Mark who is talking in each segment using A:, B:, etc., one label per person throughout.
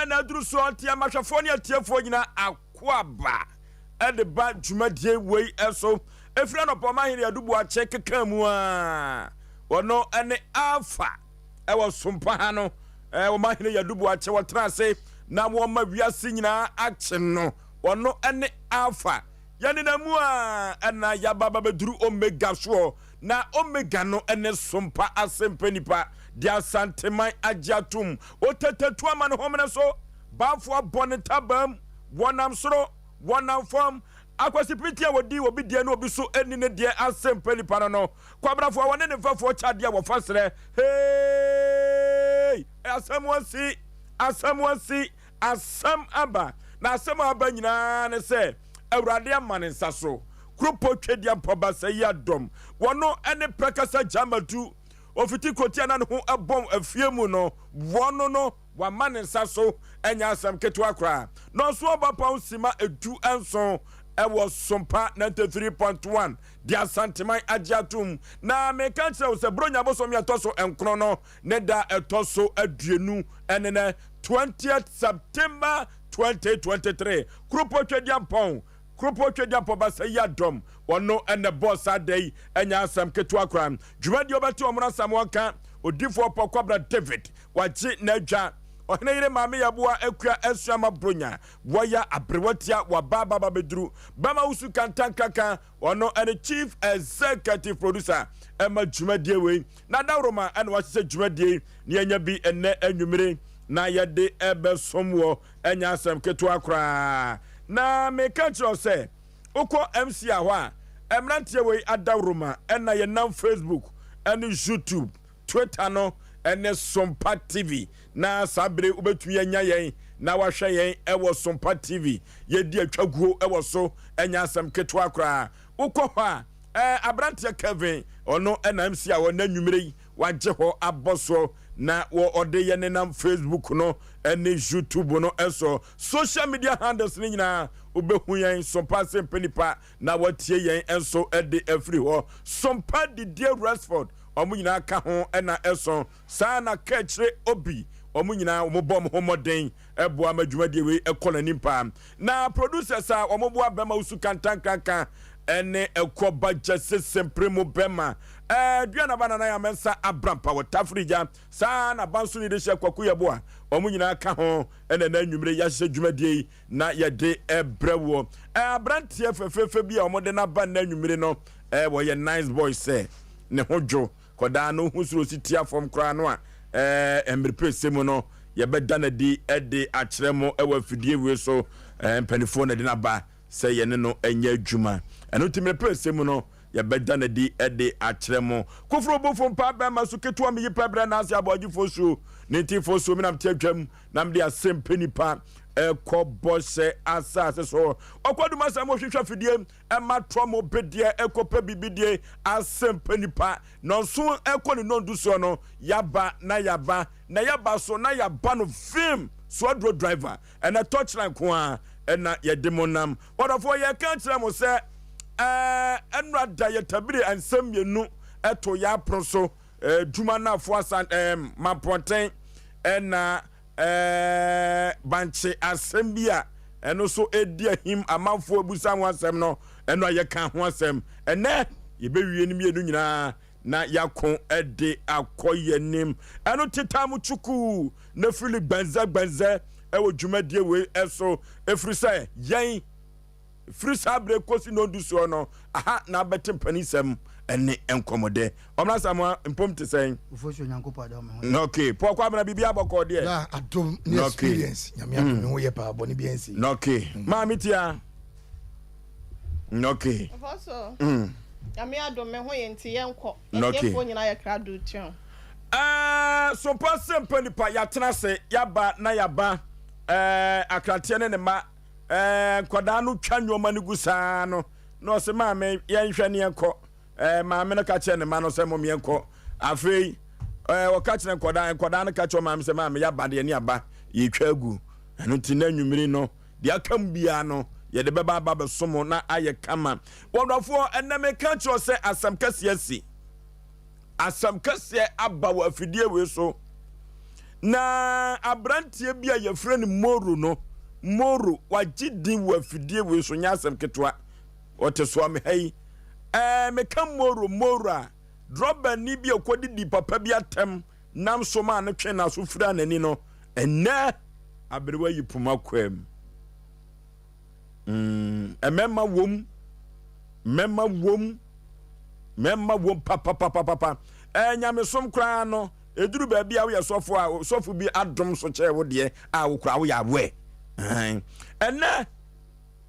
A: na duru so antia mahwefo ne atiefo nyina akoaba e de ba dwumadie wei eso efira no poma hene adubu ache kekamu a wono ene alpha e wo Sompa ha no wo mahene yadubu ache wo trase na wo ma wiase nyina ache no wono ene alpha yani na mu a na yababa beduru omega so na omega no ene Sompa Asem Mpe Nipa dia santeman agiatum otetetu ama no homene so bafo bonetabam wonam soro wonam fam akwasipiti a wodi obi die no obi so eni ne die Asem Mpe Nipa no kwabrafo wone ne fafo chade wo fasere hey asem aba na asem aba nyina ne se awurade amane nsaso kropo twedia mpoba se ya dom wono ene prekasa jamatu ofiti kotia na ho abom afiemu no wono no wa mane nsaso enya asem keto akra no so obapa sima edu enso ewo Sompa 93.1 dia santeman agiatum na me kanche se bronya bosom ya toso enkro no ne da etoso aduenu enene 20th September 2023 kropo twedia mpon kropo twedia poba se ya dom wono ene boss adai enya asem keto akra dwumadi obati omra samwanka odifo pokobra David waji na dwa ohene yire maame yaboa akua asuama bronya woya abrewatia wa baba bedru bama usu kantankaka wono ene chief executive producer ema dwumadie we na dawroma ene wahye dwumadie ne enya bi enne anwumire na yede ebe somwo enya asem keto akra na me kancho se uko MC ahwa emrantie we adawroma ena ye nam Facebook ene YouTube Twitter no ene Sompa TV na sabre ubetumi anya yen na wahwe yen ewo Sompa TV yedi atwaguo ewo so enya asem keto akra uko ha abrantie Kevin ono ena MC ahwa na nwumire waje ho aboso na wo ode ye nam Facebook no ene YouTube no eso social media handles ni nyina obehu yen Sompa Asem Mpe Nipa na watie yen enso ede afri ho Sompa di dear Rashford omu nyina ka ho ena eso sana kechre obi omu nyina omobom homoden eboa madwumadie we ekola nimpa na producers a omoboa bema usu kantankanka ene ekoba jesse sempremo bema duana bana na ya mensa abrampa wotafrija sana bansu ni de hye kwaku yeboa omu nyina ka ho ene na nwumire ya hye dwumadie na yede ebrewo abrantie fefefe bia omode na ba na nwumire no wo ye nice boy say ne hojo koda no husuro sitia fom kra no a emrepe semu no ye beda na di ede akyeremo ewa fidie we so mpanifo na de na ba say ye ne no enya adwuma eno timrepe semu no ye beda na di ede akyeremo kofro bofo mpa ba maso ketua me yipa bra na Osei Aboagye Oforisuo ne ti Oforisuo mi nam tiatwam nam de Asem Mpe Nipa ekobose asase so okwaduma sam ohwehwa fidie ematromo bedie ekopa bibidie Asem Mpe Nipa no so ekoni no nduso no yaba na yaba so na yaba no film so adro driver and a touchline ko a na yedemonam wodafo ye kan kire mo se enrada yetabire ansem yenu eto ya proso duma na fo asan maponten na banche asembia eno so edia him amanfo abusa ho asem no eno ye kan ho asem ene ye bewie ni mienu nyina na yakon ede akoye nim eno tetamu chuku na fili gbanza ewo dwumadie we eso efrisa yen frisa bre kosi no duso no aha na betem panisem ene enkomode omra samwa mpomte sen
B: Oforisuo nyankopa da me
A: okay po kwa bana bibia boko de
B: ya adom ni experience nyame adom me ho ye pa boni bi ensi
A: okay ma mitia okay
C: Oforisuo nyame adom me ho ye nti yenko
A: efo
C: nyina ye kra do tion
A: Sompa Asem Mpe Nipa ya tenase yaba na yaba akratie ne ma koda no twa nwoma ne gusa no se ma me yenhwe ne enko ma me no ka che ne ma no se mo me enko afei o ka che ne koda no ka che ma me se ma me yaba de ne aba ye twa agu eno ti na nwumiri no de akam bia no ye de beba baba somo na aye kama wodofo eneme ka che se asam kase asi asam kase aba wa afidie we so na abrantie bi a yefre ne Moro no Moro wagidi wa fidie we so nya asem ketwa wote so am hai me kam Moro a droba ni bi akodi di papa bi atem nam so ma ne twe na so fura nani no enne abrewa yipuma kwam emema wom papa nyame som kra no eduru ba bia wo sofo bi adom so che wo de a wo kra wo ya we enne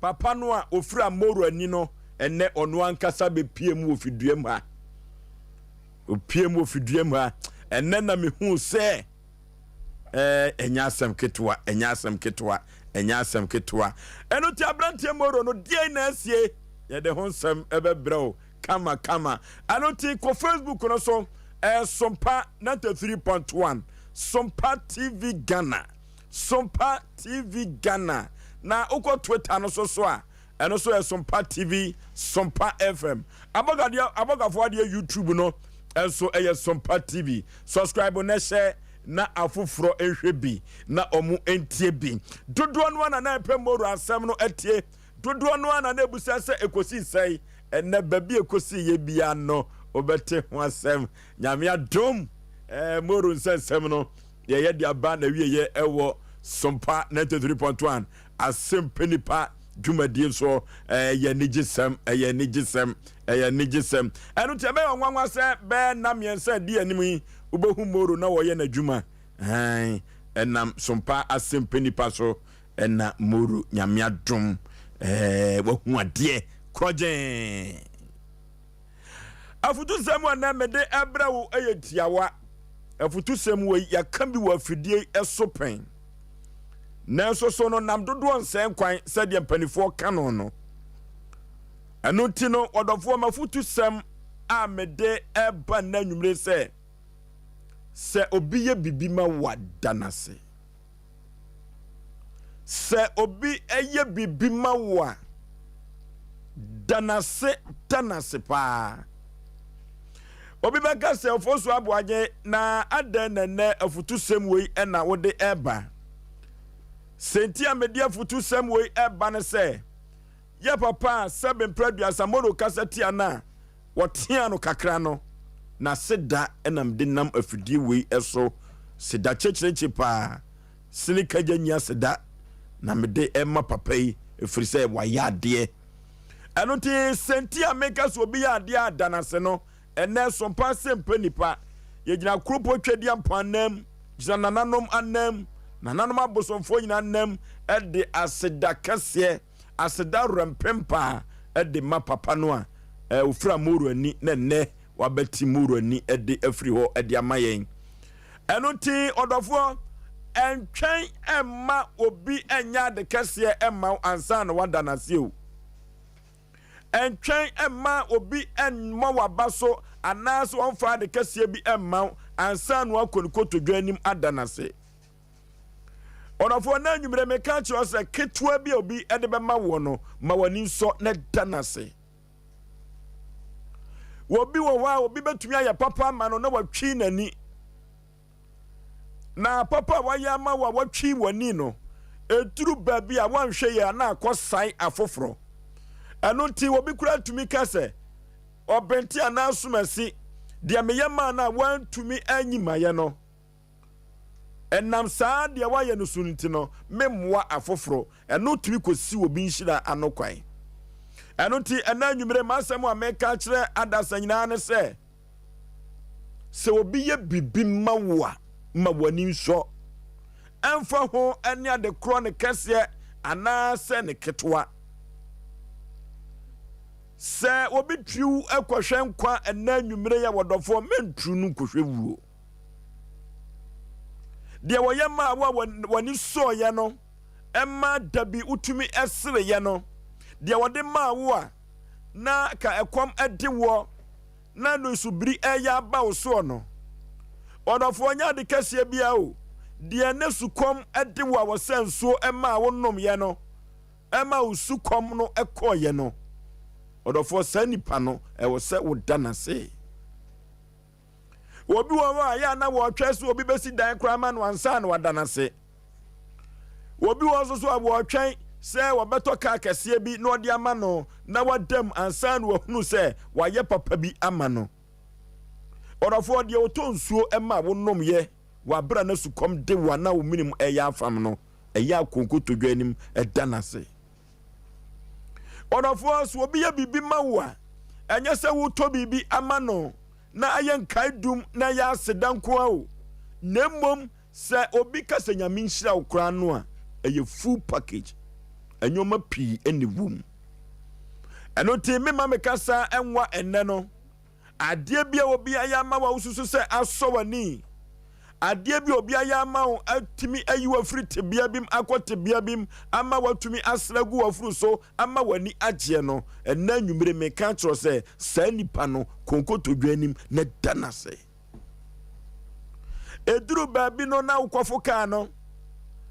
A: papa no a ofura Moro ani no enne ono ankasa be piem wo fiduam ha enne na me hu se enya asem ketwa eno ti abrantie Moro no die na asie ye de honsem ebebrɛw kama eno ti ko Facebook no so Sompa 93.1 Sompa TV Ghana na uko Twitter no so a eno so Sompa TV Sompa FM abogafo de YouTube no enso Sompa TV subscribe na share na afufro ehwe bi na omu entie bi dodo no na pe Moro asem no etie dodo no na ebusa se ekosi sei enne babi ekosi ye bia no obete ho asem nyame adom Moro nsensem no ye de aba na wiye ewo Sompa 93.1 Asem Mpe Nipa dwumadie so ye nigisem enu te be onwanwa se be na miensa di anim ubehu Moro na wo ye na dwuma enam Sompa Asem Mpe Nipa so ena Moro nyame adom wo hu ade krojen afutu semu na mede ebra wo ayetiawa afutu semu we yakambi wa fidie esopen na so no nam dodo nsen kwan sede mpanifo kano no eno ti no odofo mafutu sem a mede eba na nwumre se obi ye bibi ma wadanase se obi eye bibi ma wa danase pa obi beka se Osei Aboagye na aden nene afutu sem we na wode eba senti amedi afutu sem we eba ne se ye papa sebe mpradua Moro kasati ana wotia no kakra no na seda enam dinam afidi we eso seda checheche pa silika ganya seda na mede emma papa yi efiri se wayade eno ti senti ameka so obi ya ade adanase no ene Sompa Asem Mpe Nipa ye gina kropo twedi ampanam gina nananom abosomfo nyina nam de aseda kase aseda rampempa de ma papa no a ofura Moro ani na ne wabati Moro ani de afri ho de amayen eno ti odofo entwen emma obi enya de kase emma ansa na wadanase o entwen emma obi enma wabaso anaso onfa de kase bi emma ansa no akonikoto dwanim adanase onafo na nwumre meka chi ose ketwa bi obi ede be ma wo no ma wani nso na danase wobi wo wa obi betumi aye papa ma no na watwi nani na papa wa ya ma wa watwi wani no eduru ba bi a wanhwe ye na akosai afoforo eno nti wobi kura tumi kase obenti anasumasi dia meye ma na wantumi anyima ye no enam saa dia wa ye no sunti no memmoa afoforo eno tumi kosi obi nhira anokwan eno nti ena nwumre masem a meka kire adasa nyina ne se obi ye bibi mawa ma wani nso emfa ho ene ade kro ne kase ana se ne ketwa se obi twiu ekohwe nkwa ena nwumre ya wodofo mentru nu kohwe wuo de woye ma wani so ye no emma dabi utumi esere ye no de wode ma wo a na ka ekom ade wo na no subiri eya ba wo so no odofo nya de kase bia o de na sukom ade wo a wo senso emma wo nom ye no emma usukom no ekoye no odofo sanipa no e wo se wo danase obi wo ya na wo twa so obi besi dan kra ma no ansa na wadana se obi wo so abo twan se wobeto ka kese bi na odi ama no na wadam ansa na wohunu se waye papa bi ama no orofo de oto nsuo ema wonom ye wabra na sukom de wana wo minim eya afam no eya konkoto dwanim edana se orofo so obi ya bibi mawa enye se wo to bibi ama no na ayen kaidum na ya sedanko awo nemmom se obi ka se nyame nhira okra no a eye full package enyoma pi eni wum eno ti me ma me kasa enwa enne no adie bia obi ayama wa ususu se aso wani adie bia obi ayama wo atimi ayiwa firi tebia bim akote bia bim ama watumi asragu wafuru so ama wani agye no ena nwumire me ka tro se sa nipa no konkoto dwanim na danase eduru baabi no na ukofo ka no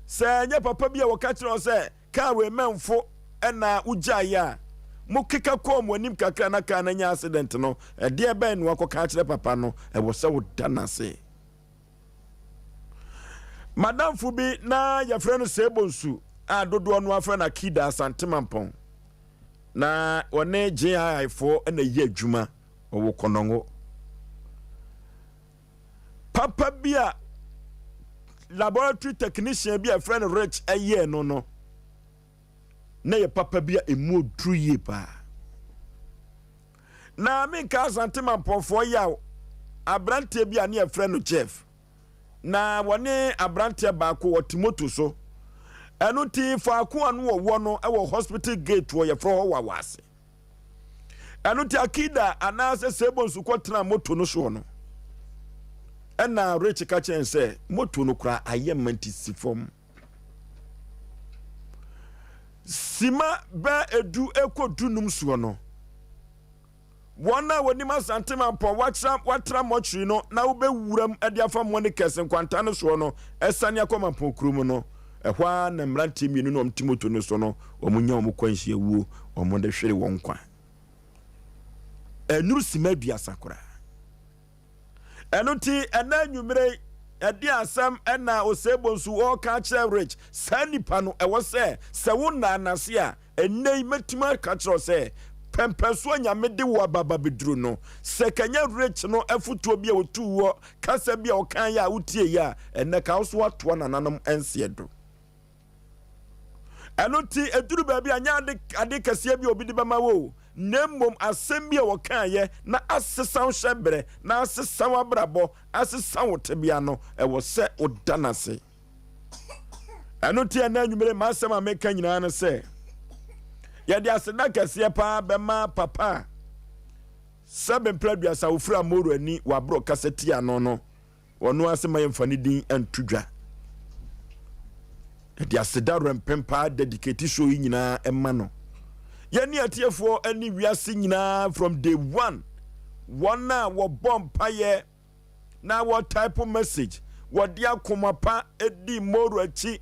A: se nya papa bia wo ka tro se ka we memfo ena ugya mukika kom wanim kakra na ka na nya accident no de ben no akoka kire papa no e wo se wo danase madam fubi na ya freno sebonsu a dodo no afra na kida santemampon na one GI4 na ye adwuma owo konongo papa bia laboratory technician bia friend rich aye no na ye papa bia emu odruye pa na me ka santemampon fo yaw abrante bia na ye friend Jeff na wone abrante baako wotimoto so enu ti faako anu wo no e wo hospital gate wo ye fro wa wase enu ti akida anase sebonsu kwotena moto no so no ena rich ka chen se moto no kura ayemanti sifom sima ba edu ekodu num so no wona woni masantema mpo watra mochiri no na wo be wuram ade afa mo ne kesen kwanta no so no esane akoma mpo krum no ehwa na mranti mienu no mtimoto no so no omunya omukwanhie wuo omonde hwere wonkwa enuru sima dua sakura enuti ena nwumire ade asam ena osebonsu o ka kire rich sanipa no ewo se wona anase a enei metima ka kire se pempeso nyame de wo baba bedru no sekanya rich no afutuo bia otuwo kasa bia okan ya utie ya enne ka so wato nananom ensiedo enoti eduru ba bia nya ade kase bia obi de bama wo nemmom asem bia wokan ye na asesan hyebre na asesan abrabo asesan wotebia no ewo se odanase enoti ena nwumere ma asem ameka nyina na se ya dia aseda kase pa bema papa saben pladua sa ofura moru ani wabro kaseti ano no wono asema yemfani din antudwa ya dia aseda rempempa dedicate show nyina emma no ya ni atiefo ani wiase nyina from day one wona wo bompa ye na wo type message wo dia komapa edi moru achi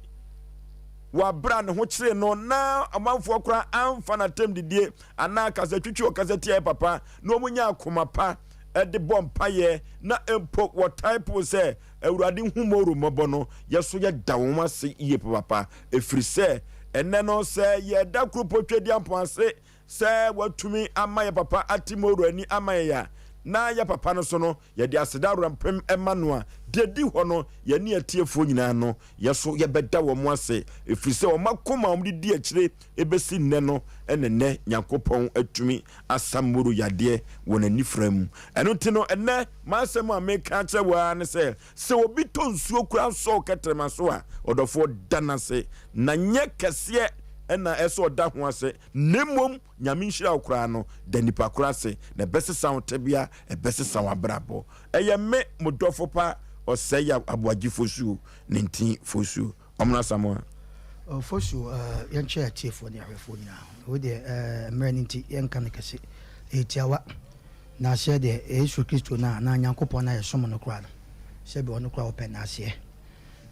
A: wabra ne ho kire no na amanfo kora amfa na tem didie ana kasa twitwi okaseti e papa no munya akomapa de bompa ye na empo wo type se awurade humoro mobo no yeso ye dawoma se iye papa efrise enne no se ye da kropotwedi amponse se watumi amaye papa atimoro ani amaye ya na ya papa no so no ye de aseda rampem emmanuel de di ho no ye ne atiefo nyina no ye so ye beda wo mo ase efrise wo makoma om di akire ebesi nne no enene yakopon atumi asamuru yade wona nifram eno ti no enne masem ameka che wa ne se obi to nsuo kura so ketrema so a odofo danase na nye kese ena eso da ho ase nemmom nyame nhira okra no da nipa kura se na bese sawtebia e bese sawabrabo eye me modofo pa Osei Aboagye Oforisuo nintin Oforisuo omna samoa
B: Oforisuo yanche atiefo ne ahwefo nyina wo de meraninti yanka ne kase etiawa na se de Yesu Kristo na Nyankopon na yesom no kra no se be ono kra open na ase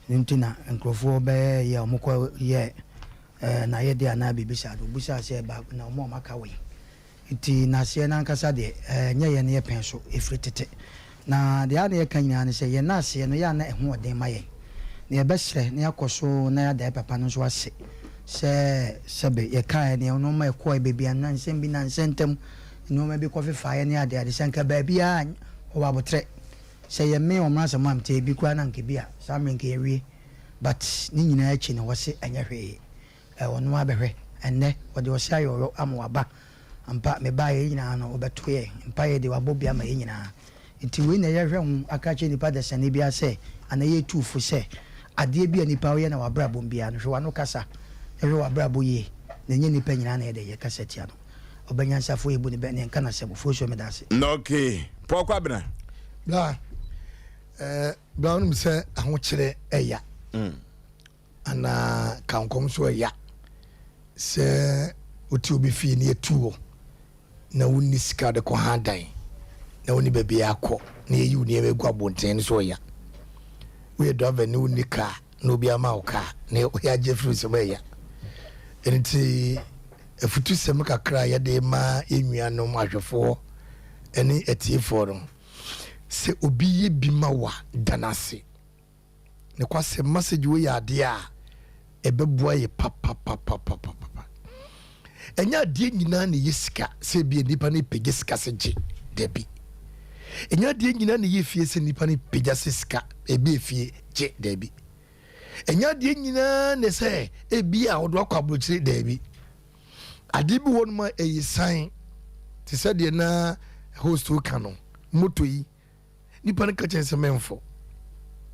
B: nintina nkrofo be ye omukọ ye na ye de ana bibisa do busa se ba na omo maka we iti na se na nkasa de nye ye ne ye pen so efritete na de ade ka nyina ne sɛ yɛ na ase no ya na ɛho ɔden ma yɛ na yɛbɛhyerɛ na yɛakɔ na yɛda papa no so ase sɛbe yɛkae ne no ma ɛkɔe bebia na nsɛm bi na nsɛntɛm nneɛma bi kɔfefaeɛ ne ade sɛ nka baabia ɔwɔ abotrɛ sɛ yɛme ɔmmra sɛ mam tɛ bi koraa na nka bi a saa mmerɛ nka yɛwie but ne nyinaa akyi ne wɔse ɛnyɛ hwee ɔno abɛhwɛ ɛnnɛ wɔde ɔse ayɛ ɔyɔ ama waba ampa mebaa yɛ nyinaa no wɔbɛto yɛ mpa yɛ de wabɔ bi ama yɛ nyinaa nti wei na yɛhwɛ ho aka kyerɛ nipa dasane bia sɛ ana yɛtuufo sɛ adeɛ bi a nipa woyɛ na wabrabɔ biara no hwɛ wano kasa ɛhwɛ wabrabɔ yie na ɛnyɛ nipa nyinaa na yɛde yɛkasa tia no ɔbɛnyansafo yɛbu ne bɛ ne nka na sɛ Oforisuo meda ase
A: okay pɔkɔ abena
D: bla bla no sɛ ahokyerɛ ɛya ana kankom so ɛya sɛ oti obi fie ne etuo na wonni sika de kɔ hadan na wonni baabi akɔ na yɛyi wo nneɛma egu abɔnten so ɛya woyɛ driver ne wonni kaa na obi ama wo kaa na woyɛ agye firi sɛ ɛya ɛnti afutu sɛm kakra yɛde ma enuanom ahwɛfoɔ ɛne atiefoɔ no sɛ obi yɛ bi ma wa danase ne kwasɛ message wo yɛ adeɛ a ɛbɛboa yɛ papapapapapa ɛnyɛ adeɛ nyinaa ne yɛ sika sɛ bi nipa ne pɛgye sika sɛ gye dabi ɛnyɛ adeɛ nyinaa ne yɛ fie sɛ nipa ne pɛgya sɛ sika ebi efie gye dabi ɛnyɛ adeɛ nyinaa ne sɛ ebi a wɔde akɔ aburokyire dabi adeɛ bi wɔ no ma ɛyɛ sign te sɛ deɛ na host wo ka no moto yi nipa ne ka kyɛn sɛ mɛmfo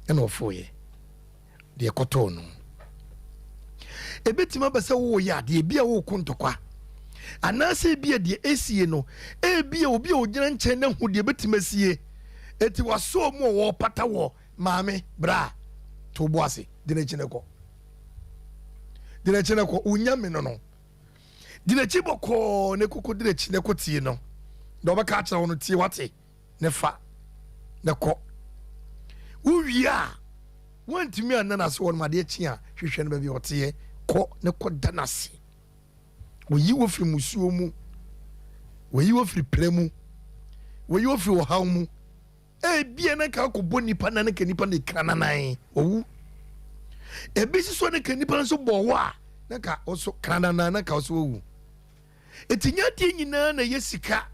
D: ɛna ɔfo yɛ deɛ kɔtɔɔ no ebetima bɛ sɛ wo yɛ adeɛ bi a wo ko ntɔkwa anaasɛ bi a deɛ esie no ebi a obi a ogyina nkyɛn na hu deɛ betima sie eti waso mu wɔ pata wɔ maame bra to bo ase de na kyene kɔ unya me no de na kyi bɔkɔ ne koko de na kyi ne kɔ tie no da ɔbɛka akyerɛ wo no tie wate ne fa ne kɔ uwia wantumi anana so wɔ no ade akyi a hwehwɛ no baabi ɔteɛ kɔ ne kɔ danase woyi wo firi musuo mu woyi wo firi pere mu woyi wo firi ɔhaw mu bia na ka akɔbɔ nipa na ka nipa ne kra nanan owu ebi so ne ka nipa nso bɔ wɔ a na ka ɔso kra nanan na ka ɔso owu etinya die nyinaa na yɛ sika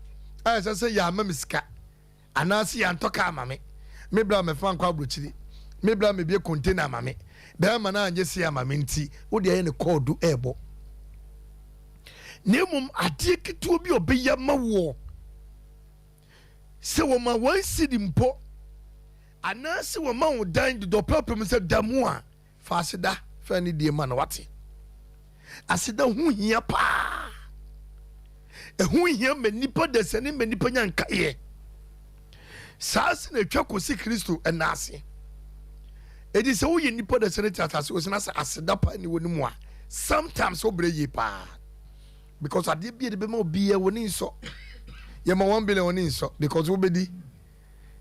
D: a ɛsɛ sɛ yɛ ama me sika anaasɛ yɛ antɔka ama me bra me fa nkɔ aburokyiri me bra me bie container ama me bɛrima na anye si ama me nti wo de ayɛ ne kɔɔdo ɛɛbɔ nemum adeɛ ketewa bi ɔbɛyɛ ma wɔ sɛ wɔma wansidi mpo anaasɛ wɔma wo dan dodɔpɛpɛm sɛ da mu a fa aseda fa ne die ma na wate aseda ho hia paa ɛho hia ma nipa dasane ma nipa nya nkaeɛ saa se na atwa kɔsi kristo ɛna ase ɛdi sɛ woyɛ nipa dasane tatase wɔsena sɛ aseda paa ne wɔ ne mu a sometimes wobrɛ yie paa because adeɛ bi de bɛma obiara wɔ ne nsɔ yɛma 1 billion wɔ ne nsɔ because wobɛdi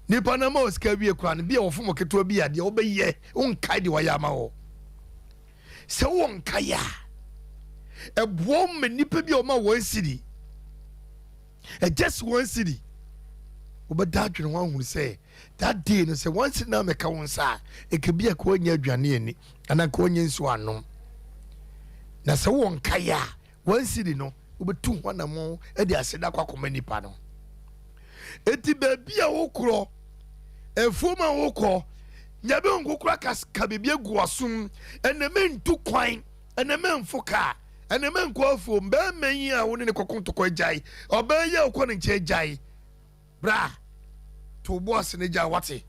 D: nipa na ma wɔ sika wie kora no bi a wɔfom ketewa bi adeɛ wobɛyɛ wonkae de wɔyɛ ama wɔ sɛ wonkae a ɛboɔ ma nipa bi a ɔma 1 cedi just 1 cedi wobɛda adwene ho ahunu sɛ that day no sɛ 1 cedi na mɛka wo nsa a ɛka bi a ka wanya aduane ani anaa ka wanya nsuo anom na sɛ wonkae a 1 cedi no wobɛtu ho anamo de aseda kɔ akɔma nipa no eti baabi a wokorɔ efuom a wokɔ nyabe nkokora ka baabi agu asom ɛnɛmɛ ntu kwan ɛnɛmɛ mfo ka ɛnɛmɛ nkɔ afuom bɛɛma yi a wo ne kɔkɔ ntɔkɔ agyae ɔbɛɛ yɛ wokɔ ne nkyɛn agyae bra to bo ase ne gya wate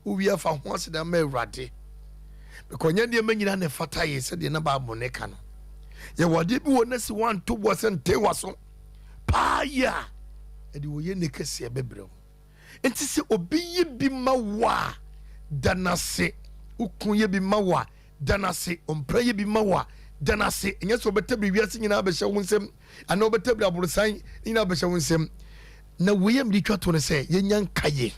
D: wowie afa ho ase da ma awurade bɛkɔnyɛ nneɛma nyina ne fata yɛ sɛdeɛ na baabɔ ne ka no yɛwɔde bi wɔ na si wanto bɔ sɛ nte wa so paa yɛ a ɛde wɔyɛ ne kɛseɛ bɛbrɛ wo nti sɛ obi yɛ bi ma wo a danase wokun yɛ bi ma wo a danase ɔmpra yɛ bi ma wo a danase ɛnyɛ sɛ wobɛtabiri wiase nyinaa bɛhyɛ wo nsɛm anaa wobɛtabiri aborosan nyinaa bɛhyɛ wo nsɛm na woyɛ mde twa to no sɛ yɛnya nkayɛ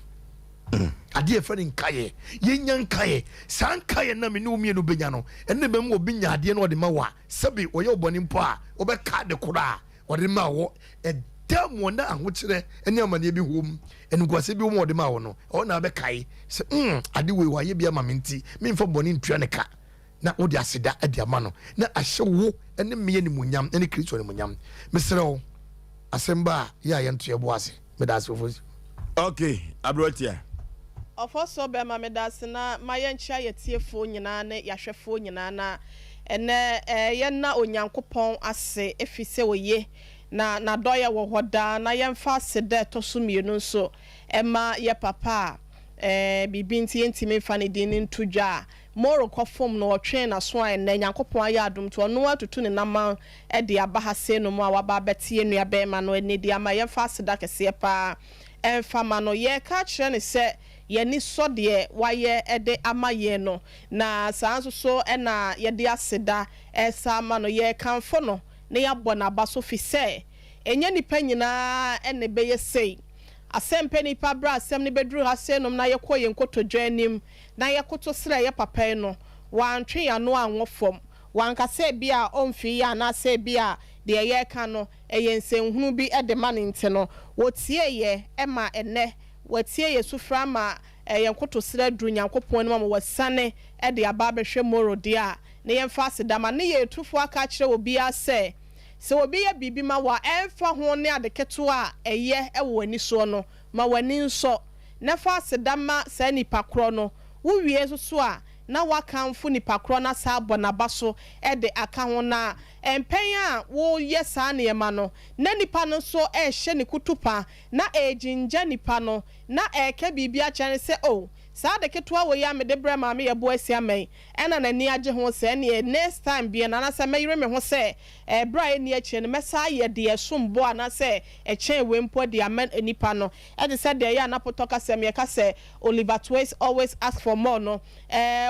D: adeɛ ɛfɛ ne nkayɛ yɛnya nkayɛ saa nkayɛ na me ne wo mmienu bɛnya no ɛne bɛmu obi nya adeɛ no ɔde ma wo a sɛbi ɔyɛ ɔbɔne mpo a wobɛka de koro a ɔde ma wɔ tell mo na ahokyere ene amane bi hom enu kwase bi wo de ma wo no o na be kai se ade we wa ye bi ama menti me mfa boni ntua ne ka na wo de aseda ade ama no na ahye wo ene me ni munyam ene Kristo ni munyam mesrew asemba ya ye nto ye bo ase me da asofo.
A: Okay, Abrotia.
C: Ofoso be ma me da ase na ma ye nchia ye tiefo nyina ne yahwefo nyina na ene ye na onyankopon ase efise oye na doye wo hoda na ye mfa aseda to so mienu nso ema ye papa bibi nti ntimi mfa ne din ntudwa moro kofom no otwe na so an na nyankopon aye adom to no atutu ne nama de abahase no mu a waba betie nua be ma no eni dia ma ye mfa aseda kese pa emfa ma no ye ka kire ne se ye ni so de waye ede amaye no na sanso so na ye de aseda esa ma no ye kanfo no ne ya bɔ na ba so fi se enye nipa nyina ene be ye sei Asem Mpe Nipa bra asem ne bedru ha se nom na ye kɔ ye nkotodwa anim na ye koto sra ye papa no wantwe ya no anwofom wankase bia omfi ya na se bia de ye ka no eye nsenhunu bi ede ma ne nte no wotie ye ema ene watie ye sufra ma ye nkoto sra dru nyankopon no ma wasane ede aba behwe morodi a ne ye mfa sedama ne ye tufo aka kire obi a se obi ye bibi ma wa emfa ho ne adeketo a eye wani so no ma wani nso ne fa sedama sa nipa kro no wo wie so a na wakamfo nipa kro na sa abona baso de aka ho na empen a wo ye sa ne ma no na nipa no so hye ne kutupa na ejinja nipa no na eke bibi a kyane se o sa de ketwa wo ya me de bra ma me ye bo asia men ena na ni age ho se ne next time bia na sa meyire me ho se bra ni achi ne mesa ye de esombo ana se echen we mpo de amen nipa no e de se de ya na potoka se me ka se Oliver Twist always ask for more no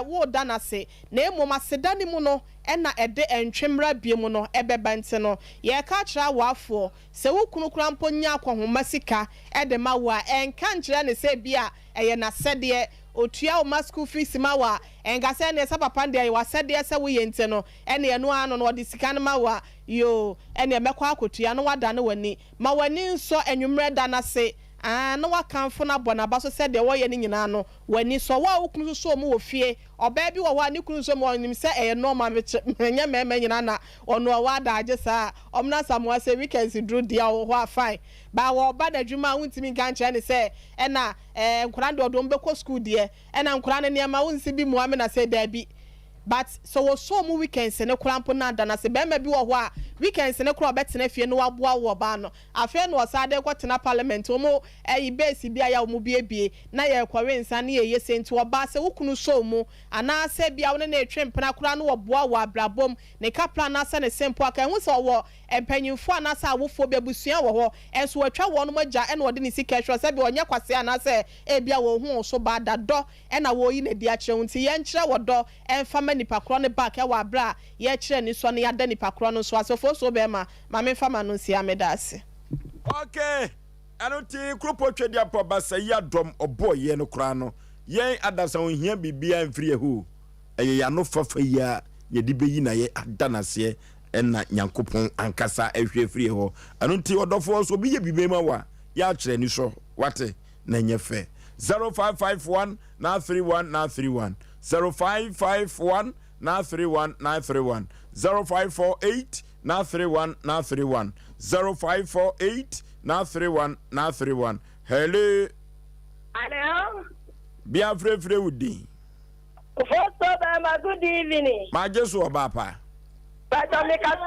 C: wo da na se na emo maseda ni mu no ena ede entwemra bie mu no ebeba nte no ye ka kira wafo se wo kunu kura mpo nya akohoma sika ede ma wa enka nkira ne se bia eye na sede otua o school fees ma wa enga se ne sa papa de wa sede se wo ye nte no ene eno ano no de sika no ma wa yo ene mekwa akotua no wada no wani ma wani nso enwumre da na se na wakamfo na bɔ na ba so sɛ de wo ye ni nyina no wani so wa okunu so mu wo fie oba bi wo wa ni kunu so mu onim sɛ ɛyɛ normal menya mema nyina na ɔno wa da agye saa ɔmna samoa sɛ weekends dru dia wo ho afine ba wo ba da dwuma wontimi kan kyerɛ ne sɛ ɛna nkura de ɔdom bɛkɔ school de ɛna nkura ne nneɛma wonsi bi mu ame na sɛ da bi but so wo so mu weekends ne krampo na da na se be ma bi wo ho a weekends ne kra obetena fie no waboa wo ba no afi no osade kwotena parliament o mu base bia ya mu biebie na ye kwawe nsa ne ye senti wo ba se wukunu so mu ana se bia wo ne etwe mpena kra no wo boa wo abrabom ne kapla na se ne sempo aka hu so wo empanyimfo ana se awofo be busua wo ho enso watwa wo no magya ene wo de ne sika hwe se bia onye kwase ana se bia wo hu so ba da do ena wo yi ne dia kire nti ye nkire wo do emfa nipa kro ne back e wa bra ye kire ni so ne ya da nipa kro no so asofo so be ma me fa ma no sia me da ase.
A: Okay, anoti kropo twedi apo basa ya dom obo ye no kra no yen adasa on hia bibia mfiri ehu eye ya no fafa ya ye di beyi na ye adanase na nyankopon ankasa ehwe firi ho anoti odofo so bi ye bibe ma wa ya kire ni so wate na nyefe 0551 na 31 na 31 0551 na 31 na 31 0548 na 31 na 31 0548 na 31 na 31 hello bia frefre wudi
E: First of all, good evening.
A: ma jesu obapa
E: But because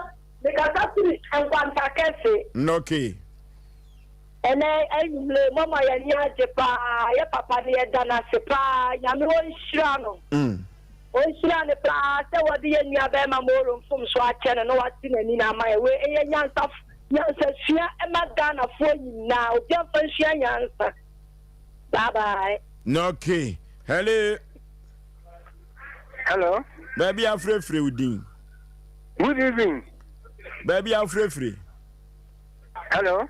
E: and kwanta kese.
A: okay
E: And mama ya nyaje pa ya papa ni dana se pa ya mi won shirano. On shirane pa se wodi ya nya be ma moro mfum so a chene no wati na ni na ma we e nyansa sia e ma dana fo nyina obi afa sia nyansa. Bye bye.
A: okay hello
F: Hello.
A: baby afrefre wudi
F: Good evening.
A: baby afrefre
F: Hello.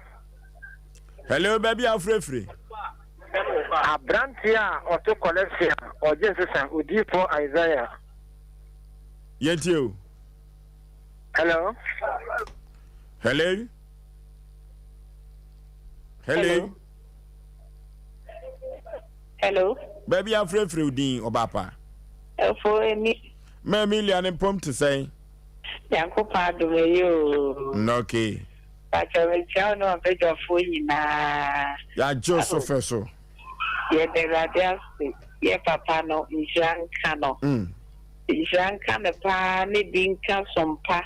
A: hello baby afrefre
F: Abrantia auto collection or Jensen Udi for Isaiah.
A: yetio
F: Hello.
A: hello Hello.
E: Hello.
A: Baby, I'm free din Obapa.
E: For me.
A: Me million and pump to say.
E: Yanko pardon you.
A: Okay.
E: But I will tell no bit of food na.
A: Ya Joseph so.
E: Yeah, the radiance. Yeah, papa no insurance cano. Insurance cano pa ni dinka Sompa.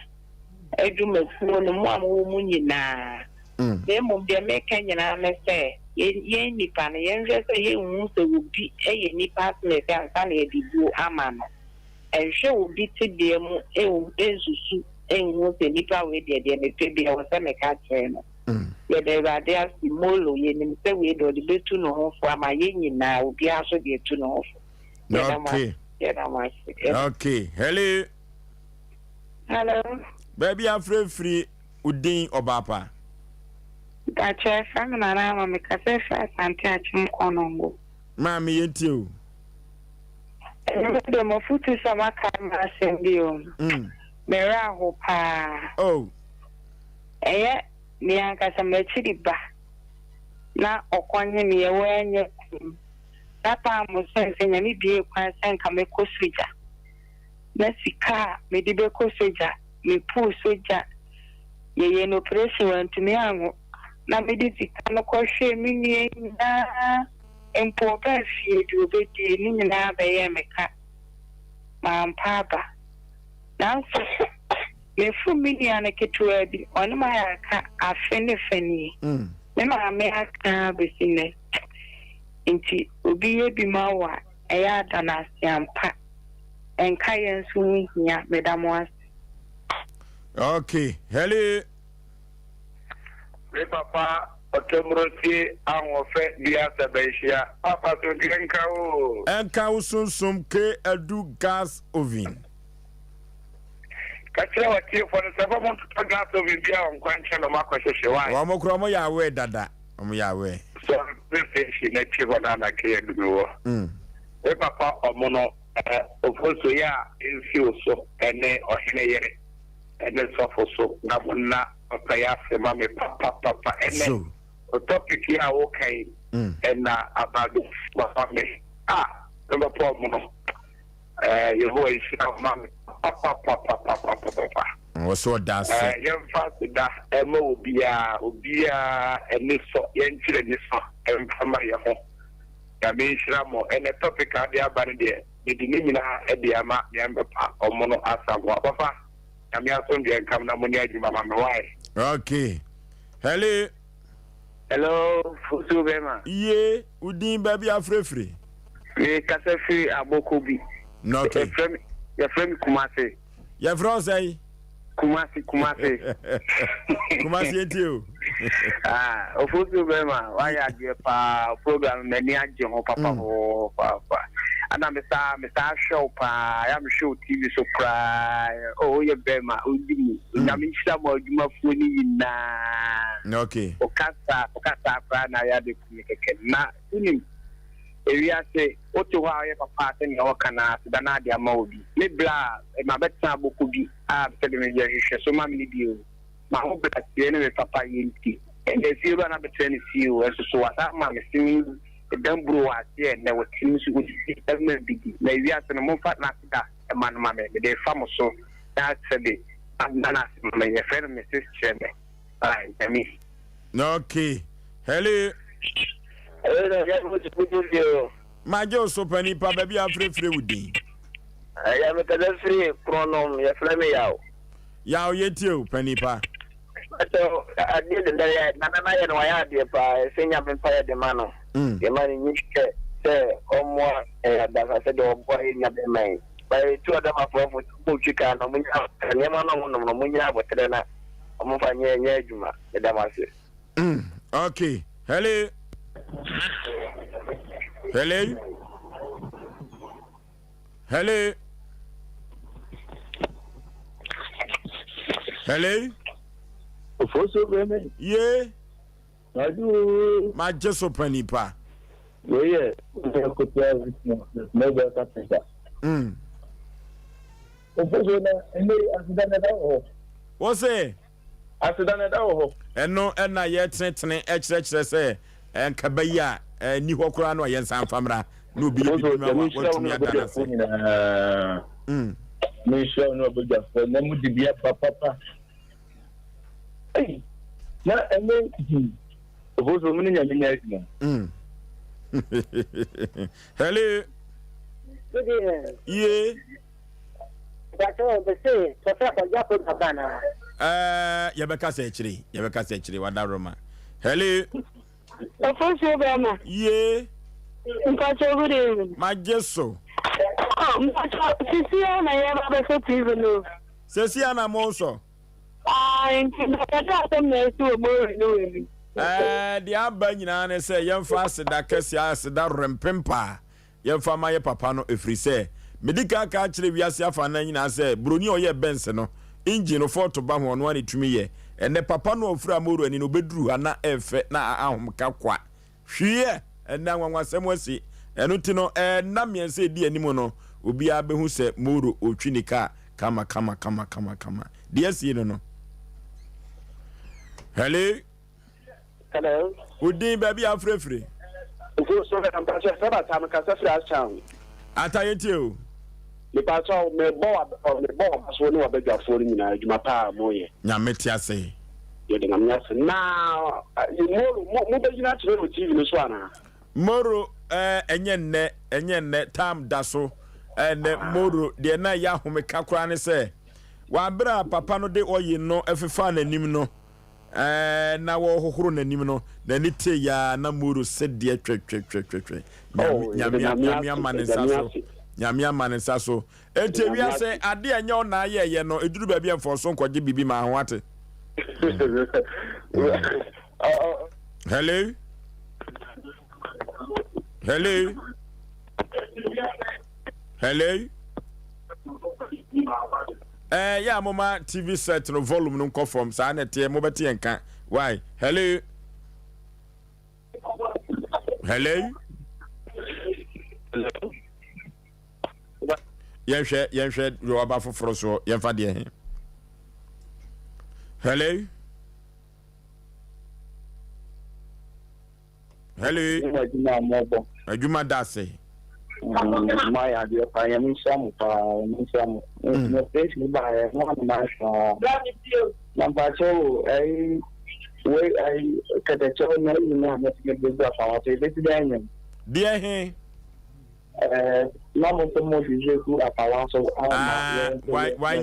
E: Edu me phone mo amu nyina. Dem mo de make nyina me say. Ye nipa na ye nhwe say ye hu so obi ye nipa me say ansa na edibu ama no. Ehwe obi te de mu ezusu enhu se nipa we de me pe bia wo say me ka kire no. Ye de radiance molo ye nim say we do de betu no ho fo ama ye nyina obi aso de etu no ho.
A: Okay. Okay. Hello.
E: Hello.
A: Baby, I'm free udin Obapa.
E: Gotcha. I'm not a cafe and touch Monongo.
A: Mammy, you too.
E: The Mofutu Sama Kama Sendio. Mera Hopa.
A: Oh.
E: Eh, Nianka Samechiriba. Na Okwanya ni awenye. Papa musense nyami bie kwan sen ka meko soja. Na sika me di beko soja, me pu soja. Ye no operation want me anwo. Na me di sika no ko hwe me nie na empo ba fie di obedi ni na ba ye meka. Ma mpaba. Na me fu me ni aneketua bi ono ma ya ka afene fani. Me ma me aka besine. Inti obi ye bi ma wa eya dana siampa enka yen so hia medamo.
A: Okay. Hello.
F: Me papa otemrosi anwofe bia sebehia papa so enka o.
A: Enka usunsum ke edu gas oven.
F: Kachira wati for the seven months gas oven bia on kwanche no makohwehwe wa.
A: Wa mokro mo ya we dada. Omo ya we.
F: So this is na chigo na ke duwo. E papa omono ofoso ya enfio so ene ohene yere. Ene sofo so na bonna opaya se ma me papa ene. O topic ya okay. Ena abadu papa me. Number 4 mono. Your voice na ma papa.
A: So that's
F: yem fast da emo obia eni so yen chire ni so emfama ye ho ya me nhira mo ene topic ade abare de di ni nyina e de ama ya mbepa omono asago abafa ya me aso de nkam na moni ajuma ma me wai.
A: Okay. Hello
F: fusu bema
A: ye udin baby afrefre
F: me kasefi abokobi
A: no okay
F: ya frame kumase
A: ya frosai
F: Kumasi
A: Kumasi etio.
F: Ofusu bema waya je pa program meni aje ho papa ho papa. Ana mesa show pa ya me show TV so cry. Oh ye bema odi. Na me shira mo aduma funi na.
A: Okay.
F: Okasa pa na ya de keke na unim. Area say oto ha ye papa te na wakana dana de amaobi. Me bla e ma beta bokubi. Tell me so many deal. My hope that the papa yinti. And the zero and between you as so what that man is seeing the dumb brew at the end. There were things which doesn't begin. Maybe as a more fat nasta, a man, mamma, the famous so that's a day. And then my friend, Mrs. Chen. I mean,
A: okay. Hello. My Joseph Mpe Nipa, baby, I'm free with you.
F: I am a free pronoun, your flame yaw.
A: Yaw yetio, Mpe Nipa.
F: So I did the day, Nana and Wayadi by saying I've been fired the man. The man in which say, more, that I said, oh boy, in your domain. By 2 of them are from Chicken, and when you have a Yamano, when you have a trainer, I'm moving near Juma, the Damas.
A: Okay. Hello. Yeah.
F: I do.
A: My Joseph Mpe Nipa.
F: Yeah. Maybe I can
A: What's it?
F: Asidane da ho.
A: Eno na ye tene ekyerɛkyerɛ sɛ nkaba yi a ni hɔ koraa no yɛ nsan famra no bi ma watumi adana sɛ
F: Me show no Aboagye for na mu dibia papa. Hey. Na eme obozo mu nya nya adina.
A: Hello.
E: Good evening.
A: Yeah.
E: That's all the same. So far, I put a banner.
A: Yabeka say chiri wada Roma. Hello.
E: Oforisuo Bema.
A: Yeah.
E: Mpacho good evening.
A: My gesso.
E: Mpacho sisi na ye ba so TV no.
A: Sesi ana monso.
E: Mpacho Asem na Moro no we.
A: The aba nyina ne say yemfa aseda kese aseda rempempa. Yemfa maye papa no efri say medical ka chire wiase afa na nyina say broni oye bense no. Engine for to ba ho no ani tumi ye ene papa no ofura Moro ani no beduru ana efe na ahom ka kwa hwie ena nwanwasem asi eno ti no na miense di animo no obi a behu se Moro otwinika kama de asi no. Hello. Udin baby afrefre
F: So I'm passion for time ka sa fira chan.
A: atayenti o
F: Me pacho me bo so ni Aboagye Oforisuo nyina adwuma pa moye.
A: nyame ti ase
F: Ye de ngam yase na mo be gina tire no TV no so ana.
A: Moro enye nne tam daso ene Moro de na ya homeka kora ne se wa bra papa no de oyi no efefa na nim no na wo hohoro na nim no na ni te ya na Moro se de twetwetwetwe nyame amanesa so nyame amanesa so enti wi ase ade enye o na ye no eduru ba bia mfo so nkwaje bibi ma ho ate. Hello. Yeah, mama TV set no volume no come from sa na tie mo beti enka. Why? Hello. Yenhwe ro aba foforo so yenfa de he. Hello. Adwuma dase.
F: My idea I am some no face me by one man. Number 2 I cut a show no you get this up out it Daniel.
A: Dear he
F: Mama so much is go up so
A: why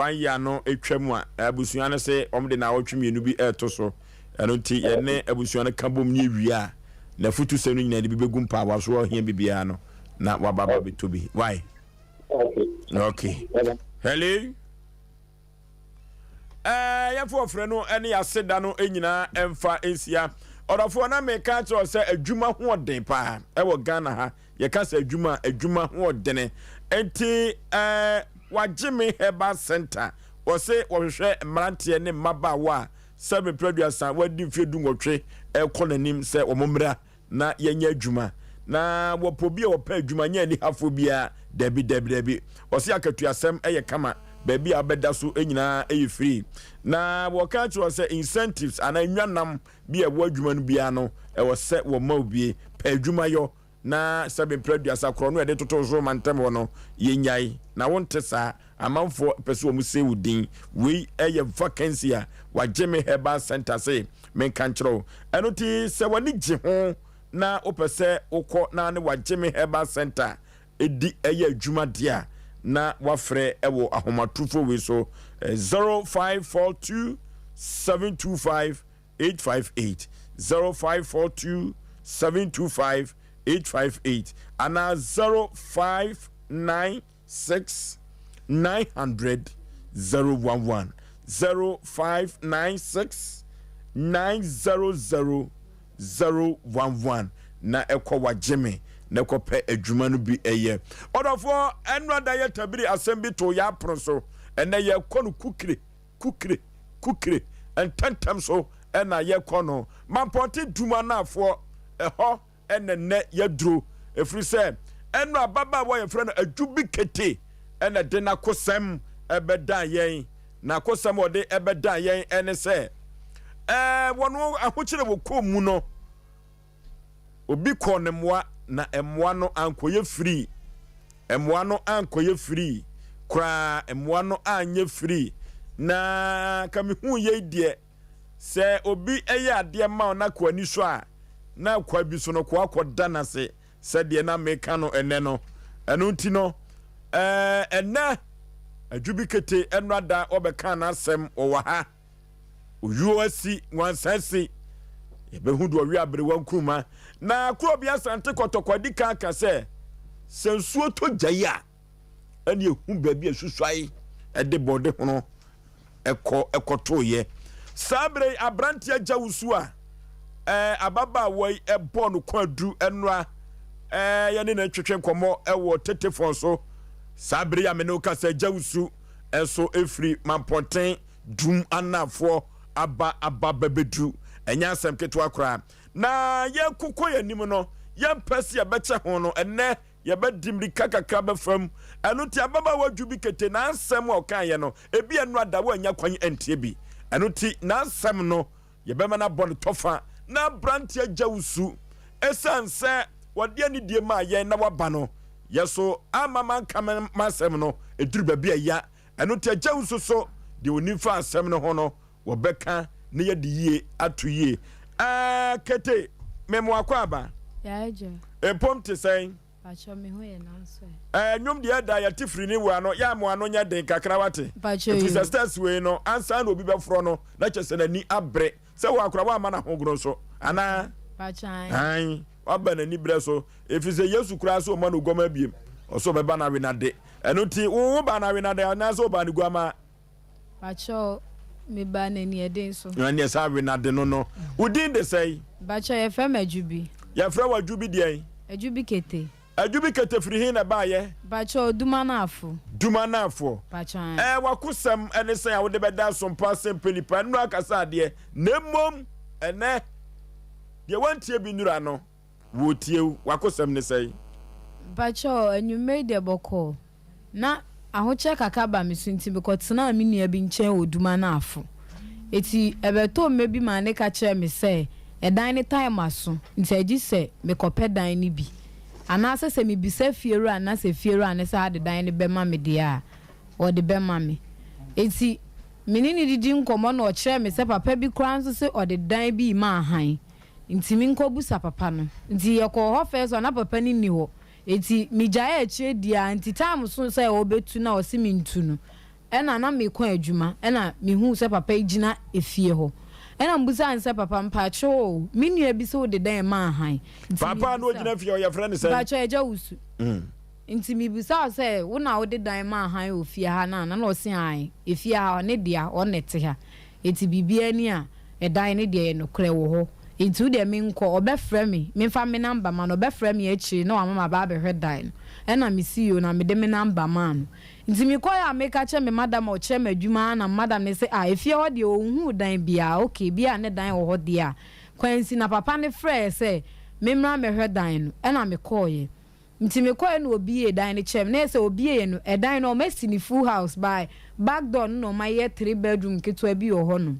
A: ya no etwam a abusua no se omde na wotwe nu bi eto so eno ti ye ne abusua no kabom ni wi a na futu se no nyina de bibegu mpa wa so ohia bibia no na wababa betobi why okay hello ya fo frɛ no ene ya seda no enyina emfa ensia odafo na me ka tro se adwuma ho den pa e wo Ghana ha ye ka se adwuma ho den enti wagime Herbal Center wo se wo hwehwɛ mrantie ne mabawa sebe producer wadi mfedu nwotwe ekonanim se omomra na yenya adwuma na wopobi a wopa adwuma nya ni hafo bia debi wo se akatu asem eye kama baby abeda so enyina eye free na wo ka tro se incentives ana nwanam bia wo adwuma no bia no e wo se wo ma obie pa adwuma yo na sebe producer kro no e de toto so mantem wo no yenyai na wonte sa amanfo pese wo mu se wudin we eye vacancy a wageme Herbal Center say men kan tro enoti se wani gye ho na opese ukọ na ne wageme Herbal Center edi eye adwuma dia na wafre ewo ahomatufo we so 0542 725 858 0542 725 858 ana 0596 900 011 0596 900 011 na ekọ wageme na kope adwuma no bi eye odofo enrada ye tabiri asem bi to ya proso ena ye kono kukre entantam so ena ye kono mampoti duma na afo eho ena ye duro efri se enu ababa wo ye frɛ no adwubi kete ena de na kosem ebeda yen na kosam ode ebeda yen ene se wono ahokyere wo kom no obi kɔ ne moa na emoa no ankoye free emoa no ankoye free kra emoa no anye free na kamihu ye die se obi eye ade ma na kwani so a na kwa bi so no kwa akoda na se de na meka no ene no eno nti no ena adwubikete enrada obeka na asem owa ha oyuo asi wansasi ebehu do wi abere wankruma na kro bia sante kotokwadi ka se sensuo to jaya ene ehu baabi asusuai ede bode hono ekotoye sabre abranti agawusu a ababa wai ebo no kwadu enra yane na twetwe nkomo ewo tetefon so sabre ya me no kasa agawusu enso efri mamponten dum anafo aba bebedu enya asem ketwa kra na ye kokko yanim no ye pese ye beche ho no enne ye bedimri kakaka befam eno ti ababa wadu bi kete na asem o kan ye no ebi enu ada wo anya kwan entie bi eno ti na asem no ye be mana bon tofa na branti agawusu esanse wode ani die ma ye na waba no yeso amama nka masem no eduru ba bia ya eno ti agawusu so de onifa asem no ho no wobeka ne ye de yie atoyie kete memo akwaba
G: ya eje
A: epom te sen
G: pacho me ho ye nanso
A: nyom de da ya tifri ni wa no ya mo ano nya den kakra wate pacho stars we no ansa na obi be fro no na chese na ni abre se wa akra wa ma na hogro so ana
G: pacho
A: ai oba na ni bre so efize yesu kura so ma no goma biem oso be ba na we na de eno ti wo ba na we na de na so ba ni goma
G: pacho me ba na ni eden so
A: na ni sa we na de no udin de sei
G: pacho ye fem ajubi
A: ya fra wa ajubi de
G: ajubi kete
A: firi hin na ba ye
G: pacho duma na afo
A: pacho wakusam ene sei a wo de beda Sompa Asem Mpe Nipa no akasa de nemmom ene de wantie bi nura no wo tie wakusam ne sei
G: pacho enyume de boko na ahoche kakaba misunti because na mi nua bi nchen oduma na afo eti ebeto mebi ma ne ka kire me say edan ne time aso nti agi se me kope dan ne bi anase se me bi se fieru anase fieru anase ade dan ne be ma me dia o de be ma me eti menini didi nkomo na o kire me se papa bi kran so se o de dan bi ma han nti mi nkobusa papa no nti ye ko ho fe so na papa ni ni ho eti mijae eche dia nti time so say obetu na osimi ntu no ena na me kwa adwuma ena me hu se papa igina efie ho ena mbusa anse papa mpacho minua bi so de dan ma han
A: papa no gina fie o ya friend say
G: mpacho eja wusu nti mi busa say wo na wo de dan ma han ofie ha na na osi han efie ha ne dia o nete ha eti bibia ni a edan ne dia no kre wo ho into de me nko obefre me fa me number man obefre me echi na mama ba be hwedan ena me see you na me de me number man nti me koya me ka che me madam o che madwuma na madam ne say efie ho de ohun dan bia okay bia ne dan ho de a kwansi na papa ne frɛ say me mra me hwedan no ena me koye nti me koye no obi e dan ne chem na say obi e no edan no mesi ni full house by back door no my 3 bedroom ketwa bi ho no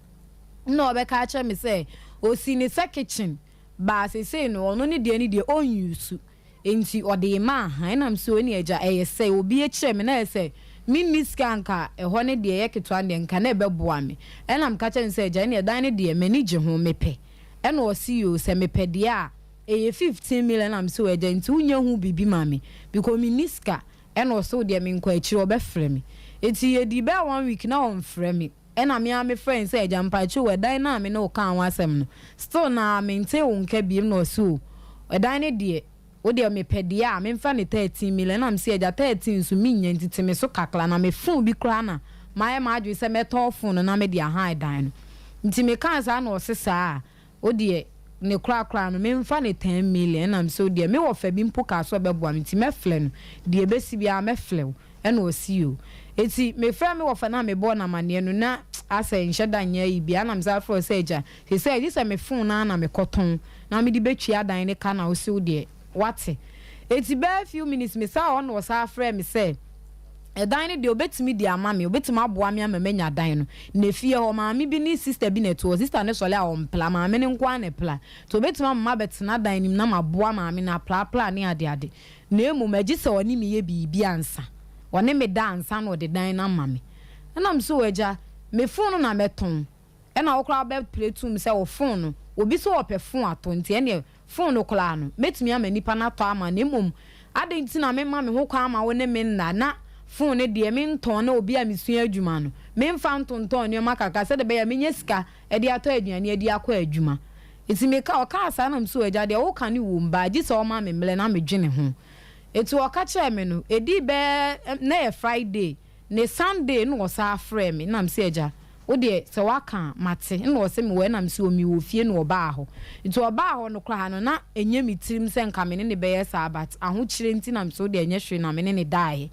G: no be ka che me say osi ni se kitchen ba se no ono ne de on use enti ode ma han nam so ni eja se obi e kire me na se mini skanka ho ne de ye ketwa de nka na ebeboa me enam ka chen se eja ne dan ne de manage ho mepe ena osi yo se mepe de a 15 million am so eja enti unya hu bibi ma me because miniska ena oso de me nko akire obefre me enti ye di be 1 week na on frɛ me ena me am friend say jampachi we dan na me no kan wasem no still na mente wonka biem no so we dan ne de wo de me pede a me mfa ne 13 million am say eja 13 so mi nya ntiti me so kakla na me phone bi kra na my ma adwe say me to phone na me de a dan no nti me kan sa na osesa a wo de ne kra no me mfa ne 10 million am so de me wo fa bi mpoka so bebo am nti me fle no de besi bia me fle ena osi o eti me frɛ me wofa na me bo na mane no na asa nhyeda nya yi bia na mza fro seja he say this me phone na me koton na me di betwa dan ne ka na osi o de wate eti be few minutes me sa on wo sa frɛ me say edan ne de obetimi di ama me obetimi aboa me ama menya dan no na fie ho maame bi ni sister bi na to sister ne sole a ompla maame ne nkwa ne pla to obetimi mama betena dan nim na maboa maame na pla ne ade na emu magi se oni me ye bibi ansa oni me da ansa na ode dan na mame na m so waja me phone na meton e na okra be platum se wo phone no obi so ope phone atonti e ne phone no kla no metumi ama nipa na to ama na emum ade nti na me ma me ho kwa ama wo ne me na phone de me nton na obi a mesua adwuma no me mfa ntonton ne makaka se de be ya me nyesika e de ato aduane e de akọ adwuma iti me ka oka asa na mso waja de wo kan ni wo mba gi se o ma me mle na me dwene ho eti oka kire me no edi be na ye Friday ne Sunday no osa afre me na mse eja wo de se waka mate na wo se me we na mse omi wo fie no oba ho enti oba ho no kra no na enye mitirim se nka me ne be ye sabat aho kire nti na mse wo de enye hwe na me ne dai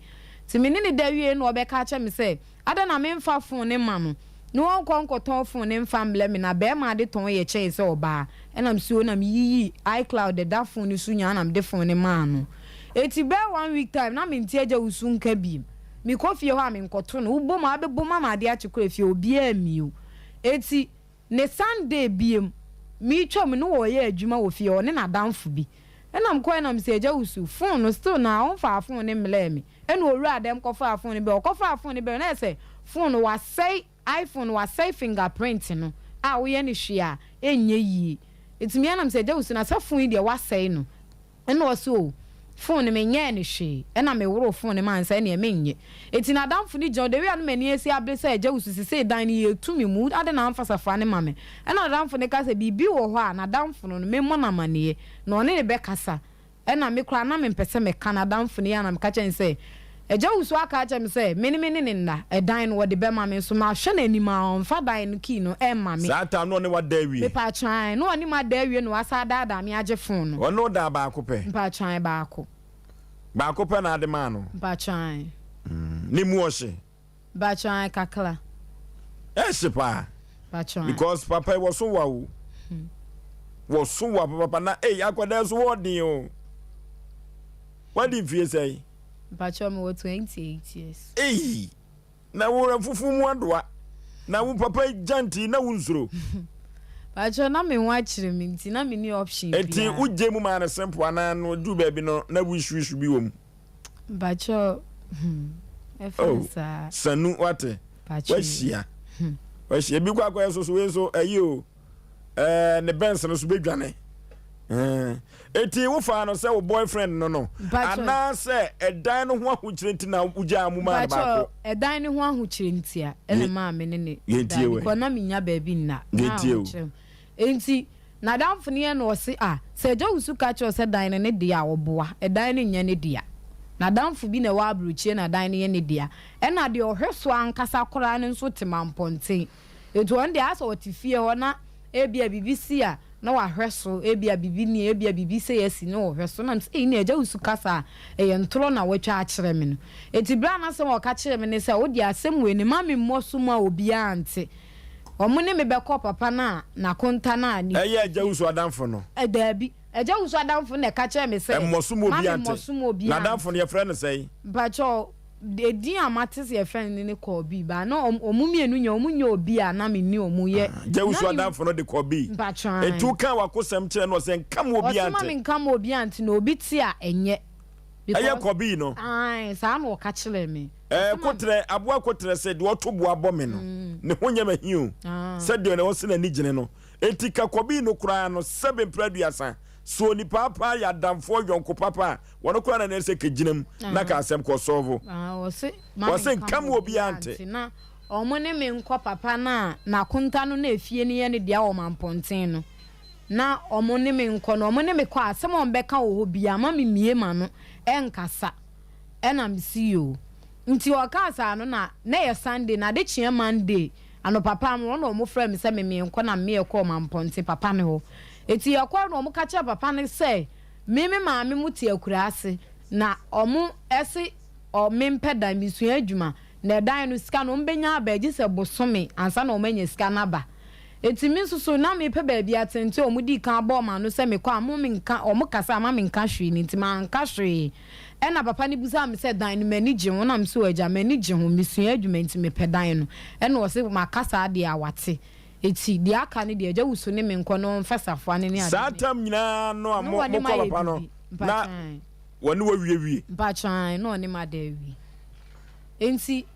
G: ti me ne da wie no obeka kire me se ada na me mfa phone ne ma no no onko ton phone ne mfa mble me na be ma de ton ye che se oba na mse wo na me yi iCloud de da phone su nya na me de phone ne ma no eti be 1 week time na me ntie eja usu nka bi mi kofie ho a me nkoto no ubo ma abebo mama de achekora fie obi amiu eti ne Sunday biem mi twom no wo ye adwuma wo fie one na danfo bi enam ko enam se eja usu phone no still na on fa phone ne mle mi ena oru adem ko fa phone be o ko fa phone be na se phone wa say iPhone wa say fingerprint no a wo ye ne hwe a enye yi eti mi enam se eja usu na sa phone de wa say no ena o so phone me nye ne hwe ena me woro phone man say ne me nye eti na damfo ni john de wi anu mani esi abre say eja ususi say dan ni etumi mu ade na amfasa fa ne mame ena damfo ne ka say bibi wo ho a na damfo no me mo na mane na one ne be kasa ena me kra na me mpese me kana damfo ne ya na me ka chen say eja usu aka cha me say me ne nna edan no de be mame so ma hwe na anima on fa dan no ki no e mame
A: sata no ne wadawi
G: me pa twan no oni ma dawi no asa da me age phone no
A: ono da ba akopɛ
G: pa twan ba
A: akopɛ na ade ma no
G: pa twan
A: ni mu ohye
G: ba twan kakla
A: pa
G: twan
A: because papa was so wa papa na akwada so wodin o what if you say
G: ba twan me 28 years
A: na wo fufu mu adoa na wo papa janti na wo nsuro
G: ba twan na me wa kire me nti na me ni option bi
A: eti uje mu ma na simple ana no du ba bi no na wo hwisu bi wom ba
G: twan efensa
A: sanu wate wahia bi kwa kwa so we so ayi o ne benz no so bedwane eti wo fa no say wo boyfriend no ana say edan no ho ahokyire nti na uja amuma ba ko
G: edan no ho ahokyire nti a ene ma me ne ko na menya ba bi na enti na damfo ne no se se eja usu ka cho se dan ne dia wo boa edan ne nya ne dia na damfo bi na wa abruchie na dan ne dia ena de ohweso ankasa kora ne nso temamponten etu on de asa otifie ho na ebia bibisi a na wa hweso ebia bibi ni ebia bibi se yesi no hweso na mse ni eja usu kasa ye ntoro na watwa akire me no eti bra na se wo ka kire me ne se wo de asem we ni mame mmoso ma obi ante omo ne me be ko papa na konta na ni
A: eja usu adamfo no
G: dabi eja usu adamfo na ka kire me se
A: mmoso mo obi ante na adamfo ne ye friend say
G: bacho edi amatis ye friend ni ko bi ba na omumienu nya omunya obi a na me ni omuye
A: jewusu adamfo no de ko bi etu kan wakosam kire no se nkam obi ante
G: o ma nkam obi ante na obi ti a enye
A: aye ko bi no
G: sa na o ka kire me
A: kotre aboa kotre se de otobo abome no ne honya mahiu se de ne wo se na ni gine no etika ko bi no kura no 7 praduasa so ni papa ya damfo yonko papa wono kura na se kejinam na ka asem ko solve wose nkam obi ante
G: na omo ne me nko papa na kunta no na efie ne ye ne dia o mamponten no na omo ne me nko no omo ne me kwa asem on beka wo bia ma me mie ma no enkasa enam CEO nti o ka asa no na ye Sunday na de chie Monday ano papa mo no mo frɛ me se me nko na me ye ko mamponten papa ne ho eti yakwa no mo ka cha papa ne se meme maame muti akura ase na omo ese o mempe da misua adwuma na dan no sika no mbenya abaji se bosome ansa na o manya sika na ba eti mi nso na me pe ba bia atente o mu di kan ball ma no se me kwa mo me nka o mo kasa ma me nka hwe ni nti ma nka hwe e na papa ni busa me se dan ni mani gye ho na me so agya mani gye ho misua adwuma nti me pe dan no e na o se ma kasa de awate eti di aka ni de agya wuso ne me nko no mfasafo ane ne ade
A: satam nyina no amo mo kwa papa no na woni wo wie
G: mpachan no ne ma da wi enti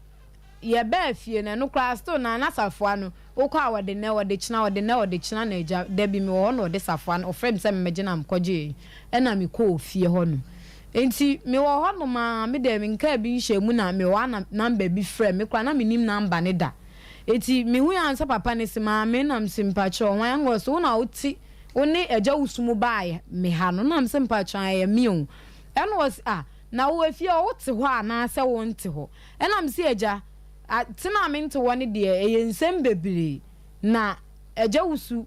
G: ye ba fie na no kra sto na nasafo ano okwa awode na wode china na agya da bi me wo no de safo ano ofrem se me megina mkɔgye e na me kɔ fie ho no enti me wo ho no ma me de me nka bi nhye mu na me wa na number bi frɛ me kra na me nim number ne da eti me hu ansa papa ne se ma me na msimpacho wan ngo so na oti oni agya usumu bae me ha no na msimpacho ya mi o eno was na wo afie o te ho ana se wo nte ho ena msi agya tina me nte woni de ensem bebiri na agya usu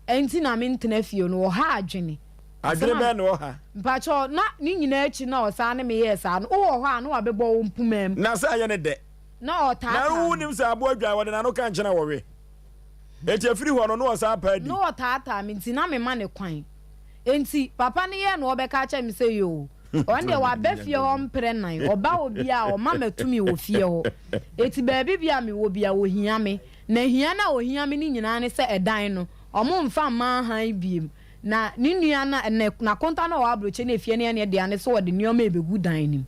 G: enti na me ntena fie no wo ha adwene
A: be no ha
G: mpacho na ni nyina achi na o sa ne me yesa no wo ho a no abebɔ wo mpumam
A: na sa ye ne de
G: na o ta
A: na wo nim se Aboagye wode na no ka nkyena wo we eti afiri ho no no sa pa di
G: no o ta me nti na me ma ne kwan enti papa ne ye no obeka acha me se yo onde wa be fie ho mpre nan oba obi a o ma matumi wo fie ho eti baabi bia me wo bia wo hia me na hia na wo hia me ni nyina ne se edan no omo mfa ma han biem na ni nua na konta na wa abroche na fie ne de ane so wo de nioma ebegu dan nim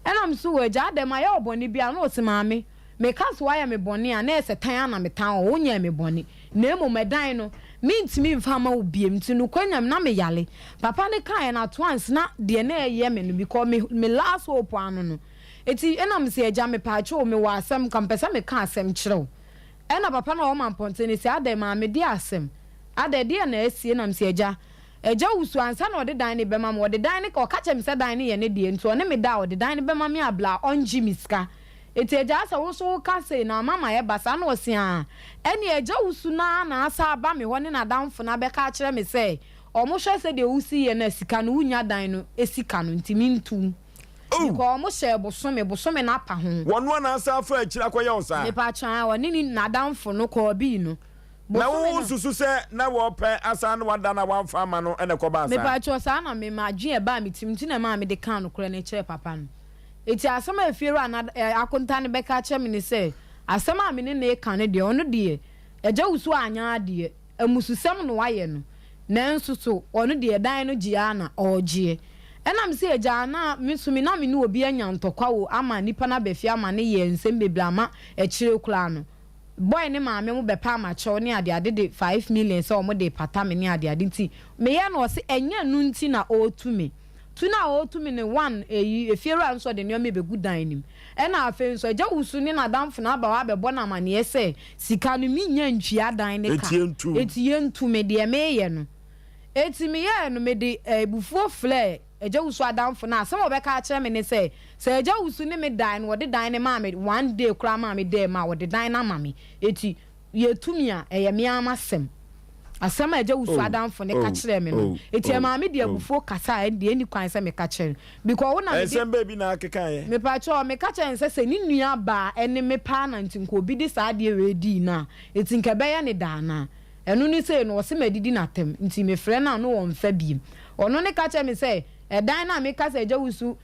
G: enam so wo ja de ma ya oboni bia na o se maame me kaso aya me boni a na ese tan na me tan o nya me boni na emo medan no mintimi mfa ma obiem ti no kwanyam na me yale papa ne kan na twans na de na eye me no because me last hope anu no eti enam se eja me pa cho me wa asem kampesa me kan asem kirew ena papa na o man ponte ne se ade ma me di asem ade de na esie nam se eja usu ansa na ode dan ne bema ma ode dan ne ka kache me se dan ne ye ne de nto ne me da ode dan ne bema me abla onji miska eti eja asa wo so ka se na mama ye basa na osi a eni eja usu na asa aba me ho ne na danfo na be ka kire me se o mo hwe se de usi ye na sika no unya dan no esika no ntimi ntu ko mo hye bosome na apa ho
A: wono na asa afa akira koye wo sa
G: me pa chan wo ni na danfo no ko bi no
A: na wo susu se na wo pe asa na wada na wan fa ma no ene ko ba sa
G: me pa cho sa na me ma dwen e ba me timti na ma me de kan no kora na kire papa no eti asema efiru ana akonta ne beka che me ne se asema me ne na kan ne de ono de eja usu anya de amususem no waye no na nsuso ono de dan no gia na ogie enam se eja na misumi na me ne obi anya ntokwa wo ama nipa na befia ama ne ye nsem beblama e kire kula no boy ne maame mu bepa ma cho ne ade de 5 million so mo de pata me ne ade nti me ye no se enya nu nti na otumi tuna otumi ne one efiru anso de ne omebegu dan nim e na afa nso eja usu ne na damfo na aba wa bebo na mane ese sika no mi nya ntwia dan ne ka etie ntu me de me ye no eti me ye no me de ebufuo fle eja usu adamfo na asem obeka akere me ne se eja usu ne me dan wo de dan ne ma me one day kura ma me dey ma wo de dan na ma me eti ye tumi a eye me amasem asema eja usu adamfo ne ka kire me no eti ma me de abufuo kasa de eni kwan se me ka kire because wona me
A: Asem baby na akeka ye
G: me pa cho me ka kire se ni nua ba ene me pa na ntinko bi di sa de we di na eti nke be ye ne da na enu ni se no se medidi na tem nti me frɛ na no won fa biem ono ne ka kire me se dan na me ka se eja usu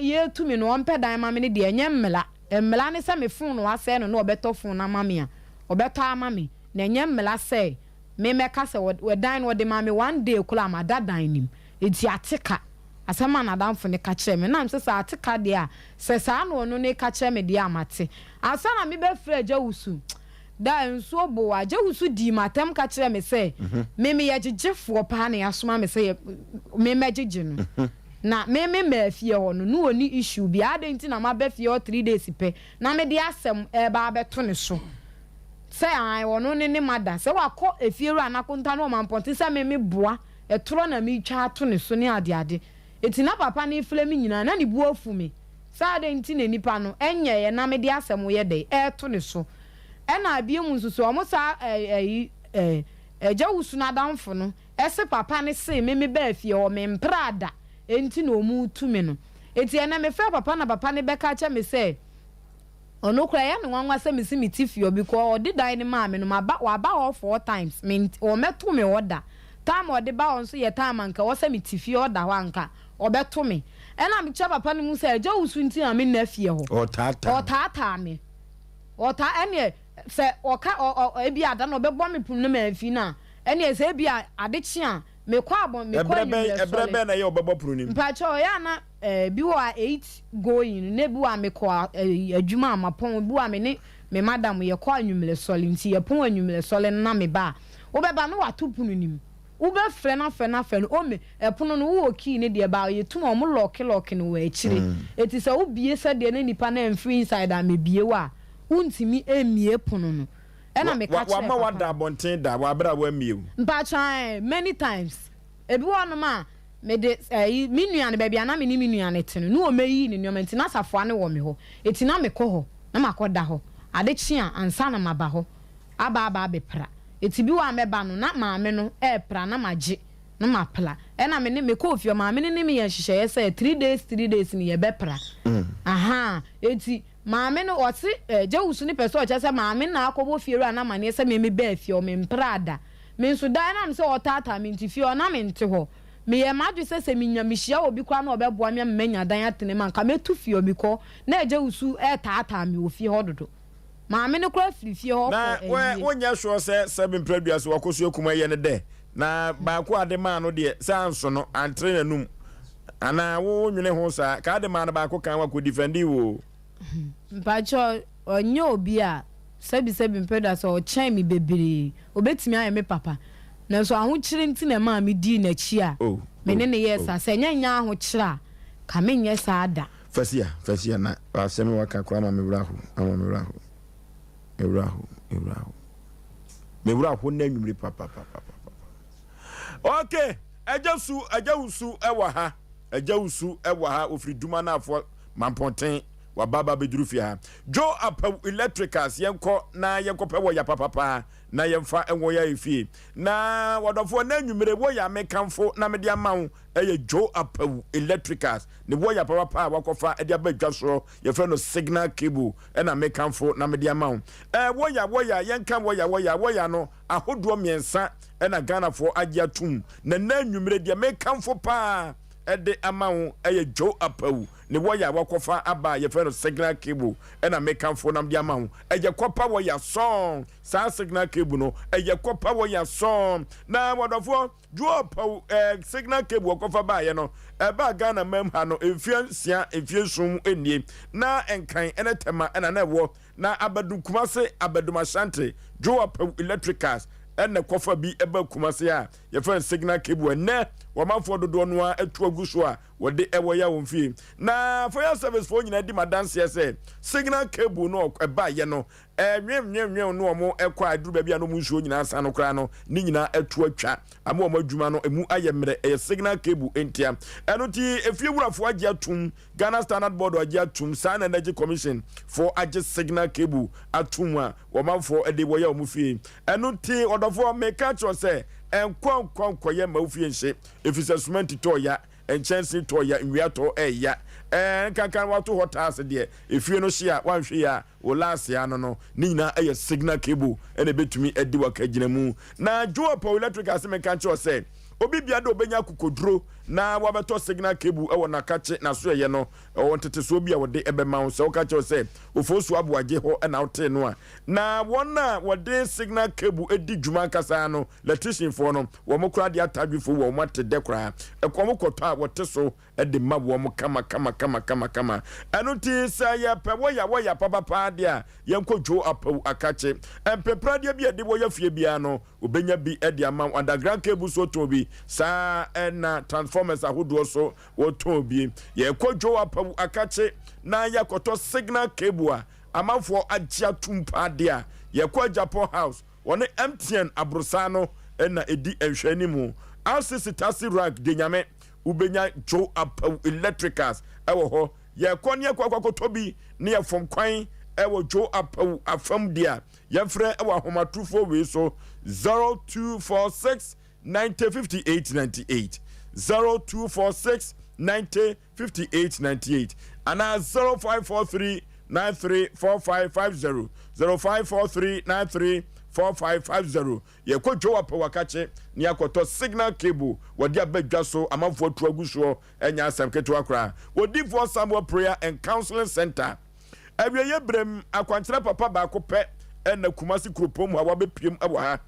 G: ye tumi no ompe dan ma me ne de enye mmela ne se me fun no ase no no obeto fun na ma me a obeto ama me na enye mmela se me ka se we dan no de ma me one day kula ma da dan nim enti ateka asema na danfo ne ka kire me na mse sa ateka de a se sa no no ne ka kire me de amate asa na me be fra eja usu da nso bo aja usu di matem ka kire me se me ye gigefo pa na yasoma me se me megige no na me fie ho no no oni issue bi adenti na ma be fie 3 days pe na me de asem e ba beto ne so se ai wono ne mada se wakọ efieru anakonta no mamponte se me boa etoro na me twa ato ne so ne ade eti na papa ne fle me nyina na ne bu afu me sa adenti na nipa no enye ye na me de asem ye de eto ne so ena abie mu nsusu omo sa eja usu na danfo no ese papa ne se me ba fie o me mprada enti na omu tumi no eti ena me fa papa na papa ne beka cha me se ono kura ya me nwanwa se me si me tifio because odi dan ni ma me no ma ba wa ba all 4 times me o meto me order time odi ba on so ye time anka wo se me tifio order ho anka obeto me ena me cha papa ni mu se eja usu nti na me na fie ho o tata me o ta ene se oka ebi ada no obebo me punu me afi na ene se ebi ade chi a me kwa abon me kwa
A: ebrebe na ye obebo punu ni
G: mpa cho ya na bi wa 8 going ne bi wa me kwa adwuma amapon bi wa me ne me madam ye kwa anwumle sole nti ye pon anwumle sole na me ba obeba no wa tupunu nim ube frɛ na o me ɛpono no wo key ne de ba ye tum o mo lock no wa akire eti sɛ wo bie sɛ de ne nipa na free inside am bie wa untimi emie pono no ɛna me ka kyerɛ
A: wa ma wada abonten da wa bra wa mie
G: mpa chan many times ebi wo no ma me de mi nua ne ba bia na me ni mi nua ne tene no o meyi ne nua nti na safo ane wo me ho eti na me kɔ ho na makoda ho ade chia ansa na maba ho aba bepra eti bi wa meba no na maame no pra na magye na mapla na me ko ofio maame ne me ye hyehyɛ sɛ 3 days ni ye bepra aha eti maame no ɔse jewusu ni pɛsɛ ɔkyɛ sɛ maame na akɔbɔ fie ru na mane sɛ me ba fie o me mprada me nso dan na me sɛ ɔtata me nti fie o na me nte hɔ me ye madu sɛ me nya me hia obi kwa na ɔbɛboa me manya dan atene man ka metu fie obi kɔ na jewusu tata me ofie hɔ dodo maame no kura fie hɔ
A: na wonya sure sɛ 7 previous wakoso kuma ye ne de na ba ko ade ma no de sɛ anso no antre nanum ana wo nwene ho sa ka ade ma no ba ko kan wa ko defendi wo
G: mpacho onye obi a sebi mpeda so o chen mi bebere obetimi aye me papa na so aho kire nti na ma me di na chi a me ne ne yesa se nya aho kire a ka me nye sa ada
A: fasia na asem waka kwa ma me wraho me wraho na nwumre papa okay ajawusu ewa ha ofri duma na afo mamponten wa baba beduru fia jo apa electricals yenko na yenko pe wo ya papa na yemfa enwo ya efie na wadofo na nwumere wo ya mekanfo na me dia mawo eye jo apa electricals ne wo ya papa wakofa e dia badwa so ye fe no signal cable e na mekanfo na me dia mawo wo ya yenka wo ya no ahodo miensa e na Ghana fo agye atum na nwumere dia mekanfo pa ede amawo eye jo apa ne waya wakofa aba ye fe no signal cable e na mekanfo nam dia mawo eye kopa waya song sa signal cable no eye kopa waya song na wadofo duo signal cable kofa ba ye no e ba Ghana mem ha no efie sum enie na enkan ene tema ena na wo na abadu kumase abaduma shante duo electricals ene kofa bi eba kumase a ye fe signal cable ne wamafo dodo no a atu aguso a wode ewo ya wonfie na fire service fo nyina di madanse ese signal cable no eba ye no nwem no omo ekwa aduru ba bia no mu nsuo nyina asa no kra no ni nyina atu atwa ama omo adwuma no emu ayemre signal cable entia eno ti efie wurafo agye atum Ghana Standard Board agye atum San Energy Commission for agye signal cable atum a wamafo ede wo ya omufie eno ti odofo meka cho se enkwankwankwa ye mawufie nse efisa cement to ya enchansi to ya nwia to ya kankan wato hotas de efie no hia wanhwe ya o last ya no ni nyina eye signal cable ene betumi edi wakagina mu na Joe Electric asem kan cho se obi bia de obenya kokoduro na wabeto signal cable e wona kache na so ye no wontete so obi a wode ebema wo se o kache se Oforisuo Aboagye ho na wote no a na wona wode signal cable edi dwuma kasa no electrician for no wo mokra de atadwefo wo mate de kra e ko mokoto a wote so e de ma wo mo kama eno ti sa ya pe wo ya papa de a yenko Joe apawu akache empepra de bia de wo ya fie bia no obenya bi e de ama underground cable so to bi sa na transformers ahodo so woto bi ye ko Joe apawu akache na ya koto signal cable a amafo agya tumpa de a ye ko Japan house woni MTN abrosano na edi enhwani mu RCC taxi rank de nyame ubenya Joe apawu electricals ewo ho ye ko ne kwakoto bi ne ye fom kwan ewo Joe apawu afam de a ye frɛ ewo ahomatrufo we so 0246 905898 0246 905898 and 0543 934550 0543934550 ye ko jowa pe wakache ni akoto signal cable wodi abadwa so amanfo to aguso enya asem keto akra wodi for Samuel prayer and counseling center abiye brem akwankyere papa ba ko pe ena kumasi kropom ha wabepiem ewa ha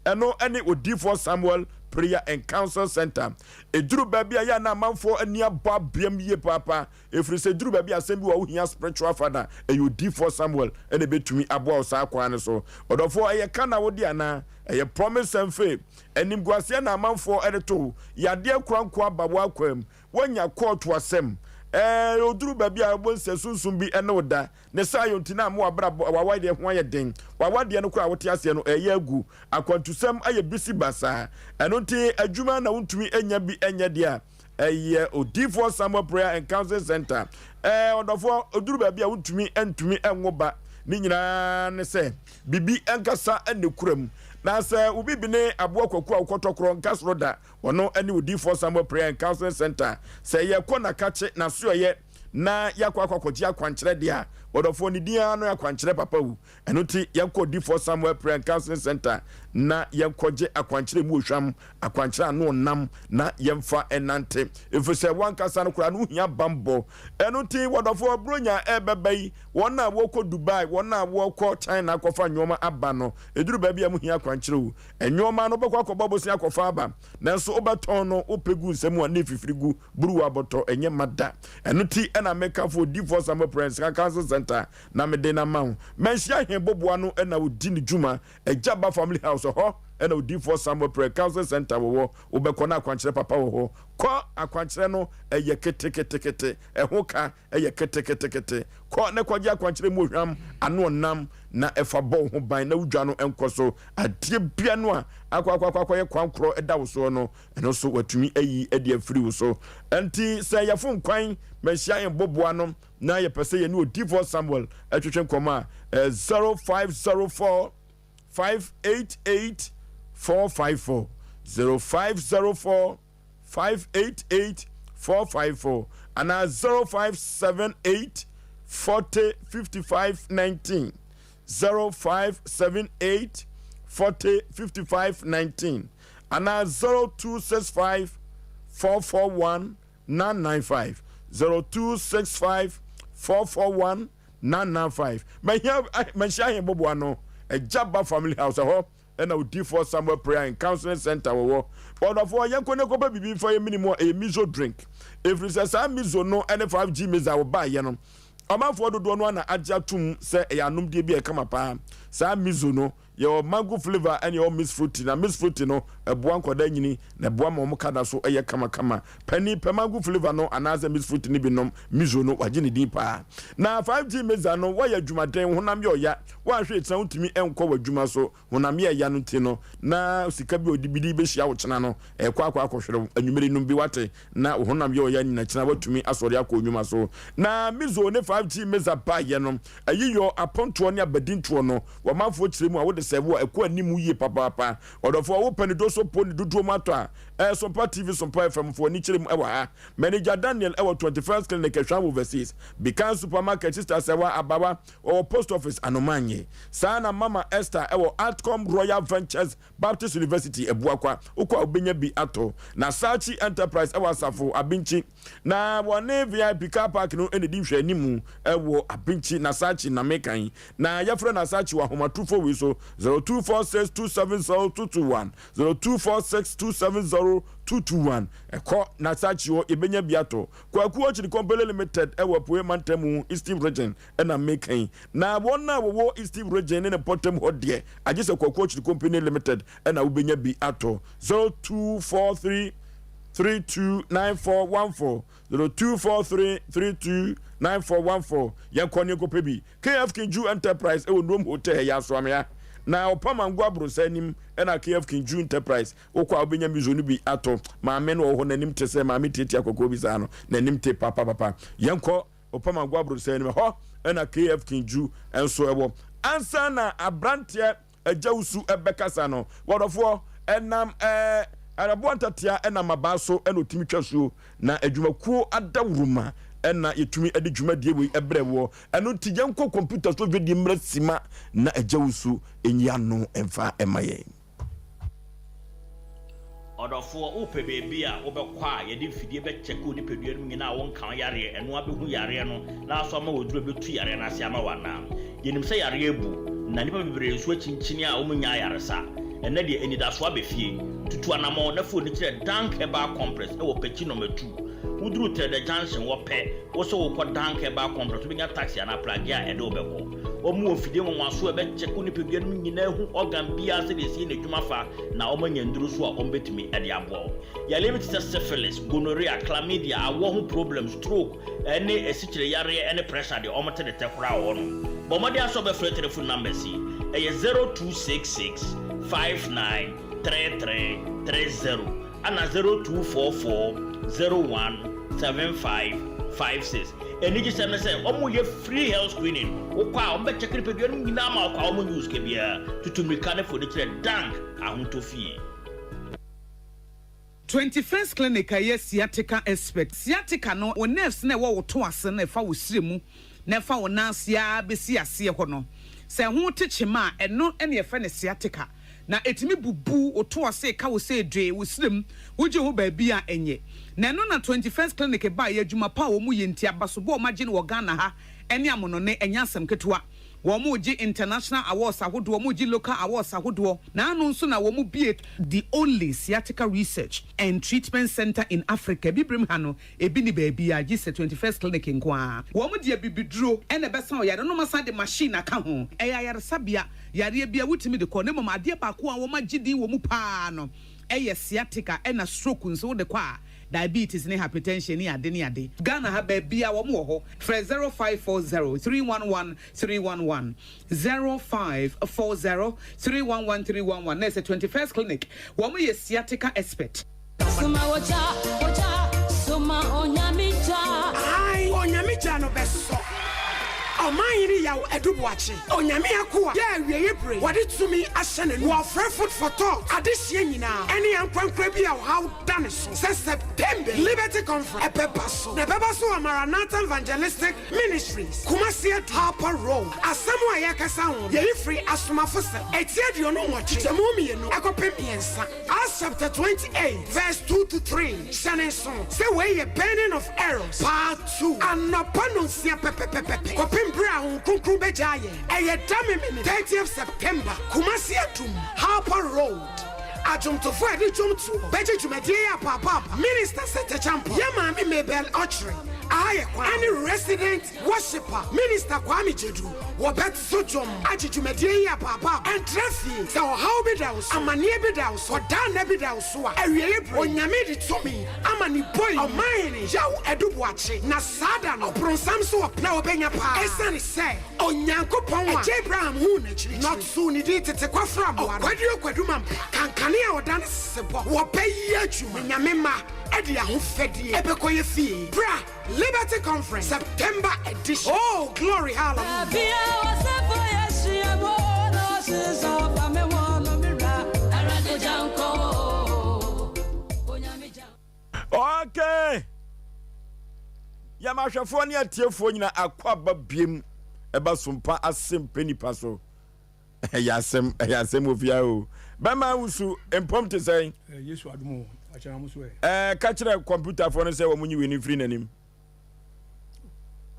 A: eno ene wodi for Samuel prayer and counsel center eduru babia ya na manfo ani aba biam ye papa efri se duru babia asem bi wa wo hia spiritual father eyodi for Samuel ene betumi abo osa akwan so odofo eye kana wodi ana eye promise and faith enim guase na manfo edeto yade akranko ababo akwam wanya court wasem oduru babia bonse sunsun bi ene oda ne sayontina mo abra wawade ho ayeden wawade no kura wote ase no eye agu akwantusem aye bisi basa enonti adwuma na wontumi enya bi enya dia eye odifo Samuel prayer and counseling center odofo oduru babia wontumi entumi enwoba ni nyina ne se bibi enkasa ene kuram na se ubi bi ne abo akwaku akotokro nkasroda wono ene odifo Samuel prayer and counseling center se ye kona kache na so ye na yakwa akwakoji akwankyere dia wodofo ni dia no akwankyere papa wu enoti yakwa odifo Samuel prayer and counseling center na yakwaje akwankyere mu ohwam akwankyere anu nam na yemfa enante efuse wankasa no kura no hia bambo enoti wodofo bronya ebebai wona woko Dubai wona woko China akofa nyoma aba no eduru ba bia mu hia akwankyere wu enyoma no bekwa akobobosi akofa aba nanso obeton no opegu nsemu na efifirigu buru aboto enye mada enoti na meka for divorce Samuel prayer council center na mede na mawo menhia he boboa no na odi ni djuma ejaba family house ho na odi for Samuel prayer council center wo obekọ na akwankyere papa wo ko akwankyere no eye ketekete eho ka eye ketekete ko ne kwaje akwankyere mu hwam ano nam na efa bo ho ban na udwa no enkoso adie bia no a akwa ye kwankro eda wo so no eno so watumi ayi edi afiri wo so enti se yefo nkwan menhia ye boboa no na ye pese ye no divorce Samuel atwetwe nkoma 0504 588 454 0504 588 454 and 0578 40 55 19 0578 40 55 19 and 0265 441 995 0265 441 995 Mahia Bobo no a Jabba family house ho and a D4 Samuel prayer and counseling center wo but of all yan kone ko ba bibi for a minimum a miso drink if it says miso no and 5G meza wo ba ye no amafo dodo no na agya tum se ya num de bi e kama pa sa miso no your mango flavor and your miss fruity na miss fruity no eboa nkoda nyini na eboa ma kada so eye kama pani pe mango flavor no anaze miss fruity ni bi nom miso no waje ni din pa na 5G meza no wa ya dwumaden honam ye oya wa hwe etsan utimi enko wa dwuma so honam ye ya no ti no na sika bi odibidi be hia wo chena no ekwa akohwere anwumere num bi wate na honam ye oya nyina chena watumi asori akọ nwuma so na miso ne 5G meza ba ye no ayiyo aponto ne abadinto no wa mafo kiremu a wo sevo ekwa nimu yie papa odofo wo panido so poni dudu mato a Sompa TV Sompa FM for ni kiremu ewa ha manager Daniel ewa 21st clinic ehwa overseas Beacon supermarket sister sewa abawa or post office anomanye sana mama Esther ewa Outcome Royal Ventures Baptist University ebuakwa ukwa obenya bi ato na Sachi Enterprise ewa safo abinchi na wone VIP car park no ene di hwe nimu ewo abinchi na Sachi na mekan na yafre na Sachi wa homatufo wi so 0246270221 0246270221 eko na Sachi wo ebenya biato kwaku ochiri company limited ewo poe mantemu Eastern region na mekan na wona wo Eastern region ne potem hodie agise kwaku ochiri company limited na ubenya bi ato 0243 329414 0243329414 yankone ko pebi KF Kinju Enterprise e wonum hotel ya soamya na opamangwa brosanim na KF Kinju Enterprise okwa obenya mizonu bi ato maame no ho nanim tese maame tete akoko bi sa no nanim te papa yanko opamangwa brosanim ho na KF Kinju enso ebo ansa na abrantie ajawusu ebekasa no wodofo enam arabuantatia ena mabaso eno timitwaso na adwumakuo adawruma ɛna yɛtumi ɛde dwumadie wei ɛbrɛ wɔ ɛno nti yɛnkɔ computer so dwedi mmra sima na agya wo so ɛnyi ano ɛmfa ɛma yɛn
H: ɔdɔfoɔ wopɛ baabi a wobɛkɔ a yɛde mfidie bɛkyɛke wo nipadua no nyinaa wɔnka yareɛ ɛno abɛhu yareɛ no na so ama wɔduro bɛtu yareɛ no ase ama wanaa yɛnim sɛ yareɛ abu na nipa bebree nso akyinkyini a wɔmu nya yaresa ɛnɛ deɛ anidasoɔ abɛfie tutu anamɔ na fo ni kyerɛ dank herbal complex ɛwɔ pɛkyi number 2 wuduru trade junction wɔpɛ wo sɛ wokɔ dank herbal complex wobɛnya taxi ana plage a ɛde wobɛkɔ ɔmu ofidie nwanwaso ɛbɛkyɛke wo nipadua no nyinaa hu organ biara sɛ deɛ ɛsii n'adwuma fa na ɔmanya nduru so a ɔmbɛtumi ɛde aboɔ yɛle bi te sɛ syphilis gonorrhea chlamydia awɔ ho problem stroke ɛne asikyire yareɛ ɛne pressure deɛ ɔmote de tɛ koraa wɔ no bɔmmɔde asɛ ɔbɛfrɛ telephone numbers yi ɛyɛ 0266 593330 ana 0244 017556 eni gye sɛm sɛ ɔmo yɛ free health screening wokɔ a ɔmo bɛkyɛke nipadua no nyinaa ma ɔkɔ a ɔmo news ka biara tutumrika ne fo de kyerɛ dank ahontɔfie
I: 21st clinic a sciatica expert sciatica no wo nerves na wo to ase na fa wo sire mu na fa wo nansia besi ase ho no sɛ ho techema ɛno ɛne yɛfɛ ne sciatica na etimi bubu oto ase ka wo se dwe wo sirem woje ho baabi a enye na no na 21st clinic ba ya adwuma pa wo mu yenti abaso bo magye ne wo Ghana ha ene amono ne enya asem ketewa wo mu gi international awards ahodo wo mu gi local awards ahodo na anu nso na wo mu bie the only sciatica research and treatment center in Africa bibrim ha no ebi ni baabi a gi 21st clinic nkoa wo mu dia bibiduro ene besa o yare no masa de machine aka ho eya yare sabia yare bia wutimi de ko ne mama ade ba ko a wo ma gidi wo mu pa no eye sciatica ena stroke nso de kwa diabetes ne hypertension ni ade Ghana ha baabi a wo mo ho 0540311311 0540311311 na 21st clinic wo mo ye sciatica expert
J: suma onyamija no beso Omayiri Yaw Edubuachi. Onyame akoa. Yeah, we bre. What it to me asene. Wo free food for thought. Adehye nyina. Any ankwankwa bi a how done so. September Liberty Conference. Epepaso. The Bebaso Maranatha Evangelistic Ministries. Kumasi Harper Road. Asamu ayakasa ho. Ye free asoma fose. Etie de ono wachi. Temumi no. Akopem yensa. Acts chapter 28 verse 2 to 3. Shaneson. Say we ye burning of arrows. Part 2. Anopano sia pepepepe. Kopem Brown, Kunkru Bejaye, Ayadami, 30th September, Kumasi Atum, Harper Road. Ajum to Freddy Jumtu, Betty Jumedia Papa, Minister Sete Champo, Yamami Mabel Archery, any resident worshipper, Minister Kwame Jedu, Wabet Sojum, Ajijumedia Papa, and Trafi, so how be those, Amani Bedaus, or Dan Ebidaus, or Yamidi to me, Amani Boy, or mine, Yaw Edubuachi, Nasada, no Pronsamso, now Benyapa, Esan say, on Yanko Poma, Jabram Hunich, not soon it to take off from, or Quadio Quadumam, Kankania or dance support, or pay Yachu, Yamema. Edia who fed the Epekoye fee. Bra, Liberty Conference, September edition. Oh, glory, hallelujah.
A: Okay. Yamashafo ni atiefo nyina akwa babiem eba Sompa Asem Mpe Nipa so. Yasem ofia o. Bema wusu empomte say.
K: Yesu adumo.
A: Catch computer for no say when you win free nanim.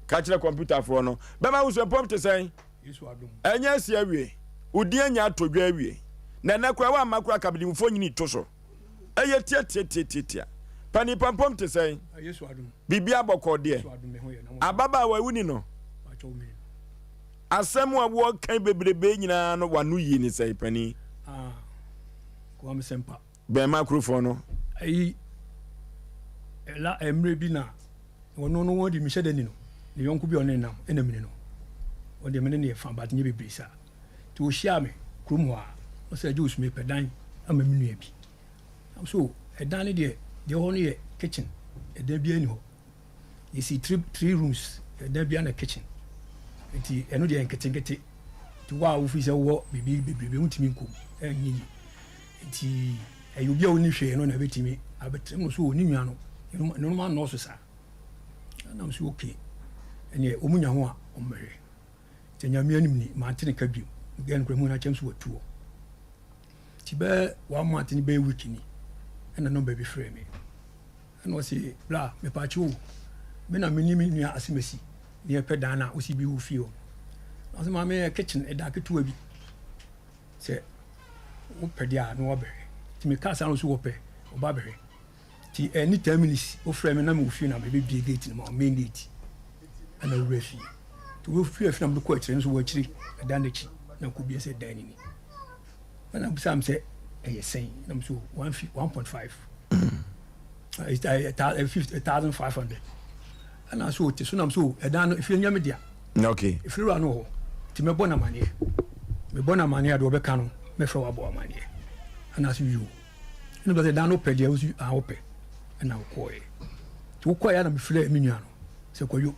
A: Catch the computer for no. Bema was a pump to say, and yes, yeah, we would dear nya to gravy. Nana Krawa Macra cabin for you need to so. A yet tia. Penny pump to say, Bibia Boko dear. Ababa, why wouldn't you know? As someone walk came baby baby no one new yin say penny.
K: Sempa.
A: Be microphone.
K: Ayi ela emre bi na wono no wodi mi hyede ni no ne yonko bi one nam enamine no wodi me ne fa bat nye bebre sa ti wo hia me krom ho a o se ju usme pedan ama me nua bi so edan ne de ho no ye kitchen edan bi ani ho you see three rooms edan bi na kitchen enti eno de enketenkete ti wa wo fi se wo bebre mutimi nkom enyi enti ayo bia oni hwe no na betimi abetrem so oni nwa no no ma no so sa na mso okay ene omunya ho a omere te nyame anim ni mantene ka bio gen kra mu na chem so watuo ti be wa mantene be week ni ena no be frame me ena o se bla me pa chu me na me ni me nua asemasi ni e peda na o si bi wo fie o na se ma me kitchen e da ketua bi se o pedia no obere ti me ka sa no so wo pe o ba bere ti any 10 minutes o frame na me wo fie na me be bi gate ni ma main gate ana wo fie to wo fie na me ko akire so wo akire e da na chi na ko bi se dan ni ana busam se e sen na me so 1.5 it's 1,500 ana so te so na me so e da no fie nya me dia
A: okay
K: if you run no ti me bona manie do be ka no me fra wa bo manie ana so you no be da no pe dia usu a ope ana ko e to ko ya na me fle me nua no se ko yo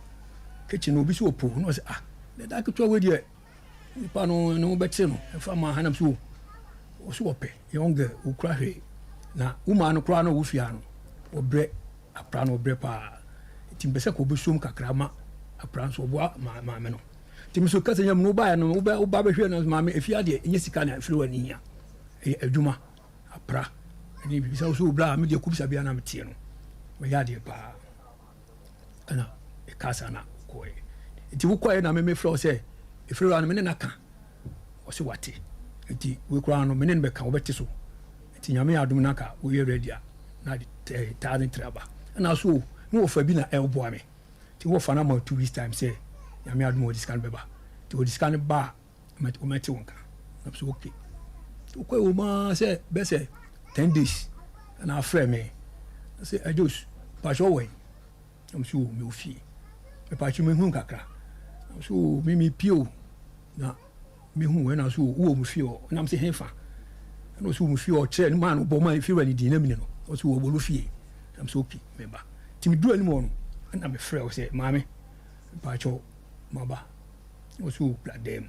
K: kitchen obi so opo no se da ka to we dia ni pa no be te no e fa ma hanam so o so ope younger o kra hwe na uma no kra no wo fia no obre apra no obre pa ti mbese ko be som kakra ma apra so bo ma me no ti mi so ka se nyam no ba ya no wo ba be hwe no ma me efia de enye sika na afiri wani hia adwuma apra ni bi so so bla me de kubisa bia na me tie no me ya de pa ana e kasa na ko e ti wo ko e na me fro se efiri wani me na ka o se wate ti we kura no me ne be ka wo beti so ti nyame adum na ka wo ye ready a na de taadin traba ana so no wo fa bi na elbo ame ti wo fa na ma 2 weeks time say nyame adum o discan beba ti o discan ba met o meti wonka na so okay to ko o ma say be say 10 days na afre me say ajos pa jo we am so me ofi me pa chu me hu kakra so me pio na me hu we na so wo mu fio na am say hefa no so mu fio che ni man bo man fio ni di na mi no o so wo bo fie am so okay me ba ti mi du ani mo no na me frɛ o say maame pa cho maba o so pla dem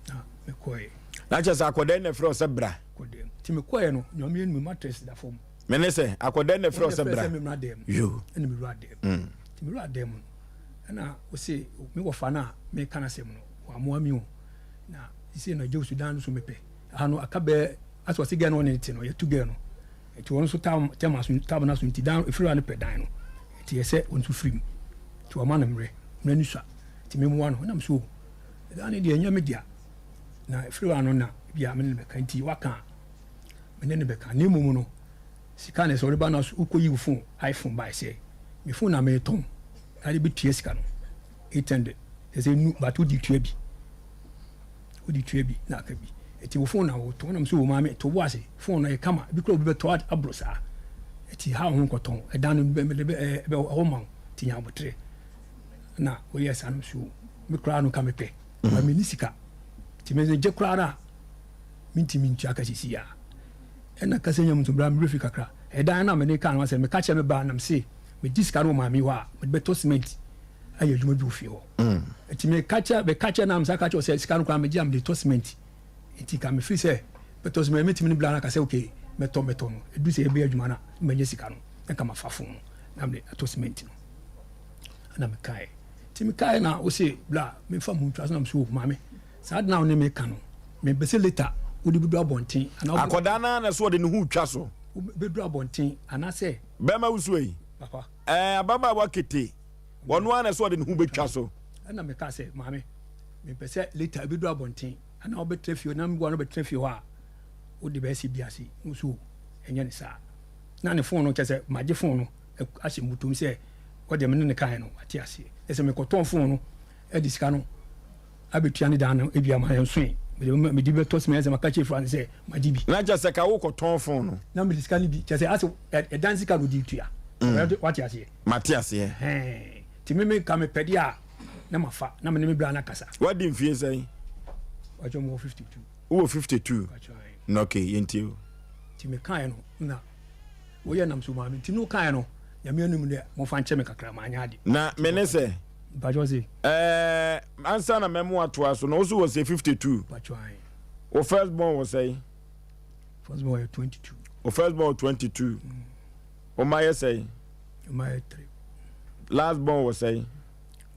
K: na me koe
A: na chesa akoden na frɛ o say bra
K: kodem ti me koe no nyame enu mattress da fom
A: me ne se akoden na frɛ o say bra yo
K: ene me ru adem ti me ru adem na o say me wo fa na me kana sem no wa mo ami o na isi na Jew Sudan so mepe ano akabe aso se gano ne ti no ye tu gano ti won so tema so tab na so ti dan ifiri an pe dan no ti yese on so frim ti o ma na mre ni swa ti me mu ano na so dan ne de nya media na ifiri an na bia me ne be kan ti waka me ne be kan ne mu no sika ne so re ba na so ukoyi wo phone iPhone by say me phone na me ton na de bi tie sika no 800 ese nu ba to di tue bi o di tue bi na ka bi eti wo phone na wo to na mso wo ma me to wo ase phone na e kama bi kro bi be to abrosa eti ha ho ko ton e dan be be o ma ti nya botre na o yes anu so me kra no ka me pe ma me ni sika ti me je kra na minti aka sisi ya e na ka se nya mto bra me refi kakra e dan na me ne ka no ase me ka che me ba na me se me diska no ma me wa me be to cement aye dwuma bi ofie ho eti me kacha na msa kacha o se sika no kwa me jam de to cement eti ka me fi se betos me meti me bla na ka se okay meto no edu se ebe adwuma na me nye sika no e ka ma fa fon na me to cement no ana me kai ti me kai na o se bla me fa mu twa so na me so ma me sa na o ne me ka no me be se later o di bidu abonten ana
A: akoda na so de ne hu twa so
K: bidu abonten ana se
A: be ma wusu yi
K: papa
A: ababa wa kete wonu ana so de ne hu betwa so
K: ana me ka se ma me be se later bidu abonten ana obetrefio na mgwa no betrefio ha o de be si biase nso enye ne sa na ne phone no kese maje phone no ahye mutum se o de me ne kan no ati ase ese me koton phone no e di sika no abetua ne dan no e bia ma enso me di be tos me ese maka che France se maji bi
A: na je se ka wo koton phone no
K: na me di sika ni bi kese ase e dan sika no di tua wati ase
A: mati ase
K: ti me ka me pedi a na mafa na me bla na kasa
A: wadi mfie sei
K: wacho mo 52
A: wo 52 no okay yenti
K: ti me kan no na wo ye nam so ma me ti no kan no ya me anum de mo fa nche me kakra ma anya ade
A: na me ne se
K: bajo se
A: ansa na memo atoa so no so was 52
K: bajo
A: o first born was say
K: first born 22
A: o first born 22 o my say
K: o my 3
A: Last born was say.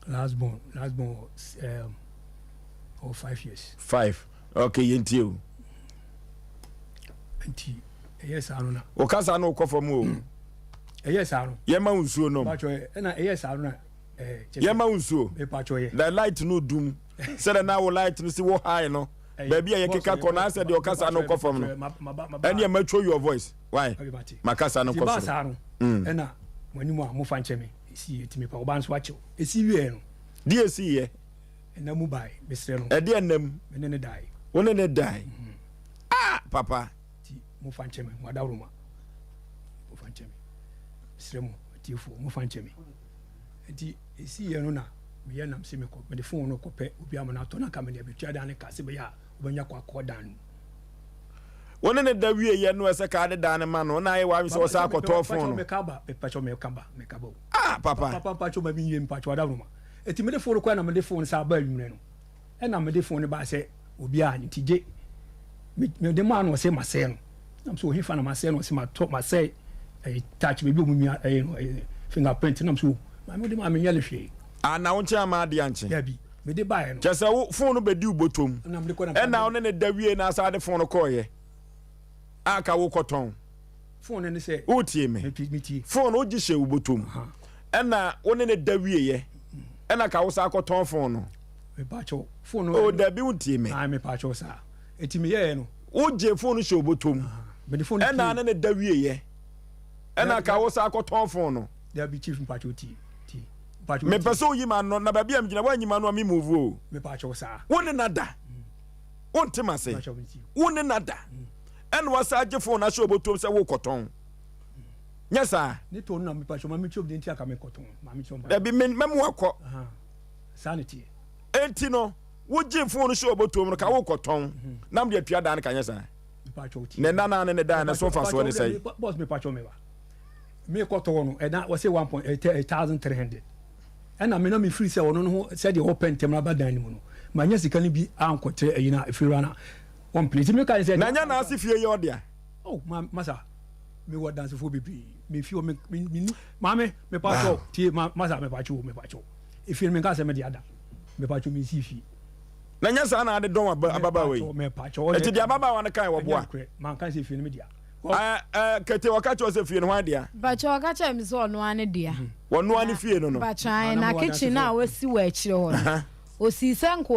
K: Last born was 5 years.
A: 5. Okay, yentio.
K: Enti yes aruna.
A: O kasa no ko from o.
K: Yes aruna.
A: Yema unsuo no.
K: Pacho na yes aruna
A: yema unsuo.
K: E pacho ye.
A: The light no doom. Said na wo light no see wo high no. Baby ye keka kona said the kasa no ko from no. And you match your voice. Why? Makasa no ko from.
K: Ena wanimu a mo fa ncheme. Si etimi pa oban so acho. Esi wie no.
A: Die si ye.
K: Ena mu bai besre no.
A: E de nam.
K: Me ne dai.
A: Wone ne dai. Ah, papa.
K: Mo fa ncheme mo adawruma. Mo fa ncheme. Besre mo tiefo mo fa ncheme. Enti esi ye no na me ye nam se me ko me de phone no ko pe obi amana to na kamera be twa dan ka se be ya obanya kwa kodan.
A: Wone ne da wie ye no ese ka de dan ma no na ye wa mi se wo sa akoto phone no.
K: Me kaba me.
A: Ah, papa.
K: Papa pacho ma bi yem pacho adawruma. Eti me de phone ko na me de phone sa ba nwure no. E na me de phone ba se obi a nti je me de ma no se ma se no. Nam so he fa na ma se no se ma to ma se touch me bi omumia fingerprint nam so ma me de ma me yele hwe.
A: Ah, na wonche ama de anche.
K: Ya bi me de ba ye no.
A: Chese wo phone be di ubotom. E na one ne da wie na sa de phone ko ye. Aka wo koton.
K: Phone ne se
A: o tie me. Phone o gi she ubotom. E na one ne da wie ye. E na ka wo sa koton phone no.
K: Me pacho phone
A: o da bi utie me.
K: Ah, me pacho sa. Eti me ye no.
A: O je phone she ubotom.
K: Me de phone
A: e na ne da wie ye. E na ka wo sa koton phone no.
K: There be chief pacho ti.
A: Me peso yi ma no na ba bia mgina wa nyima no mi move o.
K: Me pacho sa.
A: Wone nada. Wonte ma se. Wone nada. En wasa je phone na show botom se wo koton. Nyesa.
K: Ni to na me pacho ma mi chop de ntia ka me koton. Ma mi chop.
A: Da bi memu akọ.
K: Sanity.
A: Enti no wo je phone show botom no ka wo koton. Nam de atua dan ka nyesa.
K: Me pacho ti.
A: Ne nana ne dan na so fa so ne say.
K: Boss me pacho me ba. Me koton no e na wo say 1,300. Ena me na me free say wono no say the open temra ba dan ni mu no ma nya sika ni bi ankotre ayina efira na one place me kan say
A: na nya na asifie ye odia.
K: Oh masa me wo dance fo bibi me fi o me mame me pacho tie masa me pacho efira me kan say me dia da me pacho me si fi
A: na nya sa na ade don ababa we
K: me pacho
A: eti dia ababa wa na kan wo boa
K: man kan say efira me dia
A: kete wakacho ose fie no dia
G: bacho wakacho mi so no ane dia
A: wono ane fie no
G: bacho na kitchen na wasi wa akire ho osi senko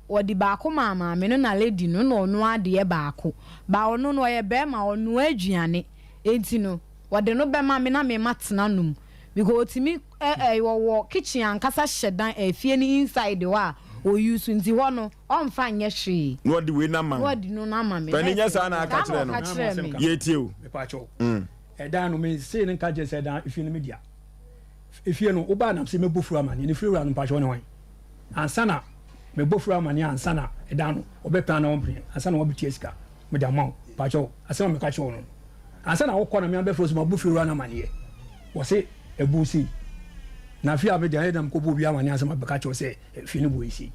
G: wode baako mama me no na lady no no no ade baako ba ono no ye be ma ono aduane enti no wode no be ma me na me matena num because otimi wo kitchen ankasa hyedan afie ni inside wa o use nti ho no on fa nye hwe
A: no de we na ma
G: wodi no na ma me
A: pani nya sa na aka kire no ye tie o
K: me pacho dan no me say ne ka je say dan ifie no media ifie no oba na se me bofuru amani ne firi no pacho ne wan ansana me bofuru amani ansana dan no obepa na ombre ansana wo betie sika me da ma pacho asema me ka cho no ansana wo kɔ na me abefro so ma bofuru na amani ye wo se ebusi na fi abe dia edam ko bo bia mani asema beka cho se fi ni bo isi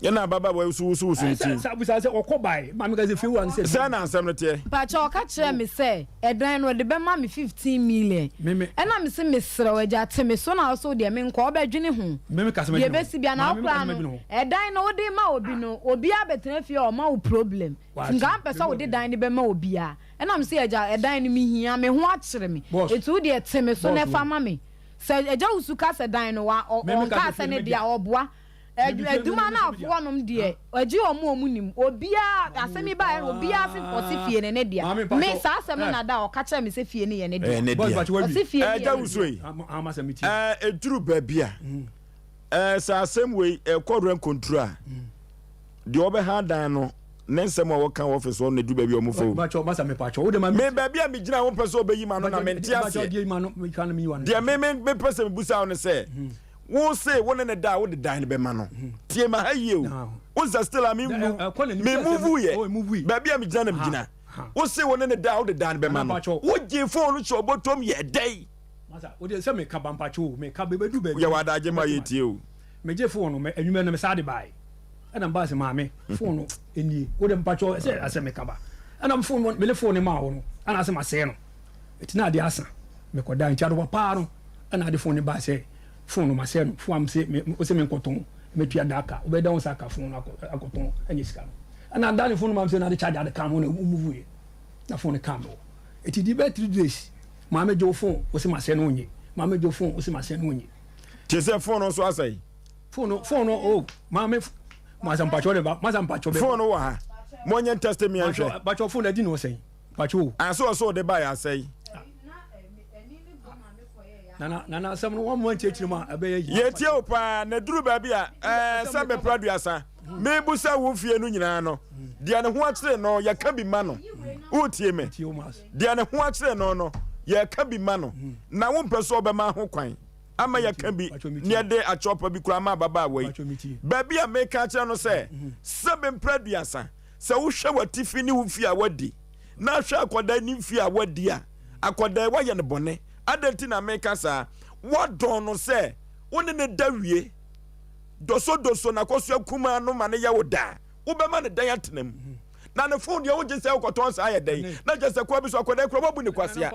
A: ye na baba bo su nti
K: sabu sa se okobai ma me ka se fi wan se
A: na ansem no te
G: pa cho ka kire me se edan no de be ma me 15 million e na me se mesra waja teme so na so de me nko obadwene ho
K: me ka se me
G: ye be si bia na okra no edan no de ma obi no obi abetena fi o ma o problem nga pesa wo de dan ni be ma obi a e na me se eja edan ni mi hia me ho a kire me etu de teme so na fa ma me se eja usuka se dan no wa on ka se ne dia oboa eduma na afonom de eji omu nim obia asemi ba obia se fosifie ne dia me sa asem na da o ka kire me se fie ne ye ne dia fosifie
A: eja usoi eduru babia sa asem we kodran control de obe ha dan no nensem a woka office on edu babia omufo
K: bacho masa me pacho wo de ma
A: me babia me gina wo pese obeyi ma no na me ntia se de me pese me busa on se wo say won ne da wo de dan be ma no tie ma ha yie o wo za still am me move ye babia me gina na me gina wo say won ne da wo de dan be ma no wo je phone cho botom ye dai
K: masa wo de se me ka bampacho me ka be du be
A: ye wada je ma ye tie o
K: me je phone me anwuma na me sa de bai ana mba se maame phone eni wo de mpacho se aseme kaba ana phone me le phone ma wo no ana asema se no etina de asa me koda ncha do pa no ana de phone ba se phone no masɛ no fo am sɛ o sɛ me nkɔtɔn metua daka obɛda wo saka phone no akɔtɔn ɛnyɛ sika no ana da ne phone no mam sɛ na de charge ade kam ho na move ye na phone kam no eti di be 3 days ma me jo phone o sɛ masɛ no onye ma me jo phone o sɛ masɛ no onye
A: te sɛ phone no so asɛe
K: phone no oh ma me masampacho le ba masampacho be
A: phone no wa ha mo nya test me anhwɛ
K: bacho phone adi no sɛn bacho
A: so de ba ya asɛe
K: nana asɛm no 1 month akyiri mu a ɛbɛyɛ yi
A: ye tie o pa na duru ba bia sɛ be producer me bu sɛ wo fie no nyinaa no dia ne ho akyere no ya ka bi ma no wo tie me dia ne ho akyere no ya ka bi ma no na wo mpɛ so obɛma ho kwan ama ya ka bi ne de achopa bi kura ma baba wai ba bia me ka kyere no sɛ be producer sɛ wo hwɛ watifi ni wo fie a wadi na hwɛ akoda ni fie a wadi a akoda wa yɛ ne bɔne adenti na meka sa wadon no se woni ne dawie doso na koso akuma no ma ne ye woda wo be ma ne dan atenam na ne phone ye wo je se ukoton sa aye dan na je se kwa bi so akoda kura babu ne kwase a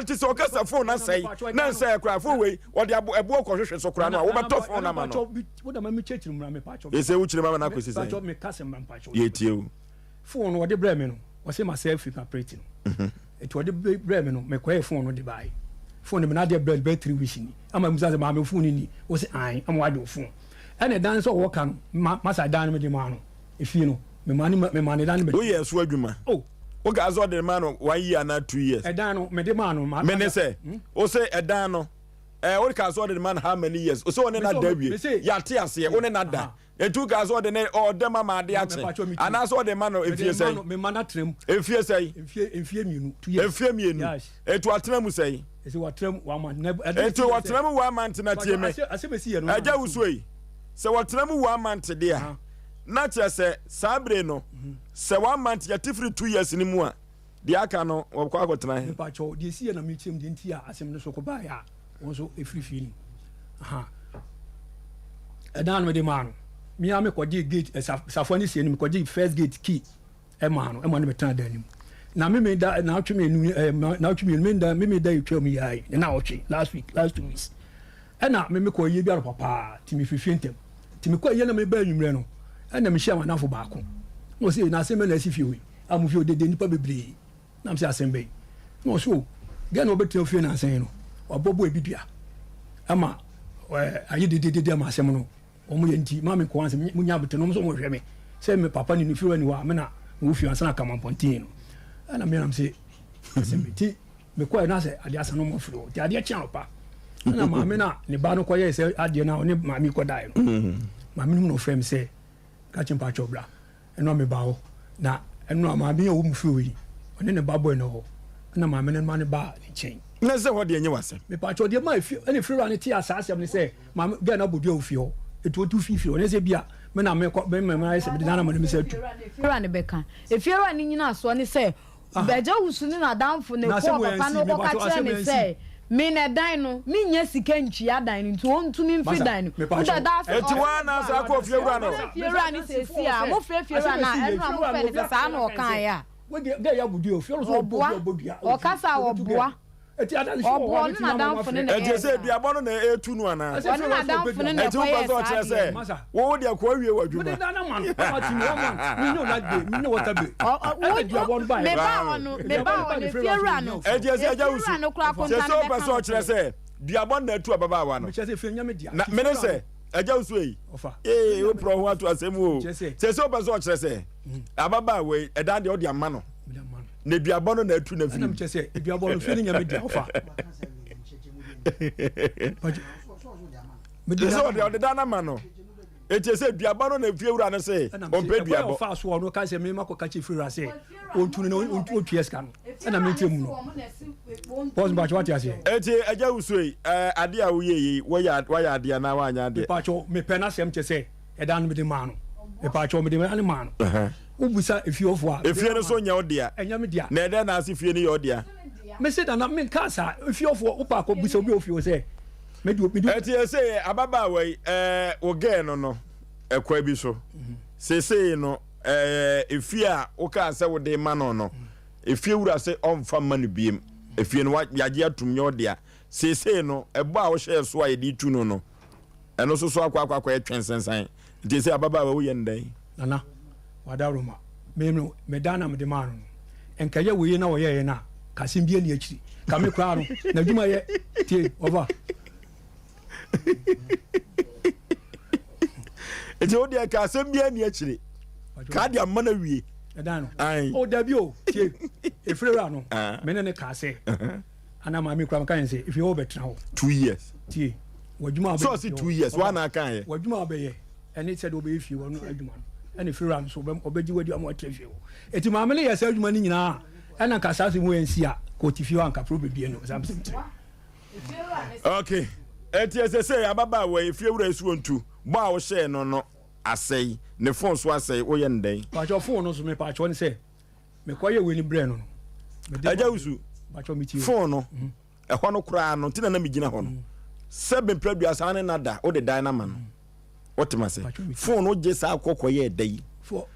A: enti se okasa phone na sai na sai kura phone we wo de ebo okohwehwe so kura no wo be to phone na ma no
K: wo da ma me chechirim mra me pacho
A: ye se wo chire ma na akosi sai
K: pacho me kase ma pacho
A: ye tie o
K: phone wo de bre me no wo se myself fingerprint no eti wo de bre me no me kwa phone no de bai phone me na de bread be 3 weeks ni ama musa se ma me phone ni wo se an ama wa de phone ene dan so wo kan masa dan me de ma no efi no me mani dan me
A: wo ye so adwuma
K: oh
A: wo ga so de ma no 1 year na 2 years
K: edan no me de ma no
A: me ne se wo se edan no wo ka so de man how many years wo se one na dawie ya te ase one na da etu ga so de ne o de ma de ache ana so de ma no efie sei
K: me mana trem
A: efie sei
K: efie mienu 2 years
A: efie mienu etu atrem sei
K: esi watrem 1 month
A: etu watrem 1 month na tie me
K: asebesi ye no
A: aja usoi se watrem 1 month de a na che se sabre no se 1 month ya tifri 2 years ni mu a de aka no wakwa akotena
K: he pa cho de esi ye na me chem de ntia asem no so ko ba ya won so efiri fi ni aha edan me de ma no mi ame ko gate safoni sie ni ko first gate key e ma no me tan da ni na me da na atwe me na atwe me da yitwa me yai na otwe last 2 weeks na me ko ye biaro papa timi fifi ntem timi ko ye na me ba anwumre no na me hia ma nafo ba ko no se na se me na sifi we amu fi odede nipa bebre na me se Asem Mpe no so ga na obetu fi na asen no obobo ebidua ama ayi de ma asem no omo ye nti ma me ko anse munya bote no so mo hwe me se me papa ni fi wani wa me na wo fi ansa na kama pontin no ana me am se Asem Mpe me ko na se ade asa no mo firo ti ade chia opa na ma me na ne ba no ko ye se ade na oni ma mi ko dai no ma me no frame se ka chimpa chobra eno me ba ho na eno ma me wo mu firo yi oni ne ba boy no ho na ma me ne ma ne ba ni chen
A: na se ho de enye wase
K: me pa cho de ma fi ene firo ani ti asa asem ni se ma ga na bodu o fi ho etu otu fi firo ne se bia me na me ko me na se bi na ma ne me se tu
G: firo ani beka e firo ani nyina so ni se beja usuni na danfo ne ko papa no ko ka kire ni se me na dan no me nya sika ntwia dan no nti wontu mi mfi dan no uda da fa
A: eti wa na sa ko fiewura no
G: fiewura ni se si a mo fiewura na enu a mo fe ni sa na o kan ya
K: we ga ya budu o fiewura so bodu
G: o kasa oboa
K: eti adan
G: so o na danfo ne
A: eti se duabo no na etu nu ana
G: o na danfo ne
A: eti
G: ko
A: wo so kire se wo de ko awie wadwuma
K: we da na man papa ti no man we know that day we know what be o duabo no ba
G: me ba onu fiewura no
A: eti se aja usu se so pa so kire se duabo na etu ababa wa no
K: me se fe nyame dia
A: na me ne se aja usu yi o pro ho atu asem o se so pa so kire se ababa we eda de o de ama no ne duabo no na etu na fi
K: na me se duabo no fi nyame dia ofa
A: me so de dana ma no eti se duabo no na fiewura no se o pe duabo
K: fa so no ka se me ma ko ka chi fiewura se o tunu no o tu eska no na me tiemu no pause ba chwa ti ase
A: eti aja usui ade a wo ye wo ya ade na wa anya ade
K: pa cho me pe na sem che se e dan me de ma no me pa cho me de ani ma no ubusa efiofo a
A: efie no so nya odia
K: enya me dia
A: na ede na ase fie ni odia
K: me se da na me kasa efiofo upa ko busa obi ofio se me du
A: eti ese ababa we wo ge no ekwa bi so sese no efie a wo ka se wo de ma no efie wura se onfa ma no biem efie no ya je atum nya odia sese no ebo a wo hye so a ye di tu no ɛno so so akwa ɛtwen sensan nti sɛ ababa wo yɛ ndɛn
K: nana wadaroma me dana me de ma no enkaye wo ye na wo ye na kasim bie ni akiri ka me kra no na dwuma ye tie over
A: eti o de ka asem bie ni akiri ka de amma na wie
K: ɛdan no o dabi o tie efrewura no me ne ka se ana ma me kra kan se if you obetra ho
A: 2 years
K: tie wadwuma
A: so see 2 years wa na kan ye
K: wadwuma be ye ene said obe fie wo no adwuma no ene frewura no so obeji wadi amo atrefie wo eti ma me le yesa adwuma ni nyina ana ka sa se mu ensi a ko ti fie wa nka pro bebie no samson
A: okay eti ese ababa wa efie wura esu ontu bo a wo hye no asɛi ne phone so asɛi wo yɛ ndɛn
K: pacho phone no so me pacho ne sɛ me kɔ yɛ weni brɛ no
A: agya usu
K: pacho me tie
A: phone no ɛhɔ no kura no tina na me gina hɔ no sɛbe mpradua sa ne nada wo de dan na ma no wotima sɛ phone no gye sa akɔkɔ yɛ dai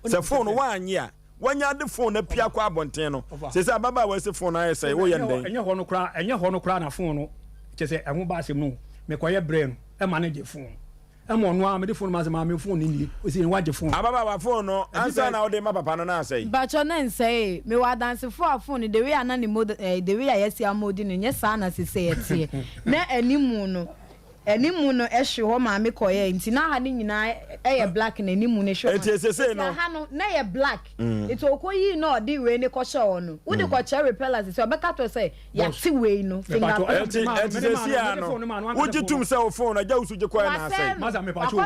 A: sɛ phone no wanye a wanya de phone na pia kɔ abɔnten no sɛ sɛ ababa wa sɛ phone ayɛ sɛ wo yɛ ndɛn
K: ɛnyɛ hɔ no kura na phone no kyɛ sɛ ɛho ba asɛm no me kɔ yɛ brɛ no ɛma ne gye phone ɛmɔ no a me de phone ma sɛ ma me phone ni o si wa gye phone
A: ababa wa phone no ansa na wo de ma papa no na asɛi
G: bacho na nsɛe me wa dance for phone the way ana ni mode the way yesi amodi no nyɛ saa na sɛ yɛtie na animu no ɛhwe hɔ ma me kɔyɛ nti na ha ne nyinaa ɛyɛ black na animu no hwe
A: eti sese no
G: ha no na yɛ black eti okoyi na ɔde we ne kɔhyɛ hɔ no wo de kɔkyɛ repellers sɛ ɔbɛka to sɛ yɛte we no
A: fingerprint sese ya no wo gitum sɛ wo phone agya usu gye kɔɛ na asɛi
K: maza me pacho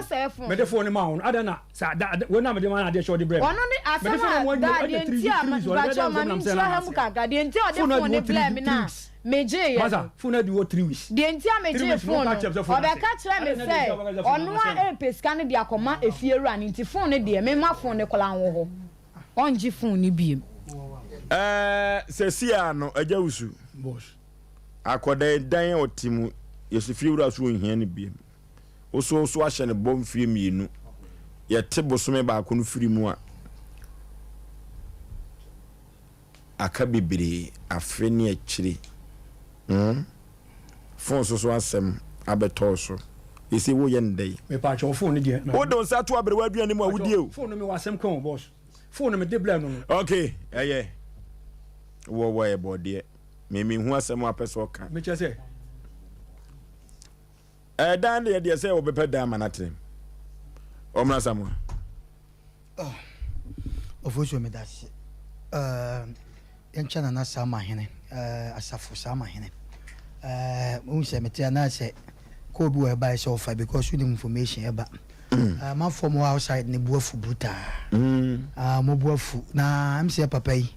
K: me de phone ma ho adana sa wo na me de ma na de show de brɛ
G: ɔno ne asɛm da de nti a bacho ma me nti ha mu kaka de nti ɔde phone ne blɛ me na meje ye
K: maza phone di wo 3 weeks
G: de nti a meje phone ɔbɛka kyerɛ me sɛ ɔno a pesika ne de akɔma efie wura ne nti phone ne de me ma phone ne kɔla ho ho ɔnji phone ne biem
A: sesia no agya usu
K: boss
A: akɔda dan otimu yesu fie wura so ohia ne biem oso ahyɛ ne bom fie mienu yɛte bosome ba ko no firi mu a aka bibire afe ne akyire phone so asɛm abɛtɔ so yesi wo yɛ ndai
K: me pacho phone ne de
A: wo don sa to abere wa aduane mu a wudie o
K: phone me wa asɛm kon boss phone me de blɛ no
A: okay wo e body me hu asɛm apɛso ka
K: me kyɛ sɛ
A: dan de sɛ wo bepɛ dan manatrem omra samu
B: Oforisuo me dash enchana na sama hene asafo sama hene unse mete na se ko bi we buy so far because you need information eba man from outside ne buafu buta mo buafu na am say papa yi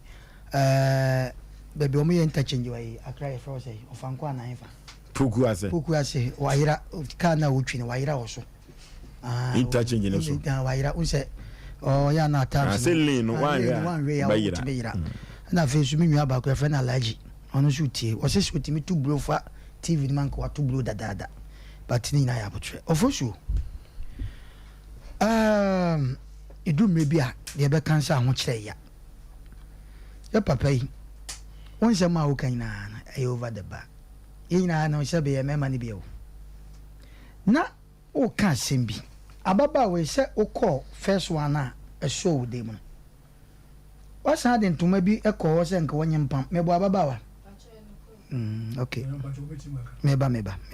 B: baby o me interchange wai akra e fro say ofanko ananfa
A: puku ase
B: waira kana wutwi ne waira wo so
A: interchange ne so
B: waira unse ya na ata
A: selling no one way
B: bayira na fe su mi nwa ba ko fe na alaji onu su tie o se su ti mi tu bro fa tv ni man ko tu bro dada but ni na ya botre Oforisuo edu mebi a de be kansa ho kire ya papa yi won se ma wo kan na over the bar ina na o se be me ma ni bi o na o kan sembi ababa we se o call first one na e show dem no o sa de ntoma bi e call se nka wonye mpam me bo ababa wa okay meba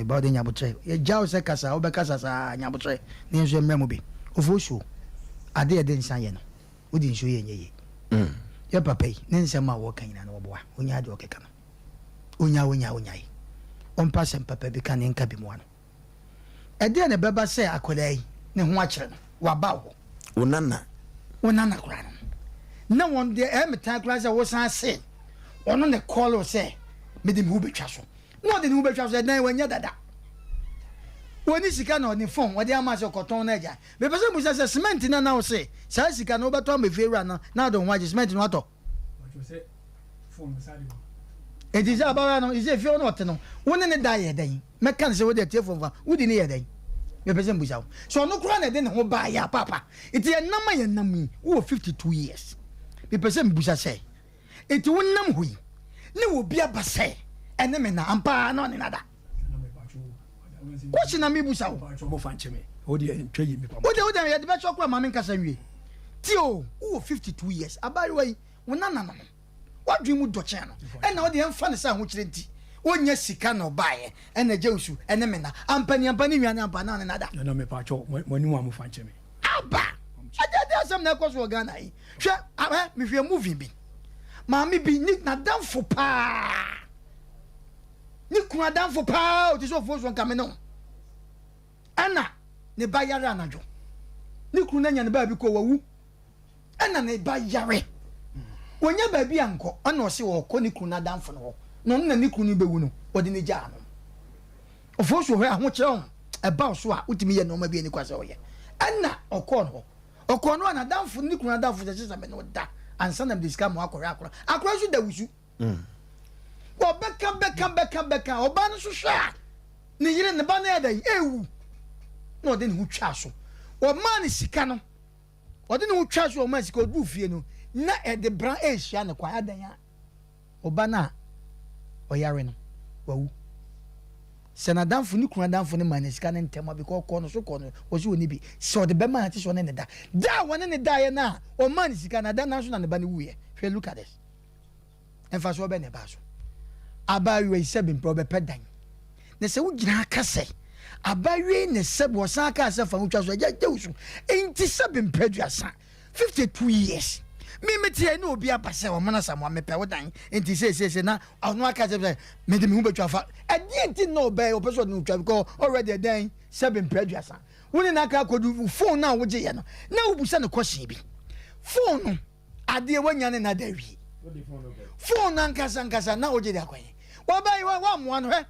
B: o de nyabotre ye jaw se kasa o be kasa sa nyabotre ne nso mmremo bi Oforisuo ade ye de nsan ye no o di nso ye nyeye ye papa yi ne nsema wo kan ina no bo wa onya de okeka no onya yi on passe papa bi kan nka bi mo ano e de ne beba se akola yi ne ho akere no wa ba wo
A: onana
B: kura no na won de metan kura se wo san se ono ne call se me de hu betwa so no de hu betwa so dan wanya dada woni sika na oni phone wode ama se koton na eja be pese mu se cement na wo se sa sika na wo beto am fe wura na do ho age cement no ato
K: phone sadi
B: it is about no is if you not no woni ne da ye dan me kan se wo de tie phone fa wodi ne ye dan me pese mu sa so no kura na de ne ho ba ya papa it ye nam ye nam wo 52 years me pese mu sa se it wonnam hui ne wo bia ba se ene me na ampa na ne nada question na me busa wo
K: mo fanche me o de ntwa yi me pa
B: o de ya de be chokwa ma me nkasa nwie tio wo 52 years abari wai wona nana no wadwe mu doche no e na o de emfa ne sa ho kire nti onya sika no bae e na jewsu e ne me na ampani nwane ampana ne nada
K: na me pa cho mo ni mo fanche me
B: aba ajade asem na ekoso Ghana yi hwe me hwe movie bi maami bi ni na danfo pa ni kuna danfo pa o ti so fo so nka me no ana ne ba yare anajo ni kuna nya ne ba bi ko wawu ana ne ba yare wonya ba bi anko ana o se wo ko ni kuna danfo no no na ni kuna be wu no o de ne ja no o fo so hwe aho kire on e ba so a utimi ye no ma bi ani kwase o ye ana okọ no ana danfo ni kuna danfo je se me no da ansa na disika mo akora so da wusu wo beka oba no so hwa ni yire ne ba na ya da ewu na ode ne hu twa so o ma ne sika no ode ne hu twa so o ma sika odu fie no na e de bran e hia ne kwa adan ya oba na o yare no wawu sena danfo ni kuna danfo ne ma ne sika ne ntema bi ko no so o so ni bi so de be ma ti so ne da won ne da ye na o ma ne sika na da na so na ne ba ne wuye hwe look at this emfa so be ne ba so abawe sebin pro be pedan ne se wo gina kase abawe ne sebo san ka se fa utwa so ja jewsu enti sebin peduasa 52 years me tie na obi abase o mana samo me pe wodan enti se na ono aka se me de me hu betwa fa adi enti no be o person no twa because already den sebin peduasa woni na aka kodu phone na wo je ye no na wo busa ne question bi phone no ade wanya ne na dawi phone na nkasa na wo je de akwan wa bai wa mo ano he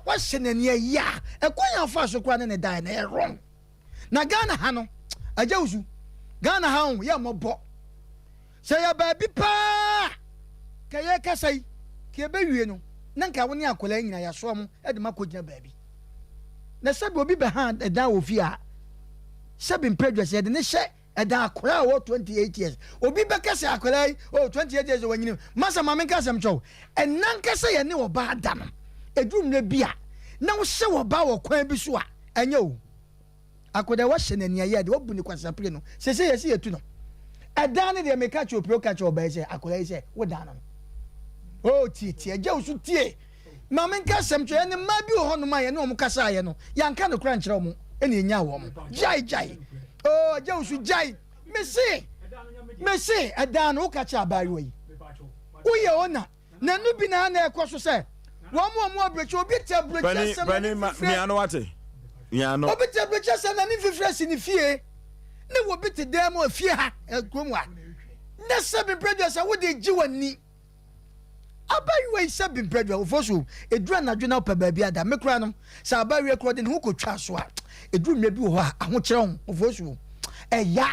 B: wa senani ya e kwanya fa so kwa ne dai na e wrong na Ghana ha no ajawusu Ghana ha on ya mo bo se ya ba bi pa ka ye kasai ke be wie no na nka woni akola nyina ya so mo e de makogina ba bi na sabi obi be ha e da wo fi a sabi mpedwa se de ne hye e da akola wo 28 years obi be kase akola 28 years wanyini masa mame kasam chow e nan kase ye ne wo ba da no edum na bia na wo hye wo ba wo kwan bi so a enye o akoda wo hye na nia ye de wo bu ni kwasapre no se yesi yetu no edane de me catch opro catch oba se akola se wo da no o tie eje usu tie mame kasam chow ne ma bi ho no ma ye ne o mo kasa ye no yanka no kra nkyere mo ene nya wo mo jai oh jawsu jai mesi edan o kacha abayo yi uye ona na nu bi na na ekoso se wo mo abreche obi te abreche se
A: bani mi anu wate ya no
B: obi te abreche se na ni fifre si ni fie ne wo bi te dem o fie ha ekrom a na se bi producer wo de jiwani abayo yi se bi producer ofoso edura na dwena pa ba bia da mekra no sa abayo ekro de ne ho kotwa so a eduru mle bi wo ha aho kire ho ofoso eya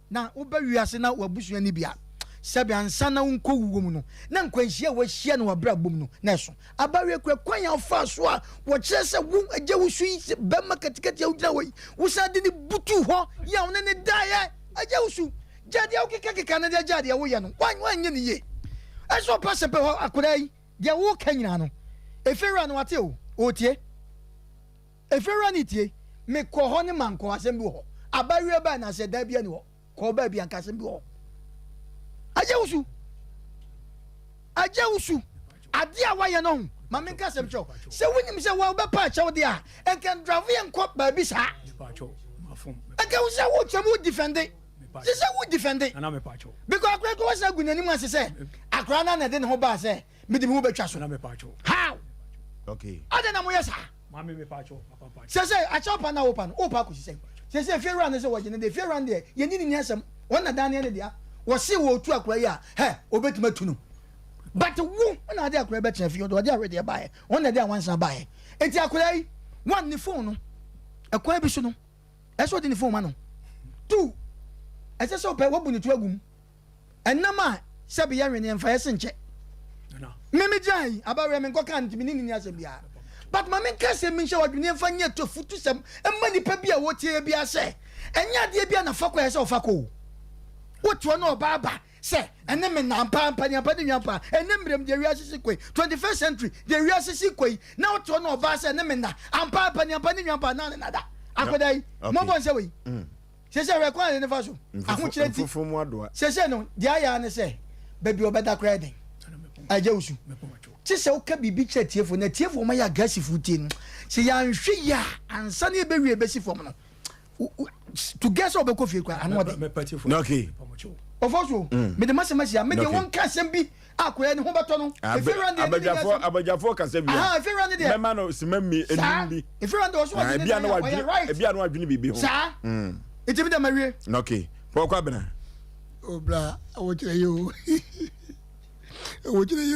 B: na obawiase na wabusu ani bia sebe ansa na unko wuwo mu no na nkwanhia wa hia na wabra bom no na so abawe kwanya fa so a wo kire se wu agye wusu yi be makatikati awudina wai wusade ni butu ho ya wona ne daye agye wusu jade ya ukeka na de jade ya wo ye no wanye ne ye eso pase pe ho akodai de wo kanyina no efera no wate o tie efera ni tie me ko ho ne manko asem bi ho abawe ba na se da bia ni ho ko ba bia nkasem bi ho ajewusu ade a waye no mame nkasem cho se wonim se wa be pa cha wode a enkan drive enko ba bi sa enkan wo wo chemu defende se wo defende
K: ana me pa cho
B: because akra ko wasa gunani ma se akra na de ne ho ba se me de me ho betwa so
K: ana me pa cho
B: how
A: okay
B: ade na mo yesa
K: mame me pa cho papa
B: se acha pa na opa no opa ko se fe run se wo je ne de fe run de ye ni asem wona dan ne de a wo se wo tu akra ya he obetima tu no but wo na de akra be chen fi do de already buy wona de anwansa buy enti akra yi one ni phone no akwa bi so no eso de ni phone ma no two ese so pe wo bu ni tu agum enama se be ya hwene emfa yese nche meme jai abawe me nko kan timi ni asem bia but mame kase me nche wadwene emfa nya to futu sem emma ni pa bia wo tie bia se enya de bia na fakwa yese ofako wotu no baba say ene me na ampa ni nyampa ene mrem de wiase sikwe 21st century de wiase sikwe na oto na oba say ene me na ampa ni nyampa na nada akodai mo bon say we sese we kwa ne fa so ahu kireti sese no dia ya ne say baby obeda credit aje usu sese o ka bibi tiefo na tiefo ma ya aggressive tin se ya nhwe ya ansa ne be wie be sifo no to guess obe ko fie kwa anu de
A: okay
B: ofoso me de masema ya me de won ka sem bi akoya ne ho beto no
A: abajafo kasa bi
B: ah if you run de
A: me ma no simami enim bi
B: if you run de so wa
A: bia no adwini bibi ho
B: sa eti bi de mawie
A: okay po kwa bena
D: obla awotire yo awotire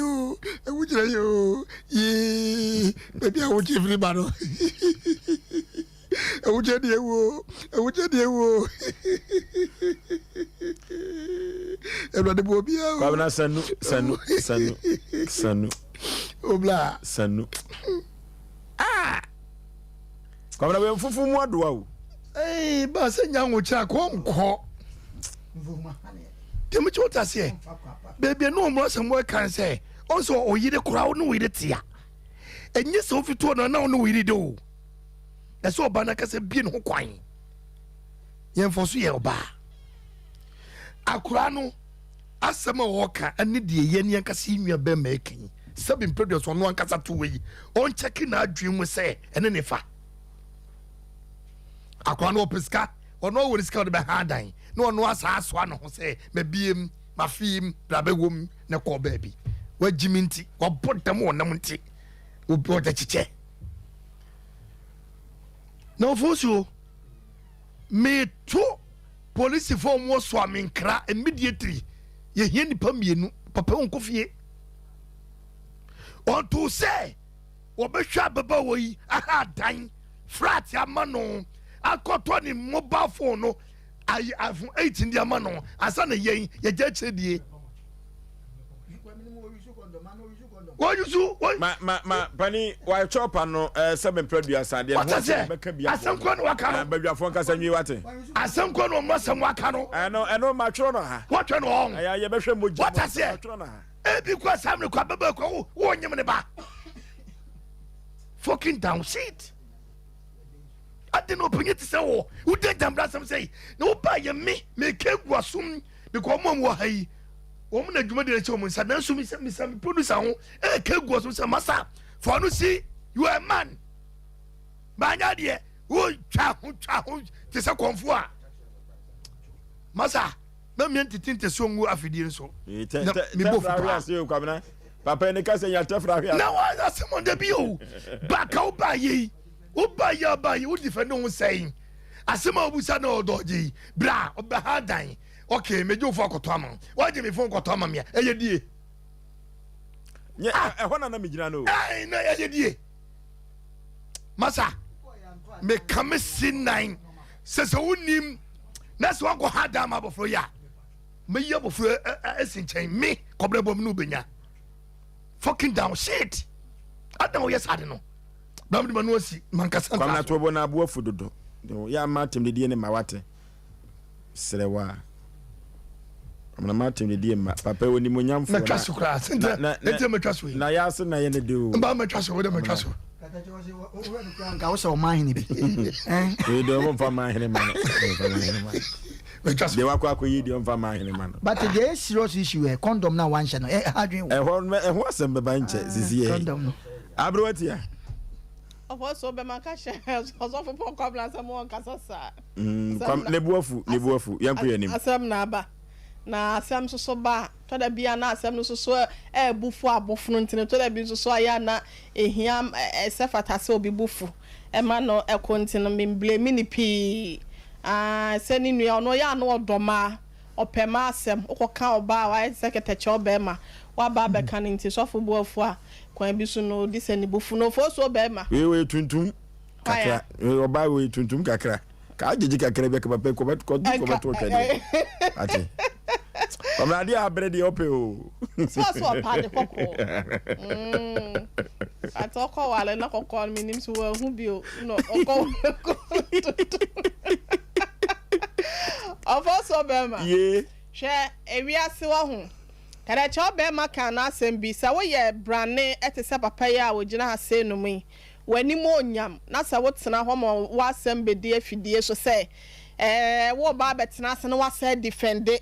D: yo ye baby awotire free baro awotire de wo Everybody bo bia
A: kwa bena sanu
D: obla
A: sanu kwa bena we fufu mu adoa o
D: ba se nya nwocha ko nko temi chota se baby no mo se mo kan se onso oyire kura no oyire tia enye se ofito no na no oyire de o e so oba na kase bie no kwan yen foso ye oba akura no asema woka ane de ye ne kase nwa be ma ekin sabin produce no ankasa to wi on check na adwen mu se ene ne fa akura no peska ono wo riska de be hadan no ono asa aso no ho se me biem ma fim brabewom ne ko baabi wajiminti ko bodam wonam nti obi o dachiche no fosu me to police form wo so aminkra immediately ye hia nipa mienu papa onko fie on to say obehwa baba wo yi aha dan frat amano akoto ni mobile phone no I have 18 dia mano asa na yen ye je chedie what you do
A: ma pani wa chopper no seven produce ade ho beka bia
D: asam kwa no waka no
A: baduafo nkasa nwi wate
D: asam kwa no masam waka no
A: eno ma tworo no ha
D: what no on
A: ya ye behwe moji
D: what I say
A: tworo no ha
D: e kwa sam ne kwa baba kwa wo nyem ne ba fucking down shit ade no penye ti se wo de jambra sam sei na wo ba ye me ke guasum me ko mo mo hai wo mo na dwuma de che mo nsa na so mi sam producer ho ke guasum se masa for no see you a man banya de wo twa ho ti se konfu a masa na me ntitinte so ngu afidie nso
A: me bo fra se o kwabena papa ne ka se ya tefra hia
D: na wa asem de bi o ba ka o ba ye Oba you defend no saying. Asema obusa na odoji. Bra, oba hadan. Okay, mejo fo akotoma. Why me phone akotoma me? Eye die.
A: Nye ehona na mejina no.
D: Ai na eye die. Masa. Me come sin 9. Se wonim. Na so go hadan ma bofro ya. Me ye bofro esinchen me kobrebo me no benya. Fucking down shit. Adam o yes ade no. Bam de manuasi mankasa
A: kwa na to bo na aboafu dodo ya matem de die ne mawate serewa amna matem de die ma papa woni monyamfo
D: na twaso kra ente me twaso
A: na ya se na ye ne de o
D: ba me twaso wo de me twaso
B: nka wo se o man bi
A: we do mo fa man hene man
D: me twaso
A: de wakwa ko yi de mo fa man hene man
B: but the serious issue condom na one channel hadwen
A: ho asem be ban che sisi
B: condom no
A: abrowatia
C: Ofoso be makashe osofu po kwabla samo nkasasa
A: nebuafu yanko yanim
C: asem na aba na asem soso ba to da bia na asem no soso bufu abofunu ntine to da bi soso aya na ehia sefata se obi bufu e ma no ekontine memblemi ni pi seni nua no ya no odoma opema asem okoka oba wa seketache obema wa ba be kan nti sofu buafu a kwan bi so no disani bufu no fo so be ma
A: we tuntum kakra oba we tuntum kakra ka ajiji kakra be ka papa ko to twede ati Mama dia abredi ope o.
C: So pa de kokko. Atoko wale na kokko mi nim so hu bio. No, okko. Ofoso bema.
A: Ye.
C: hwɛ ewiase wɔ ho kada cha obema kan na asɛm bi sa wo ye brane etese papa ya wo gina ha se no mu wani mo onyam na sa wo tena ho mo wa asɛm bedi afidie so sɛ wo ba betena ase no wa sɛ defende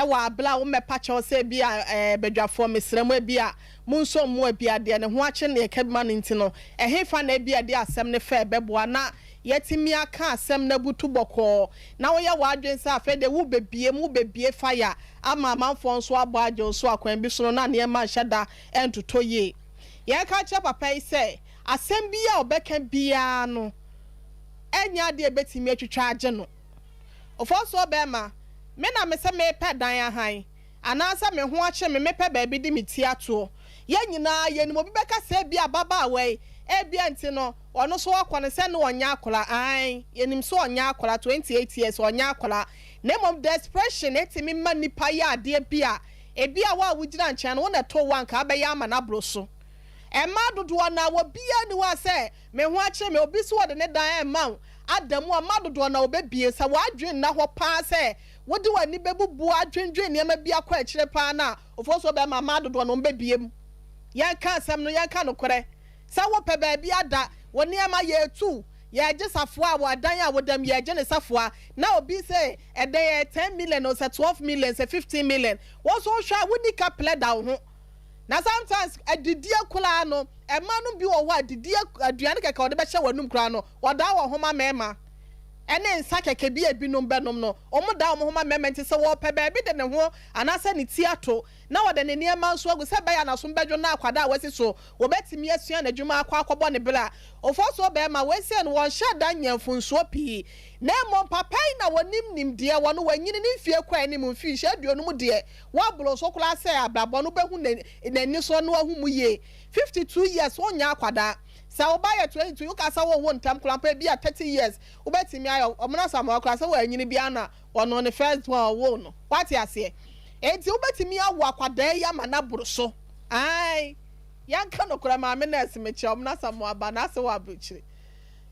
C: wa abla wo mepa cha wo sɛ bi bedwafo mesrɛm bi a munso mu bi ade ne ho akye ne ekabima no ntino hefa na bi ade asɛm ne fa beboa na yetimi aka asɛm na butu bɔkɔ na wo ye wadwen sɛ afede wo bebie fire ama manfo nso Aboagye so akwan bi so na ne ma hyada entoto ye ye ka che papa yi sɛ asɛm bi a obeka bia no enya de betimi atwitwa agye no ofo so bema me na me sɛ me pɛ dan ahan anasa me ho akye me pɛ baabi di me tiato ye nyina ye ni mo bi beka sɛ bi ababa awai bia nti no ono so akwa ne sɛ no onya akola an ye nim so onya akola 28 years onya akola name of desperation etimi ma nipa ya ade bia ebia wa wugina nkyɛn no na to wanka abɛya ama na bro so ɛma dodo na wo bia ni wa sɛ me ho akye me obi so wode ne dan ɛma adamu ama dodo na obebie sɛ wadwen na hɔ paa sɛ wodi wani bebubu adwendwen ne ma bia kɔ akyire paa na ofo so be ma dodo na obebiem yan ka asɛm no yan ka no korɛ sɛ wo pɛ baabi ada woni ama ye tu ye agye safoa wo adan a wodam ye agye ne safoa na obi sɛ ɛdɛ ye 10 million or 12 million or 15 million wo so hwa woni ka pleda wo ho na sometimes adidie kula no ɛma no bi wo ho adidie aduane keka wode bɛhyɛ wanum kura no woda wo homa mema ene nsa keke bi ebinom benom no omo da omo homa mema nti sɛ wo pɛ baabi de ne ho anasa ne tiato na wode ne niema nso agu sɛ bɛya na so mbɛdwo na akwada wasi so wo betimi asua na dwuma akɔ ne bela ofo so be ma wasi no won hya da nyamfo nso pii na mo papai na wonim nimdeɛ wono wanyini ne fie kwa anim mfi hya aduonu mu de wo ablo so kula sɛ abrabɔ no behu n'ani so no ahu mu ye 52 years wonya akwada sa obaye 22 you ka sa wo ntam klampa bi a 30 years ubetimi ayo omna sama kla sa wo anyini bia na ono ne first one wo no what ase enti ubetimi awo akwada ya mana buru so ai yanka no kura ma me na esimechi omna sama aba na se wo abuchiri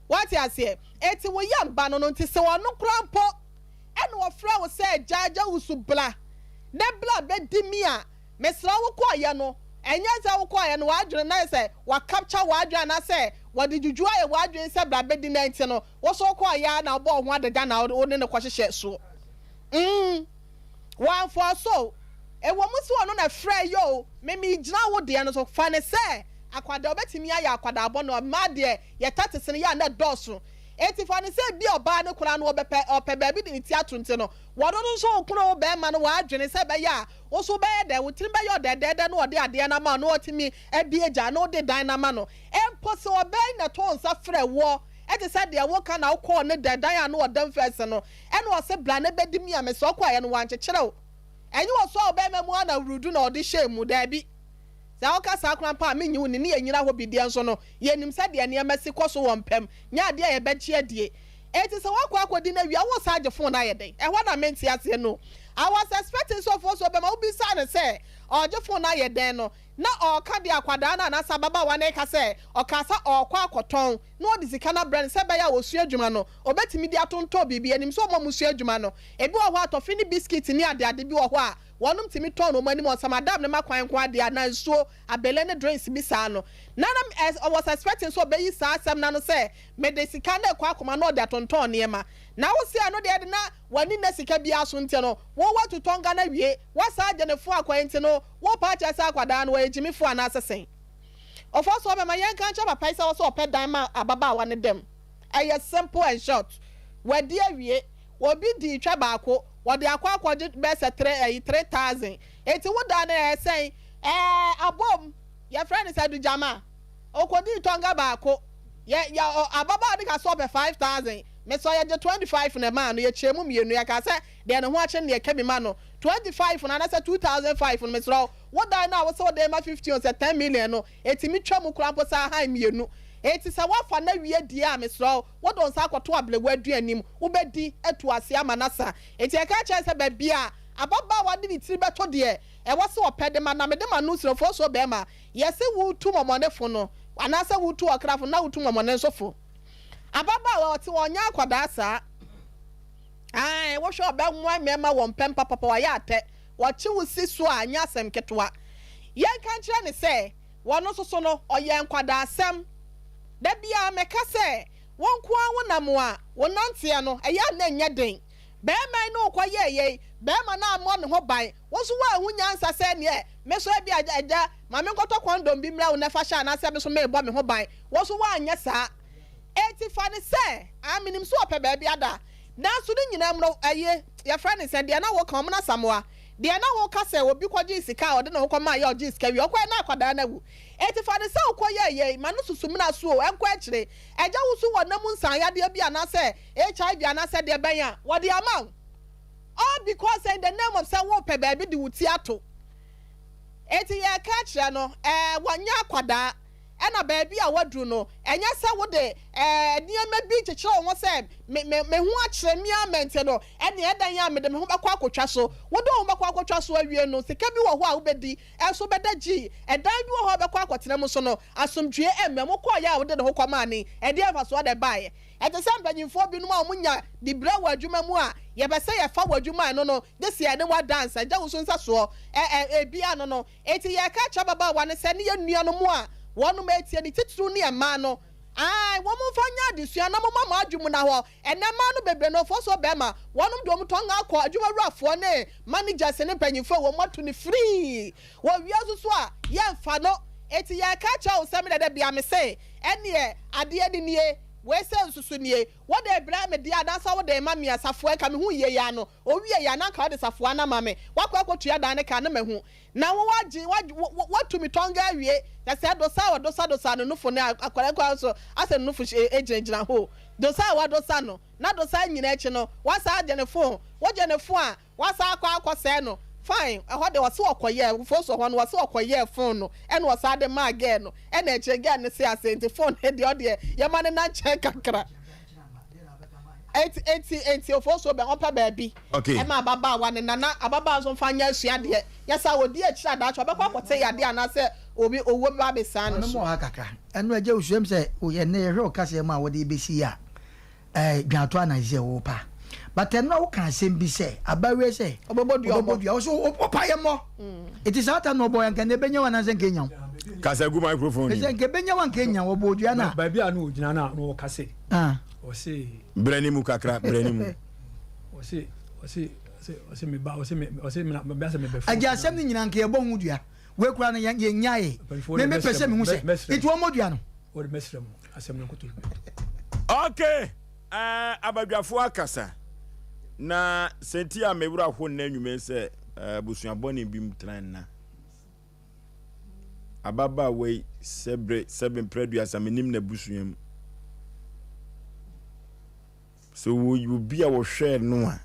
C: what ase enti wo yamba no nti se wo no krampo ene wo fra wo se jaja usubla ne bla be dimi a mesra wo ko ye no enya za wo kwa ya no wadwene na se wa capture wadwene na se wadi juju aye wadwene se bra bedi na nti no wo so kwa ya na obo ho adeda na wo ne kwahyehyɛ so one for so e wo musi wono na frɛ yo me gyina wo de no so fa ne se akwada obetimi aye akwada abo no ma de ye tatese ne ya na dɔso eti fa ne se bi oba ne kura no opɛ baabi de ti atonte no wodo no so okunu be ma no wadwene se be ya wo so be de wotiri be yo de no ode ade na ma no otimi abi agya no de dan na ma no empo se obe na to nsa frɛ wo eti se de wo ka na wo kɔ ne dan ya no odam fɛs no ene wo se bla ne bedi mi ame so kɔ ya no wankyekere wo enyi wo so obe memu ana rudu na ode hyɛ da bi sa o ka sa kran pa me nyi ne yanyira ho bidie nso no ye nim sa de ne amasi kɔ so wɔ mpam nya de ye bɛkye adie eti se wakɔ akɔdi na wia wo sa agye fon na ye den ɛhɔ na menti ase no I was expecting so for so be ma obi sa ne se ɔgye fon na ye den no na ɔka de akwada na sa baba wa na ka se ɔkasa ɔkɔ akɔtɔn na ɔdi sika na brand se be ya osua adwuma no obetimi di atontɔ bibi anim so ɔmɔ musua adwuma no ebi wɔ hɔ atɔfi ni biscuit ni ade bi wɔ hɔ a wonum timi ton no mani mo samadam ne makwan kwa de na nsuo abele ne drinks bi saa no nanam as I was expecting so be yi saa asɛm na no sɛ me de sika na kwa akoma na ɔde atonton ne ma na wo sia no de na wani na sika bi aso nte no wo watu tonga na wie wasa agye ne fo akwan nte no wo pa cha sa akwada no ejimi fo ana asesen ofo so be ma yen kan cha papa isa wo so opɛ dan ma ababa wa ne dem ɛyɛ simple and short wadi awie obi di twa baako wode akwa best 3000 eti woda na say abom your friend said do jama okodi tonga baako ya ababa de ka so be 5000 me so ya 25 na man no ya chemu mienu ya ka say de ne ho ache ne ka bi ma no 25 na say 2005 no me so woda na wo so de ma 50 or 10 million no eti mi twa mu kura mpo sa han mienu eti sa wafa na wie die a mesro wo don sa akoto ablewa aduanim wo bedi etu ase amanasa eti e ka che se ba bia ababa wa de ni tiri beto de e wo se opede ma na me de ma no sro fo so be ma yesi wo tu momonefo no anasa wo tu okrafo na wo tu momone nsofo ababa wa ti wonya akwada sa ai wo hwe oba nwa mema wo mpempa papa wa ya ate wo chi wo si so anya asem ketwa yen kan kire ne se wono soso no oye nkwada asem da bia meka se won ko awonam a wonante no eya na nya den be man no kwa ye be ma na amo ne ho ban wo so wa ahunya nsa se ne me so bia aja ma me nkoto kondom bi mra wo na fa sha na se me so me bo me ho ban wo so wa anya sa etifa ne se aminim so ope ba bia da na so ni nyina mro aye ya fra ne se de na wo kan mo na samoa de na wo ka se obi kwaji sika o de na wo koma ya oji sika wi okwa na akwada na wu etifa ne se okwa ye ma no susum na so enkwa akire eja wo so wo na mu nsan ya de bia na se HIV ana se de ben ya wo de ama all because in the name of say wo pe ba bi de wuti ato eti ye ka kire no wonya akwada ena baabi a wadru no enya se wo de niema bi kyekye wo se me hu akire mi amente no ene edan ya me de me hu bakwa akotwa so wo de wo bakwa akotwa so awie no sika bi wo ho a wo bedi enso bedaji edan bi wo ho bakwa akotena mu so no asomdwe emme mo kọ ya wo de ho kwama ani e de fa so de bae e te sam banyimfo bi no a munya di bra wa adwuma mu a ye be se ye fa wa adwuma no this year ne wa dance aja wo so nsa so bia no eti ye ka cha baba wa ne se ne ye nua no mu a wonu metie ni titru ni ema no ai wo mu fanya adesua na mo mama adwumu na ho enema no bebre no fo so be ma wonu do mu tonga akọ adwuma ruafo ne managers ne panyimfo wo moto ni free wo wiazu so a ye mfa no eti ye ka cha o semi de bia me se ene ade de nie we se nsusu nie wo de bra me dia da so wo de ma me asafo ka me hu ye ya no o wie ya na ka wo de safo na ma me wakọ akotua da ne ka na me hu na wo waji watu mitonga awie ya se dosa no nufo ne akwara kwa so ase nufo ejenjina ho dosa no na dosa nyina echi no wasa ade ne phone wo je ne phone a wasa akọ se no fine ho de wase okoye fo so ho no wase okoye phone no ene wasa ade ma again no ene eche again ne se asente phone he de ye ma ne na check kakra eti ofoso be opa baabi e ma baba wa ne nana ababa so fanya asua de yesa odi akira da cho bekwa kote ya de ana se obi owo ba be san no
B: mo akaka enu aje usuem se ye ne ye hwe okase ma wo de besi ya dwato ana je wo pa but enu wo kan sem bi se abawe se obobodua so opa ye mo it is out no boy kan ne benya wana se kenya
A: kasa gu microphone
B: se ke benya wan kenya obodua na
K: baabi anu ogina na no kase Osei
A: brani mu kakra brani mu
K: Osei me ba Osei me ba se me be
B: aja asem ni nyina nke ebo hu dua we kura no ye nyaaye me pese me hu se itu o modua no
K: o de mesrem asem no kotulu
A: okay abadwafo akasa na senti a mewura ho na anwume se busuabone bi mtran na ababa we seven predua samenim na busuam so you be our share no a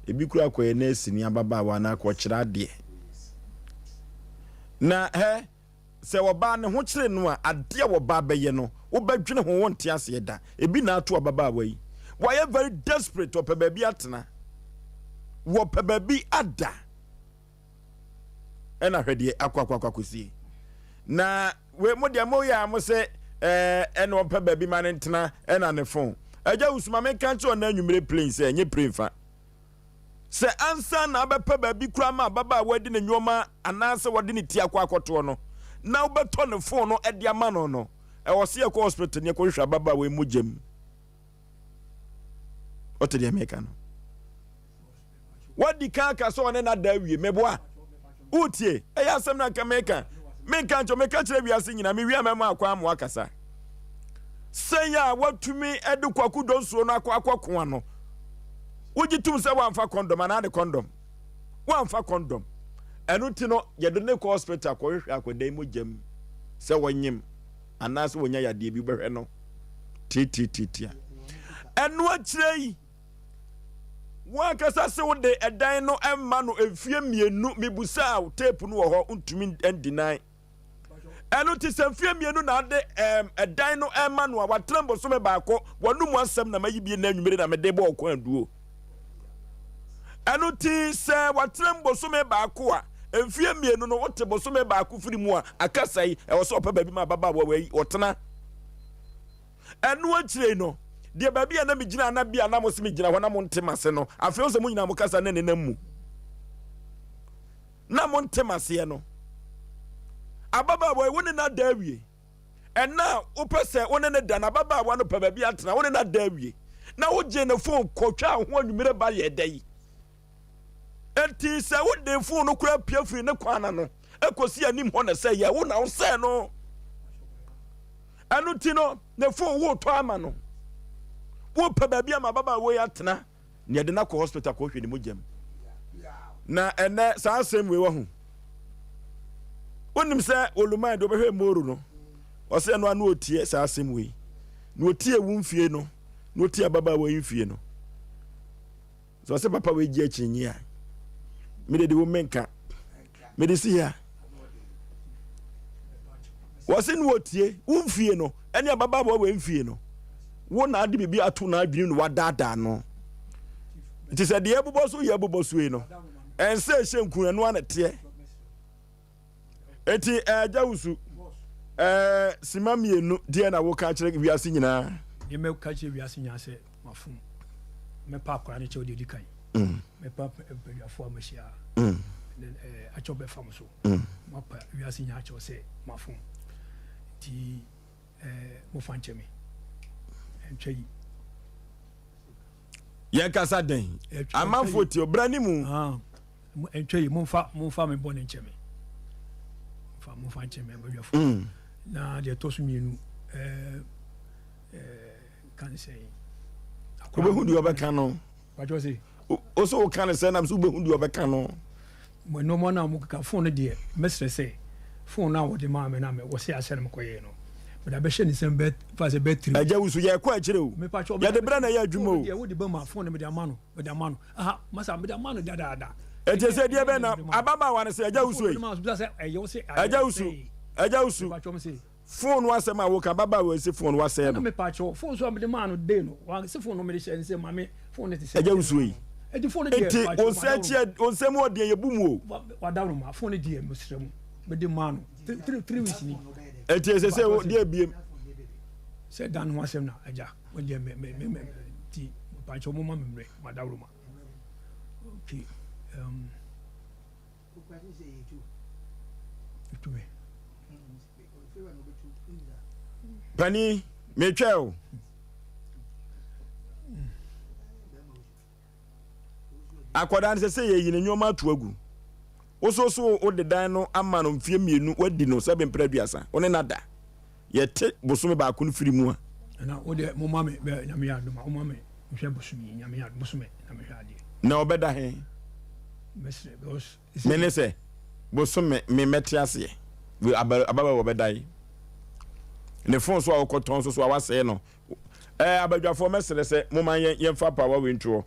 A: ebi kura koye na sini ababa wa na ko kira de na se wo ba ne ho kire no a ade wo ba beye no wo badwene ho wonte ase da ebi na ato ababa wa yi why very desperate to pe bi atena wo pe bi ada ena hwede akwakwakwakosie na we mo de mo ya mo se ena wo pe bi ma ne ntena ena ne phone aja usuma me kancho na anwumere plane se enye plane fa se ansa na abepa baabi kura ma baba wadi na nyoma anase wadi ne ti akwakoto no na obeto ne phone no ede ama no e wo se ekọ hospital ne ko hwa baba we mujam ote de meka no wadi kaka so ne na dawie meboa utie e ya asem na ka meka me kancho me ka kire wiase nyina me wi amema akwa am wakasa senya watumi ede kwaku donsuo no akwa ano wogitum se wanfa condom ana de condom wanfa condom enu ti no yede ne ko hospital ko hwehwe akodan mu jam se wonyim ana se wonya yade bi behwe no tititia enu akirei wakasa se wode edan no emma no efie mienu mibusa tape no wo ho ntumi endinai enu ti se fie mienu na de edan no emma no watrembo so me baako wonu mu asem na mayibie na anwumere na mede bo okwan duo enu ti se watrembo so me baako a efie mienu no wote bo so me baako firi mu a akasai e wo so opa ba bi ma baba wa wi wotena enu akire no de baby na me gina na bia na mo se me gina ho na mo ntemase no afei so mo nyina mo kasa ne nenam mu na mo ntemase no ababa boy woni na dawie ena opese woni ne da na ababa wa no pa baby atena woni na dawie na wo je ne phone kotwa ho anwumire ba ye dai enti se wo de phone no kura pia firi ne kwana no ekosi anim ho na se ye wo na wo se no anu ti no ne phone wo to ama no wo pa baby ama baba wo ya tena ne de na ko hospital ko hwe ni mogam na ene sa asem we wo ho onim se olumai do be hwe moru no o se no anu otie sa asem we no otie wu mfie no no otie baba wo mfie no so se papa we gi achinyi a me de wo menka me de si ya wose no otie wu mfie no ene baba wo mfie no wo na ade bibi ato na adwini no wadada no it is a de ebuboso ye ebuboso e no ense hyenku anu anete eti jawusu simamienu de na wo ka kire wiase nyina
K: ye me ka kire wiase nyina se mafum me pa akora ne che odi di kan me pa periafo amashia achobe famso mapa wiase nyina che se mafum ti mo fanche me entwe
A: ye kasa den amanfo ti obrani mu
K: entwe momfa me bone nche me mo fanche me periafo na de tosu mienu kan say
A: ko be hundu obeka no
K: what you say
A: o so kan say na so be hundu obeka no
K: mo no mo na mo ka phone de mesre say phone na wo de ma me na me wo say asere me koye no but abehye ni sem bet fast battery
A: aja wusu ye kwa akire o ya de bra na ya adwuma o
K: ye wo de ba ma phone me de amano aha masa me de amano dada
A: ete se de be na ababa wa ne say aja wusu aja wusu phone wa se ma wo ka baba wa se phone wa se no
K: me pa cho phone so me de ma no de no wa se phone no me de se ma me phone te se
A: aja wusu yi
K: eti phone de
A: eti on se chi on se mo de ye bu mu
K: o wa da no ma phone de me sere mu me de ma no 3 weeks ni
A: eti se de biem
K: se dan ho asem na aja wo de me ti pa cho mo ma me ma da ma okay
A: pani me twel akodan se ye yine nyoma atu agu so o de dan no ama no mfie mienu wadi no 7 praduasa one nada ye te bosome ba ko no firi mu a
K: na o de mo mame nyame ya do ma o mame hwe bosome nyame ya bosome na me hwe ade
A: na obeda he
K: mesre because
A: menese bosome me metiase we ababa obeda yi ne phone so akoton so awase no abadwafo mesre se mo man ye fa power we ntwo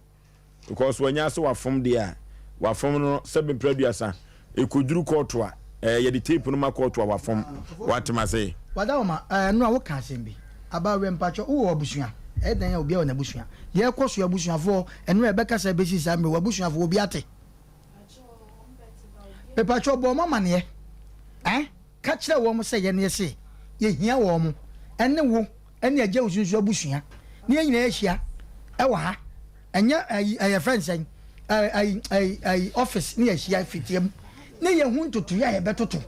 A: because wanya so wafom de a wafom no 7 praduasa ekoduru koto a ye de tape no makoto a wafom watima se
B: wadawoma no a wo ka sembi aba we mpacho wo obusua dan ya obi a na busua ye koso ya busuafo eno e beka sa besi sa me wabusuafo obi ate pepacho bo mama ne ka kire wo mo se ye ne se ye hia wo mo ene wo ene agya usunsu abusua ne nyina ehia e wa ha enya ay friends ay office ne ehia fitiam ne ye hu ntutu ya ye betoto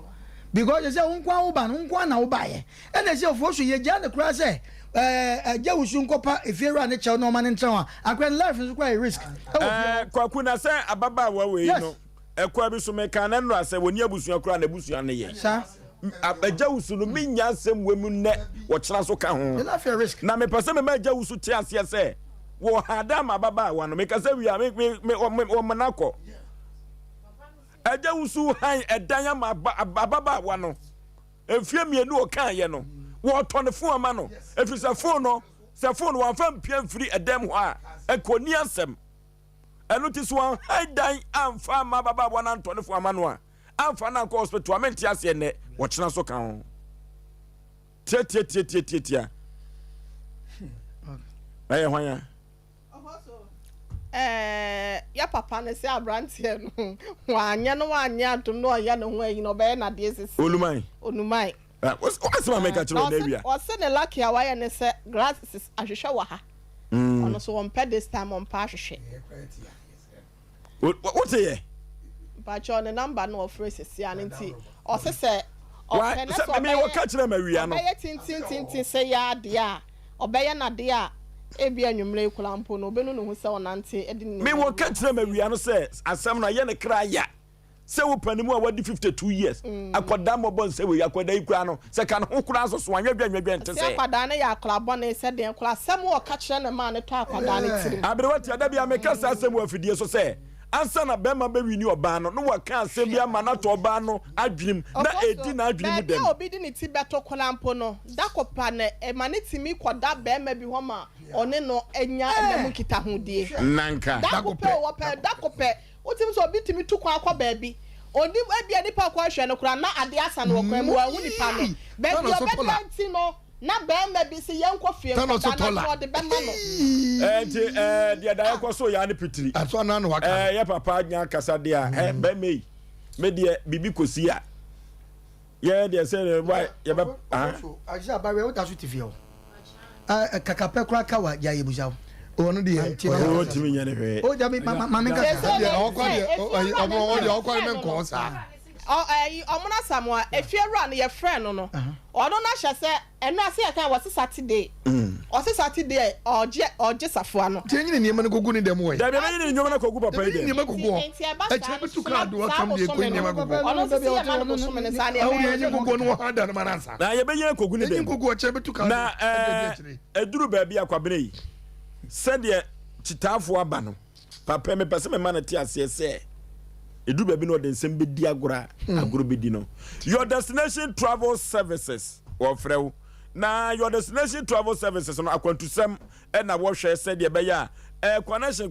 B: because you say unkwa wo ba unkwa na wo ba ye ene se ofosu ye gya ne kura se agya usun kopa efiera ne che no ma ne ntran a akran life is quite risk
A: kwaku na se ababa wa we no ekwa bi so me kan na no ase woni abusua kura na abusua ne ye
B: sa
A: agya usun no minya asem wemu ne wo kyera so ka ho na me pese me ma agya usu te ase se wo hada ma baba wa no me ka se wi a me o manako agya usu han edan ma baba wa no efie mienu o kan ye no wo to ne fo ama no efi se fo no wa fa mpia mfiri edem ho a ekoni asem enu ti so han dan amfa ma baba wa na to ne fo ama no a amfa na ko hospital amenti ase ne wo kyena so kan ho tie aye hwanya
C: ya papa ne se abrantie no wanya adum no ya ne ho ayi no be na de sisi onumai
A: what's my make a chiro na area
C: o se ne lucky awaye ne se glasses ahwehwe wa ha ɔno so wɔmpɛ this time ɔmpa ahwehwɛ
A: what say
C: mpakyɛ ɔne number no ɔfrɛ sisi a ne nti ɔse sɛ ɔpɛ ne sɛ
A: me wo ka kyerɛ ma wia no
C: ɔbɛyɛ tintintintin sɛ yɛ adeɛ a ɔbɛyɛ n'adeɛ a ebi anwummerɛ kula mpo no obɛnu ne ho sɛ ɔnante ɛde ne
A: me wo ka kyerɛ ma wia no sɛ asɛm na yɛ ne kra ya sɛ wo panimu a wadi 52 years akɔda mɔbɔ nsɛ wei akɔda yi kura no sɛ ka ne ho kura so so anwɛdwa nte sɛ
C: akwadaa ne yɛ akɔlabɔ ne sɛ deɛ kora asɛm wɔ ka kyerɛ ne maa ne tɔ akwadaa ne tirim
A: aberewa tia da bia meka sɛ asɛm wɔ afidie so sɛ ansa na bɛrima bɛwi ni ɔbaa no wɔka asɛm bi ama na tɔ ɔbaa no adwenem na ɛdi na adwenem dɛm
C: baabi a obi di ne ti bɛtɔ kora mpo no dakɔpa ne ɛma ne timi kɔda bɛrima bi hɔ ma ɔne no anya ɛnɛmu kita ho die
A: nanka
C: dakɔpɛ wotim sɛ obi timi tu kwan akɔ baabi odi ebia nipa kɔ ahwɛ no kora na ade asa no wɔ kwan mu wa wu nipa no baabi ɔbɛda nti no na bɛrima bi si yɛn kɔ fie nkɔda na ɔde bɛma no
A: nti deɛ da yɛkɔ so yɛ ane pitiri
D: aso na no waka
A: yɛ papa nya kasa de a bɛrima yi me deɛ bibi kɔsi a yɛ deɛ sɛ yɛ bɛ
B: agye abawe wo da so ti fie o kakapɛ kora ka wa ya yebuja
D: ono de
A: o timi nya ne hwɛ
B: o ja mi mama ka
D: de ọkọ de ọkọ me nko sa
C: ọmụna samoa efiewura no yɛ frɛ no no ɔno na hyɛ sɛ ɛno ase yɛ kan wɔse Saturday ɔse Saturday ɔgye safoa no
D: tie nyine niema no kogu ni dem wɔ
A: da bia nyine nyoma na kogu papa yi de
D: niema kogu ho ɛkyɛ bi tu ka do atam de ko niema kogu
C: ɔno se yɛ ma no so me ne sa ne
D: awuri enyi kogu no ha da no manansa
A: na yɛ bɛyɛ kogu ni dem
D: enyi kogu ɔkyɛ bi tu ka
A: na eduru baabi akwabene yi sɛdeɛ kyitaafo aba no papa me pɛ sɛ me ma no te aseɛ sɛ edu baabi no de nsɛm bɛdi agora bɛdi no your destination travel services wɔfrɛ wo na your destination travel services no akwantusɛm ɛna wɔhwɛ sɛdeɛ ɛbɛyɛ a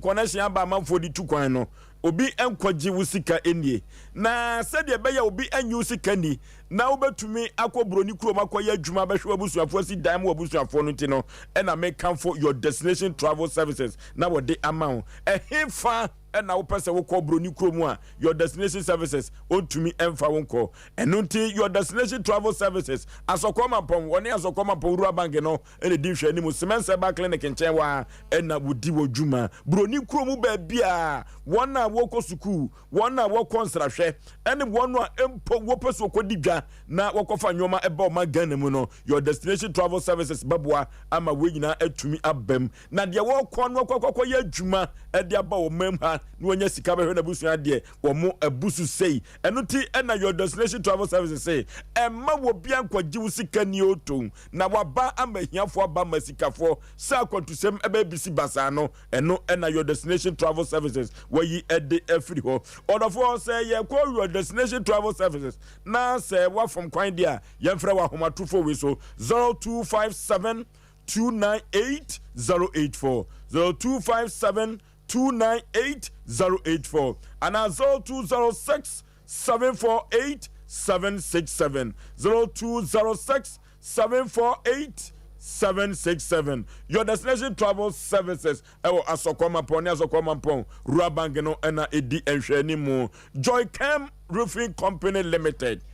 A: connection aba amanfoɔ de tu kwan no obi ɛnkɔgye wo sika ɛnie na sɛdeɛ ɛbɛyɛ obi ɛnyi wo sika ni na wobɛtumi akɔ buroni kurom akɔyɛ adwuma bɛhwɛ abusuafoɔ si dan mu abusuafoɔ no nti no ɛna mekamfo your destination travel services na wɔde ama wo ɛhefa ɛna wopɛ sɛ wokɔ buroni kurom a your destination services ɔntumi ɛmfa wo nkɔ ɛno nti your destination travel services asɔkɔmampɔn wɔne asɔkɔmampɔn wura bank no ɛne di nhwɛ anim semɛnsɛ ba clinic nkyɛn wɔ a ɛna wodi wɔ dwuma buroni kurom baabi a wɔn a wɔkɔ sukuu wɔn a wɔkɔ nsrahwɛ ɛne wɔn a mpo wɔpɛ so wɔkɔdi dwa na wɔkɔfa nneɛma ɛba ɔma Ghana mu no your destination travel services bɛboa ama wɔn nyinaa atumi abam na deɛ wɔkɔ no wɔkɔkɔ yɛ adwuma ɛde aba wɔn mam ha na wɔnyɛ sika bɛhwɛ na busua deɛ wɔn abusu sei ɛno ti ɛna your destination travel services say ɛma wɔ bia nkɔgye wo sika ni oton na waba ama hiafoɔ aba ama sikafoɔ sɛ akɔntusɛm ɛbɛbisi basaa no ɛno ɛna your destination travel services wɔyi ɛde ɛfiri hɔ ɔdɔfoɔ sɛ yɛkɔ your destination travel services na sɛ wafam kwan deɛ a yɛmfrɛ wɔ ahomatofo wei so 0257 298 084 0257 298 084 and 0206 748 767 0206 748 767 your destination travel services ewo asokoma ne asokoma pon rural bank no na edi enhwani mu Joycam Roofing Company Limited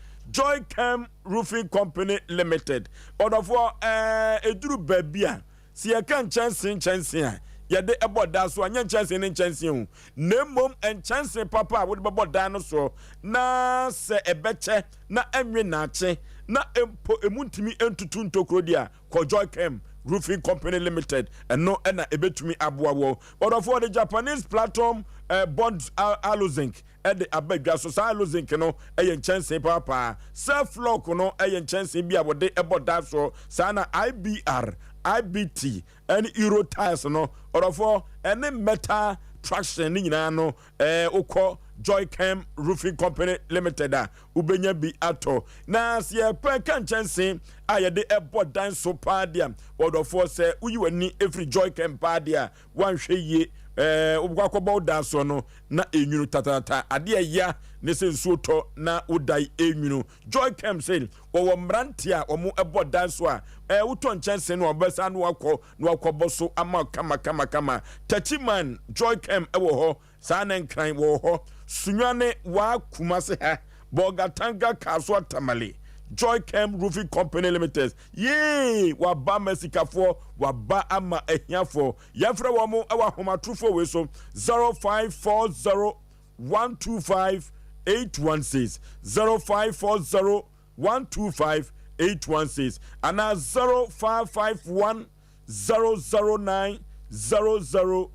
A: Roofing Company Limited odofo eduru babia si yɛka nkyɛnse a yɛde ɛbɔ da so anya nkyɛnse ne nkyɛnse hu na mmom nkyɛnse papa a wode bɛbɔ da no so na sɛ ɛbɛkyɛ na ɛnwe naakye na empo emuntimi entutu ntokuro dia ko Joycam Roofing Company Limited ɛno ɛna ebetumi aboa wo but of the Japanese platform bond alozinc ɛde abadwa so sa alozinc no ɛyɛ nkyɛnse papa self lock no ɛyɛ nkyɛnse bi a wode ɛbɔ da so sa na IBT and Euro tires no orofo any metal traction ni nyina no ukọ Joycam Roofing Company Limited a ubenya bi ato na se pe kan chense ayede ebo dan so pa dia orofo se uyi wani every Joycam pa dia wanhwe yie ubakọbọ da so no na enwunu tatata ade ya ne se nsuo to na udai enwunu Joycam sale wo mbrante a omo ebo dan so a wuto nchense no obesa no wakọ so ama kama tachiman Joycam ewo ho saa na nkran wo ho sunwane wa kumase ha bogatanga kaso tamale Joy Cam Roofing Company Limited. Yee, waba mesikafo, waba ama ehiafo. Yefre wamo ewa homa trufo weso 0540 125 816 0540 125 816 and 0551 009 000.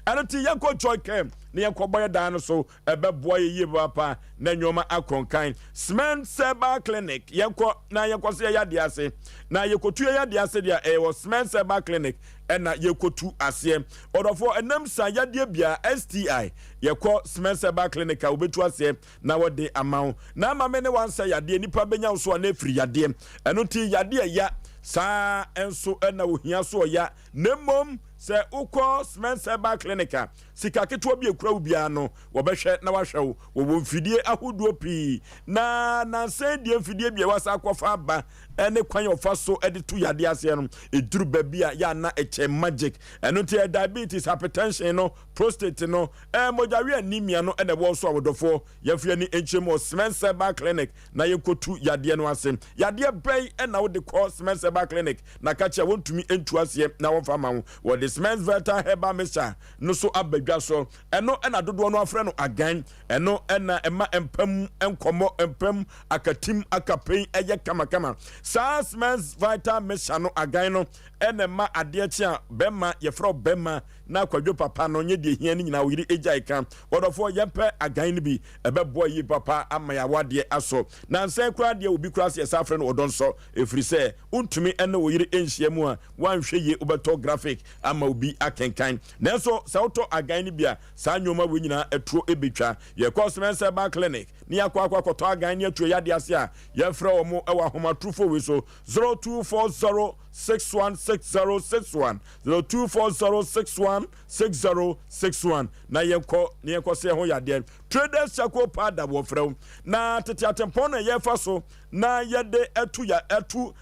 A: And ti yanko Joy Cam ni yanko boy dan so ebe boy ye papa na nyoma akonkan Cement Seba Clinic yanko se ya de ase na yekotu ya de ase dia was Cement Seba Clinic na yekotu ase odofo enam sa ya de bia STI yeko Cement Seba Clinic a obetu ase na wode amaw na amame ne wan say ya de nipa benya so na free ya de eno ti ya de ya sa enso na ohia so ya nemom se uko Cement Seba Clinica sika keto bi ekura ubia no wo behwe na wahwe wo mfidie ahoduo pi na se die mfidie bi wasa akwafa aba ene kwan ofa so editu yade ase no eduru babia ya na eche magic eno te diabetes hypertension no prostate no mojawe anemia no ene wo so awodofo yafia ni enchemo Cement Seba Clinic na yekotu yade no ase yade bai ena wo de call Cement Seba Clinic na kache wontumi entu ase na wo fa ma wo de Cement Veta Heba Mesa no so abadwa so eno ena dodo no afre no agan eno ena ema empam enkomo empam akatim akapen eye kama sa Cement Veta Mesa no agan no ena ma ade chi a bema ye fro bema na kwadwo papa no nye de hia ni nyina wo yiri ejai kan wodofo yempe agan ni bi ebebo yi papa amaya wade aso na nsan kura de obi kura se safre no odon so efri se untumi ene wo yiri enhia mu a wanhwe ye obeto graphic ama obi akenkan nenso sa woto agan ni bia sa nyoma we nyina etuo ebetwa ye Cement Seba Clinic ni akwakoto agan ni etuo yade ase a ye frɛ omo ewa homatrufo we so 0240 616061 0240616061 na yenko se ho yade Traders Chako Pada wo frɛ na tete atempon na ye fa so na yede etu ya etu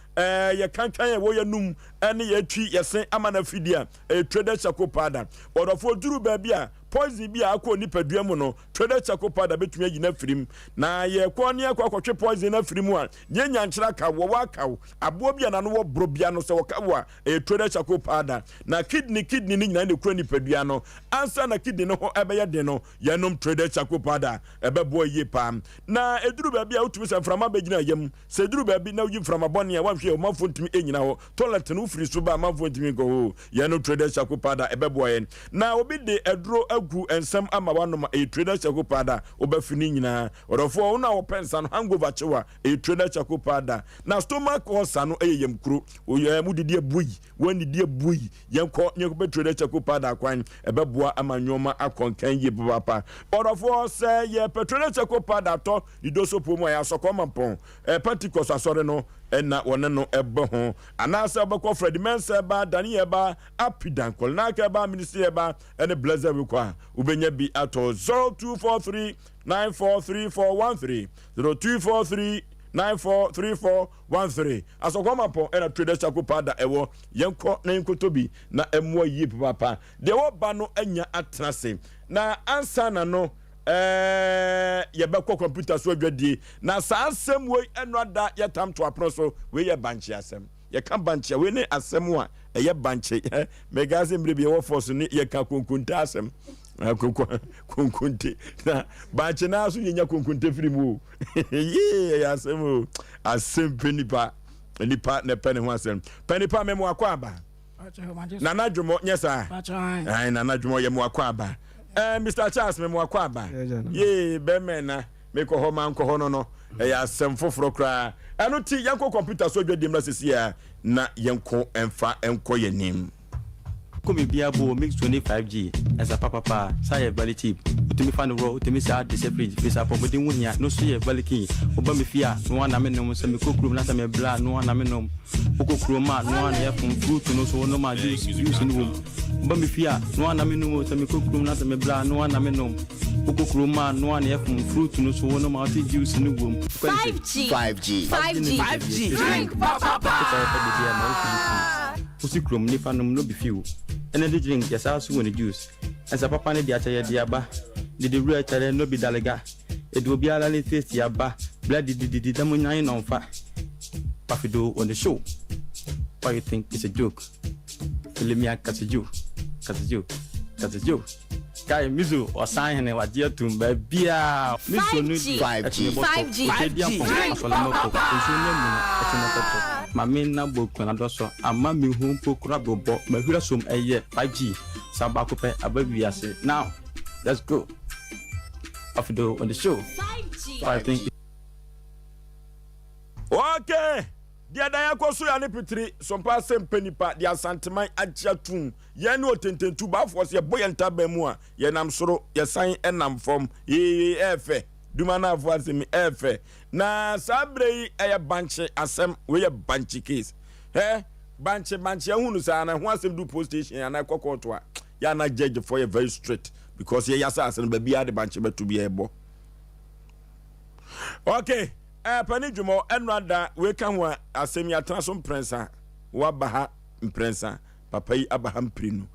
A: ye kankan ye wo yanum ene ye twi yesen amana fidia Traders Chako Pada odofo duru ba bia poison bia akọ nipadua mu no Traders Chako Pada betumi agina firim na ye kọ ne akọ poison na firim a ye nyankyira ka wo waka abo bia na no wo bro bia no se wo ka wo Traders Chako Pada na kidney ni nyina ne kọ nipadua no ansa na kidney no ho ebeye de no yenom Traders Chako Pada ebebo ye pam na eduru ba bia utumi se frama begina yam se eduru ba bi na uji frama bone a wanhwe o mafo ntumi enyina ho toilet no firi so ba mafo ntumi go ho yenom Traders Chako Pada ebebo ye na obi de eduro gu ensem ama wanom Traders Chako Pada obafini nyina odofo una opensa no hangover chewa Traders Chako Pada na stomach ulcer no eyem kuro oye mudidi abuyi wanidi abuyi yenko nyeko Traders Chako Pada kwan ebeboa amanyoma akonkan ye papa odofo se ye Traders Chako Pada to idoso pomo ya sokoma pon Pentecost asore no na wona no ebe ho anasa obekọ Fred Menseba Daniel ba apidan kol na ka ba ministry ba ene blazer we kwa ubenya bi ato 0243 943413 0243 943413 asokoma pon ena Traders Chako Pada ewo yenko na yenkotobi na emwa yi papa de wo ba no anya atrase na ansa na no ye beko computer so adwadie na sa asem we enoda ye tam to apro so we ye banchi asem ye kan banchi we ne asem a ye banchi megazim brebi wo force ni ye kan konkunta asem konkunte na banchi na so nyenya konkunte firimu ye asem Asem Mpe Nipa ne pene ho asem penipa memo akwa aba na nadwomo nyesa ai na nadwomo ye mo akwa aba Mr. Charles me mo akwaba ye be mena me ko ho man ko ho no ya asem foforo kra eno ti yanko computer so dwadim na sesia na yanko emfa enko yenim
L: Kumi biabo mix 25G as a papa say very cheap to me find the road to me say the fridge face up but din wunya no so ye very key oba me fia no one na me no say me kokrum na say me bla no one na me no okokroma no one ye from fruit no so no ma juice in room oba me fia no one na me no say me kokrum na say me bla no one na me no okokroma no one ye from fruit no so no ma juice in room 5G
J: drink papa
L: Usikrum ni fanum no be few. Energy drink yes also when the juice. As a papa ne dia chaye dia ba. The real chale no be dalega. It will be a little taste yaba. Blood did the money on fire. Pafido on the show. Why you think it's a joke? Filimia catch a joke. Catch a joke. Catch a joke. Guy Mizu or sign and what dear to baby.
M: 5G.
L: My main number can I also a mammy whom poke rubber bought my hurasum a year 5G. Sabacope a baby. I say now let's go. Pafido on the show.
M: 5G.
L: I think.
A: Okay. Dia daya kwaso ya ne pitiri Sompa Asem Mpe Nipa dia santeman agiatun ye ne otententu ba force ye boyenta ba mu a ye nam soro ye san enam fom efe duma na afo asemi efe na sabrei eye banche asem we ye banche case banche ehunu sa na ho asem du post station ya na kokoto a ya na judge for ye very straight because ye yasa asem ba bia de banche betu bia ebo. Okay. Pani Jumo enrada we kan wa asem ya transom prensa wa baha mprensa papa yi abaham prinu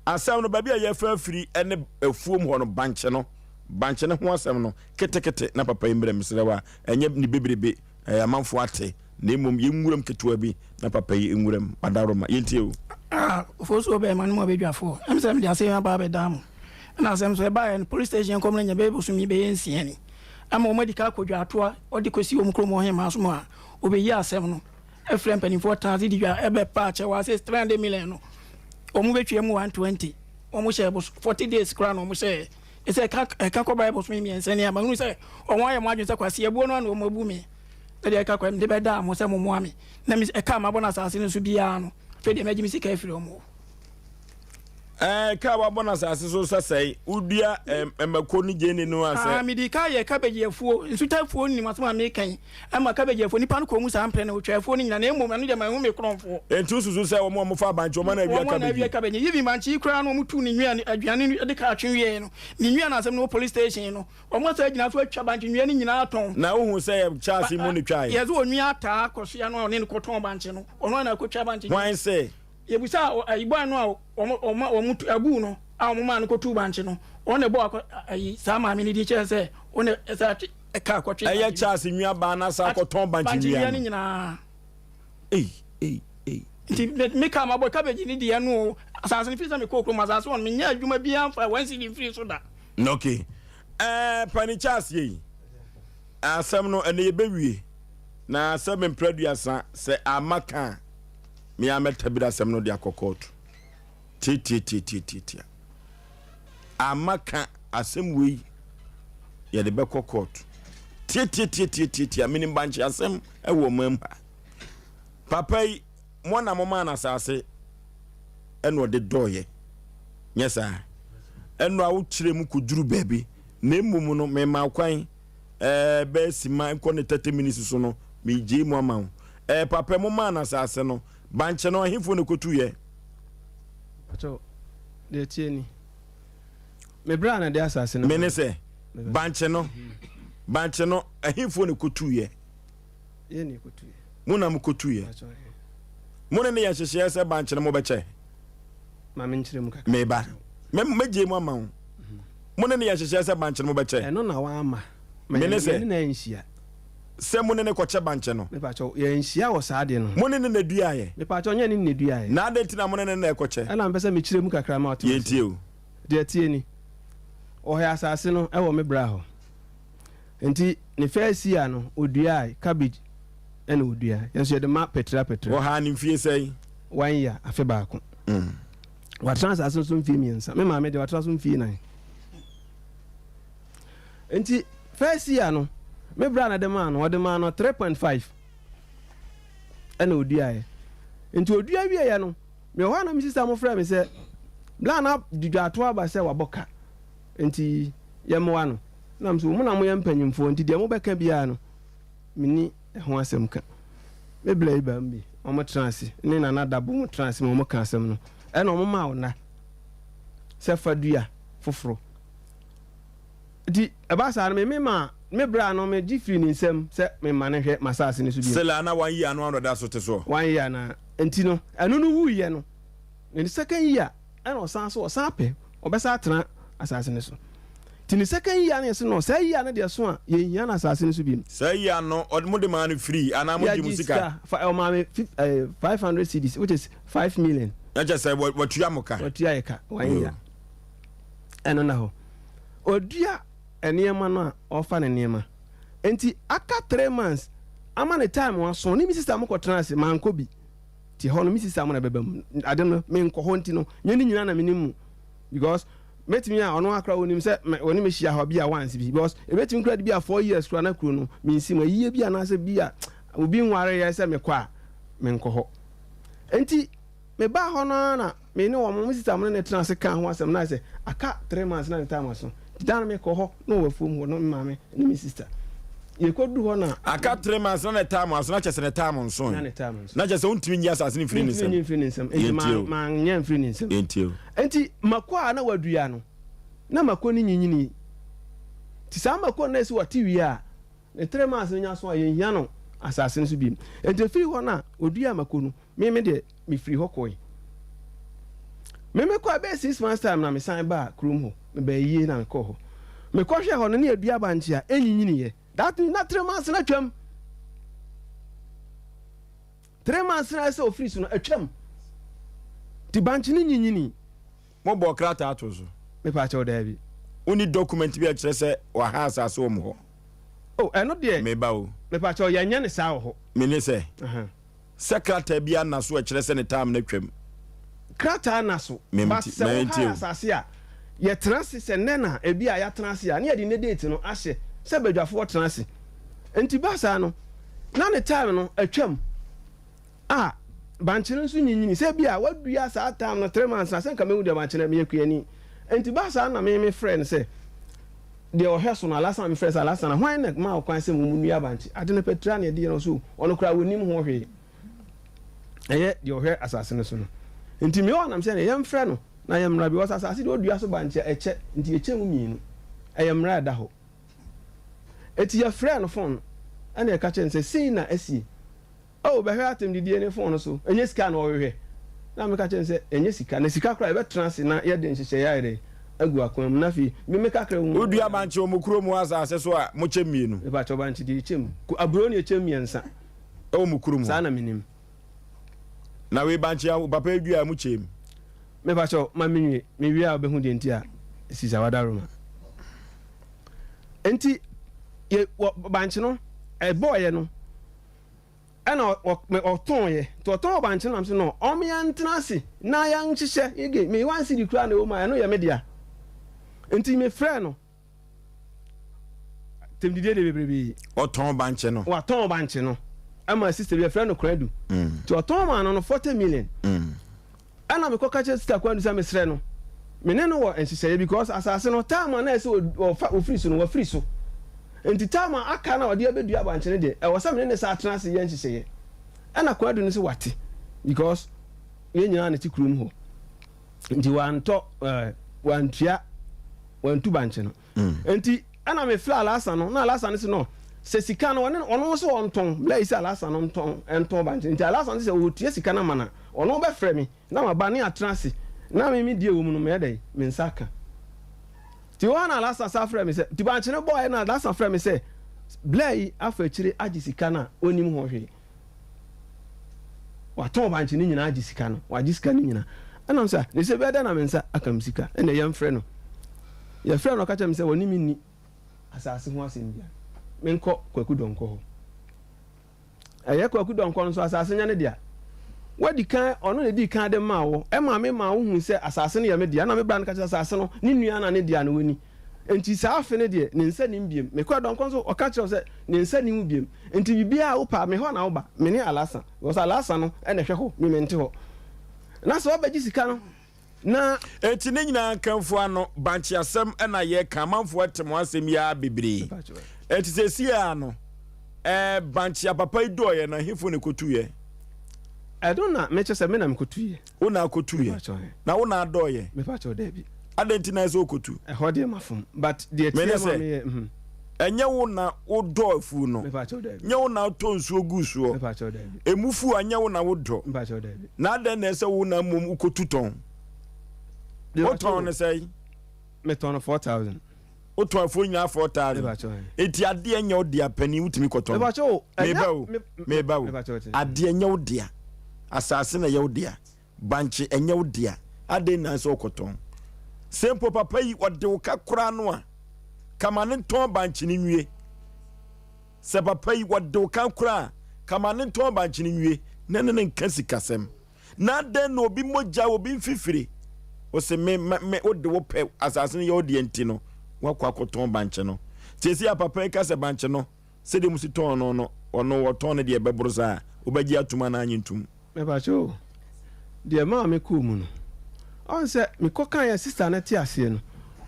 A: asem no babi ya fa firi ene efuom ho no banche no ho asem no ketekete na papa yi mbrem serewa enye ni bebrebe amanfo ate na emom yenwuram ketewa bi na papa yi enwuram padaroma yentie o
N: foso be man mo be dwafo am sem dia asem ba be dam na asem so e ba police station kom na nya be busumi be yensie ni ama omedika kodwa atoa odi kosi omkromo he maso mo a obeyi asem no efrem penifo tazi dwa ebe pa che wa 300 million no omu betwe mu 120 omu she 40 days kra no omu she ese ka ko bible so mi ense ni ama nu se onwa ye mo adwen se kwase ebuo no na omu abu mi de ka kwa mde be da mo se mo mo ami na mi e ka ma bona asase no so bia no fe de meji mi sika efiri omu
A: ka wa bona asase so sasai udua emako ni jeni no ase
N: mi di ka ye cabbage afuo nsutafuo ni masoma me kan ama cabbage afuo nipa no ko mu sa ampre na otwafuo ni nyina na emu no de ma hu me kronfo
A: entu susu se wo mo fa bancho ma na bia
N: cabbage yivi manchi kra no mutu ni nwia aduane de ka atwenwie no ni nwia na asem no police station no omo sa gina so atwa banchi nwia ni nyina aton
A: na wo se Charles mu ni twa
N: ye zo onwia ata kosia no ne ko ton banchi no ono na ko twa banchi
A: wan se
N: yebusa ayibo no omutu abu no a omuma no ko tu banchi no one bo ayi sama mi ni di che se one esa ka kwatwe
A: eye Charles nwia ba na sa ko ton banchi nwia
N: ni nyina
A: ti
N: me ka ma bo cabbage ni di anu asase ni fisa me ko kro asase won me nya adwuma bia fa wansi di free so da
A: okay pani Charles yi asem no ene ye bewie na asem mpraduasa se amaka me ametabira asem no de akokoto ti amaka asem we ye de be kokoto ti amini banchi asem e wo memba papa yi mo na mo ma na asase eno de doye nyesa eno a wo kire mu kuduru baby na emum no me ma kwan be sima ko ne 30 minutes so no me je mu ama papa mo ma na asase no banche no ahifo ne kotu ye
O: acho de tieni me bra na de asase no
A: me ne se banche no ahifo ne kotu ye
O: ni kotu ye
A: mo na mo kotu ye mo ne ya hyehye se banche no mo beche
O: ma me nkyere mu kaka
A: me ba me je mu ama wo mo ne ya hyehye se banche no mo beche
O: eno na wa ama
A: me ne se
O: na nhia
A: se mo ne ko che banche no
O: me pa cho ye nhia wo sa de no
A: mo ne dua ye
O: me pa cho nya ne dua ye
A: na de tina mo ne na ko che
O: ana mpesa me kyere mu kakra ma oto
A: ye tie o
O: de tie ni o ya asase no e wo me bra ho enti ne first year no odua cabbage ene odua yenso ye de ma petra
A: o ha ni fie sei
O: 1 year afe ba ko wa transase so mfie miensa me ma me de wa transase mfie nan enti first year no me bra na de ma no 3.5 ene odua ye enti odua wie ye no me ho na me sisa mo fra me se bla na didwa to aba se waboka enti ye mo ano na mso mo na mo ye mpanyimfo enti de mo beka bia no mini ho asem ka me bla iba mbi o mo transi ni na na dabo mo transi mo ka asem no ene o mo ma ona se fadua foforo di aba sa na me ma me bra no me gifri ni nsem se me mane hwe masase ni so bi
A: sela na 1 year no da so te so
O: 1 year na enti no anu no wu ye no ni second year ana osan so osan pe obesa atena asase ni so Tini second year ne so no say year ne de so a ye hia na asase ne so bi
A: say year no odmo de man free ana mo di musika
O: o ma me 500 cedis which is 5 million
A: na just say what you amoka
O: what you ayeka 1 year eno na ho odua enema no a ofa ne nema enti aka 3 months ama ne time wa so ni mi sister mo kwotena ase manko bi ti ho no mi sister mo na bebam ade no me nko ho nti no nyeni nyina na menimu because metimi a ono akra wonim se woni me hia ho bia once bi because e betimi kra bia 4 years kra na kro no me nsi ma yiye bia na se bia obi nware ya se me kwa me nko ho enti me ba ho no na me ne wo mo sister mo ne tena se kan ho asem na se aka 3 months na time aso dan me ko ho no wa fom ho no ma me ne me sister ye ko du ho na
A: aka 3 months na time aso na chese ne time nso na chese untimi nya asase ni free nsem
O: enti ma nya free nsem enti makwa na wadua no na makwa ni nyinyini ti sa makwa na esi wati wi a ne 3 months nya so a ye hia no asase nso bi enti free ho na odua makwa no me de me free ho koi me kwa be 6 months time na me san ba krum ho me ba yie na me ko ho me ko hwe ho no ne adua banche a enyinyini ye that na 3 months na twam 3 months na se Oforisuo no atwam ti banche ni nyinyini
A: mo bo krata atozo
O: me pa cha oda bi
A: oni document bi a kire se wa ha asase wo mo ho
O: oh eno de
A: me ba o
O: me pa cha ya nya ne sa wo ho
A: me ne se secretary bi anaso a kire se ne time na twam
O: krata anaso ba se wo asase a ye transi se nena ebi a ya transi a ne ye di ne date no ahye se badwafo transi enti ba sa no na ne time no atwam banche nso nyinyini se bia wadua sa time no 3 months na se nka mewu de banche na me yekuani enti ba sa na me friend se de o heso na last me friend last na hwan na ma kwan se mu nua banche ade ne petra na de no so ono kra wonim ho hwe eye de o hwe asase no so no enti me wona me se ne yem friend no na yem ra bi was asase de odua so banche eche enti eche mu mienu eyem ra da ho eti ya friend no phone ana e ka chen se sin na asi oh be hwe atem didie ne phone so enye sika na ohwe na me ka chen se enye sika na sika kra e be trans na ye de nhihye ya ire agu akwam na fi me me ka kra wu
A: odua banche o mukuro mu asase so a mo chemienu
O: e ba cho banche di chem aburo ne chemiensa
A: o mukuro mu
O: sa na minim
A: na we banche ya papa edua mu chem
O: me ba cho ma menwie me wi a be hu de nti a sisa wadaroma enti ye banche no e boy no ana o ton ye to ton banche no am se no o me yantenase na yan hihye ige me wan si di kura na o ma no ye media enti me frɛ no temdide de bebrebe
A: o ton banche no
O: wa ton banche no ama sister be frɛ no kradu to ton ma no 40 million ana me koka che sister kwanu sa me srɛ no me ne no wo nhihye because asase no time na ese Oforisuo no wa Oforisuo enti time aka na ode abedua banche ne de e wo sam ne sa atena se ye nhihye ana kwadu ne se wate because ye nyina na ti krum ho nti wanto wantu banche no enti ana me fla alasa no na alasa ne se no se sika no ono so onton bla isi alasa no enton banche nti alasa ne se o tie sika na mana ono be frɛ me na ma ba ne atena se na me die wo mu no me dai me nsaka ti wana alasa sa frɛ me se ti banche ne boy na alasa frɛ me se bla yi afa chire agisika na onim ho hwe wa ton banche ni nyina agisika no wa agisika ni nyina ana msa ne se be da na me nsa aka msika ene yem frɛ no ye frɛ no ka cha me se woni minni asase ho asem bia me nkɔ kwaku donko ho eye kwaku donko no so asase nya ne dia wadi kan ono ne di kan de ma wo e ma me ma wo hu se asase ne ye me dia na me bra no ka cha asase no ni nua na ne dia no woni enti sa afe ne de ne nsa nim biem me kwa donko so o ka cha se ne nsa nim biem enti bibia wo pa me ho na wo ba me ne alasa wo sa alasa no e ne hwe ho me mente ho na so obaji sika no na
A: eti ne nyina kanfo ano banche asem na ye kamanfo atemo asem ya bebre eti se sia no banche papa idoye na hifo ne kotuye
O: I don't know me chese me na me kotuye
A: una kotuye na una adoye
O: me pa cho debi
A: adentina so kotu
O: e ho de mafum but the tema me
A: enye wo na wodo afu no
O: me pa cho debi
A: nye wo na to nsuo gusuo
O: me pa cho debi
A: emufu anya wo na wodo
O: me pa cho debi
A: na aden na ese wo na mum ukotu ton what ton say
O: me ton 4000
A: oto afo nya 4000 eti ade enya odia pani wutimi koton meba wo ade enya odia asase na ye odia banche enya odia ade na so koton sempo papa yi ode wo kakura no a kama ne ton banche ni nwie se papa yi ode wo kakura kama ne ton banche ni nwie nene nka sikasem na de no obi moja obi mfifiri o se me ode wo pe asase ne ye odia ntino wakwa koton banche no tiesi ya papa ka se banche no se de musi ton no ono woton de ebebro sa obagi atuma na anyintum
O: me ba cho de ma me ku mu no on se me kokan ya sister na ti ase no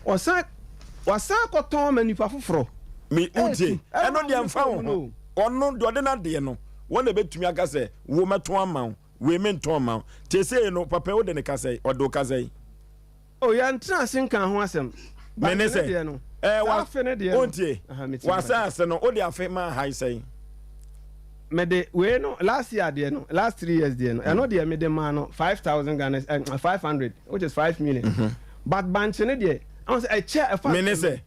O: wasa koton ma nipa foforo
A: me utie eno de amfa ho ono de ode na de no wona betumi aka se wo meton ama we menton ama tiesi no papa wo de ne ka se odo ka se
O: o ya ntra sin kan ho asem
A: mene se ontie wasa ase no o de afe ma high say
O: me de we no last year de no last 3 years de no e no de me de ma no 5000 Ghana 500 which is 5 million but banche ne de I say I chair a
A: mene se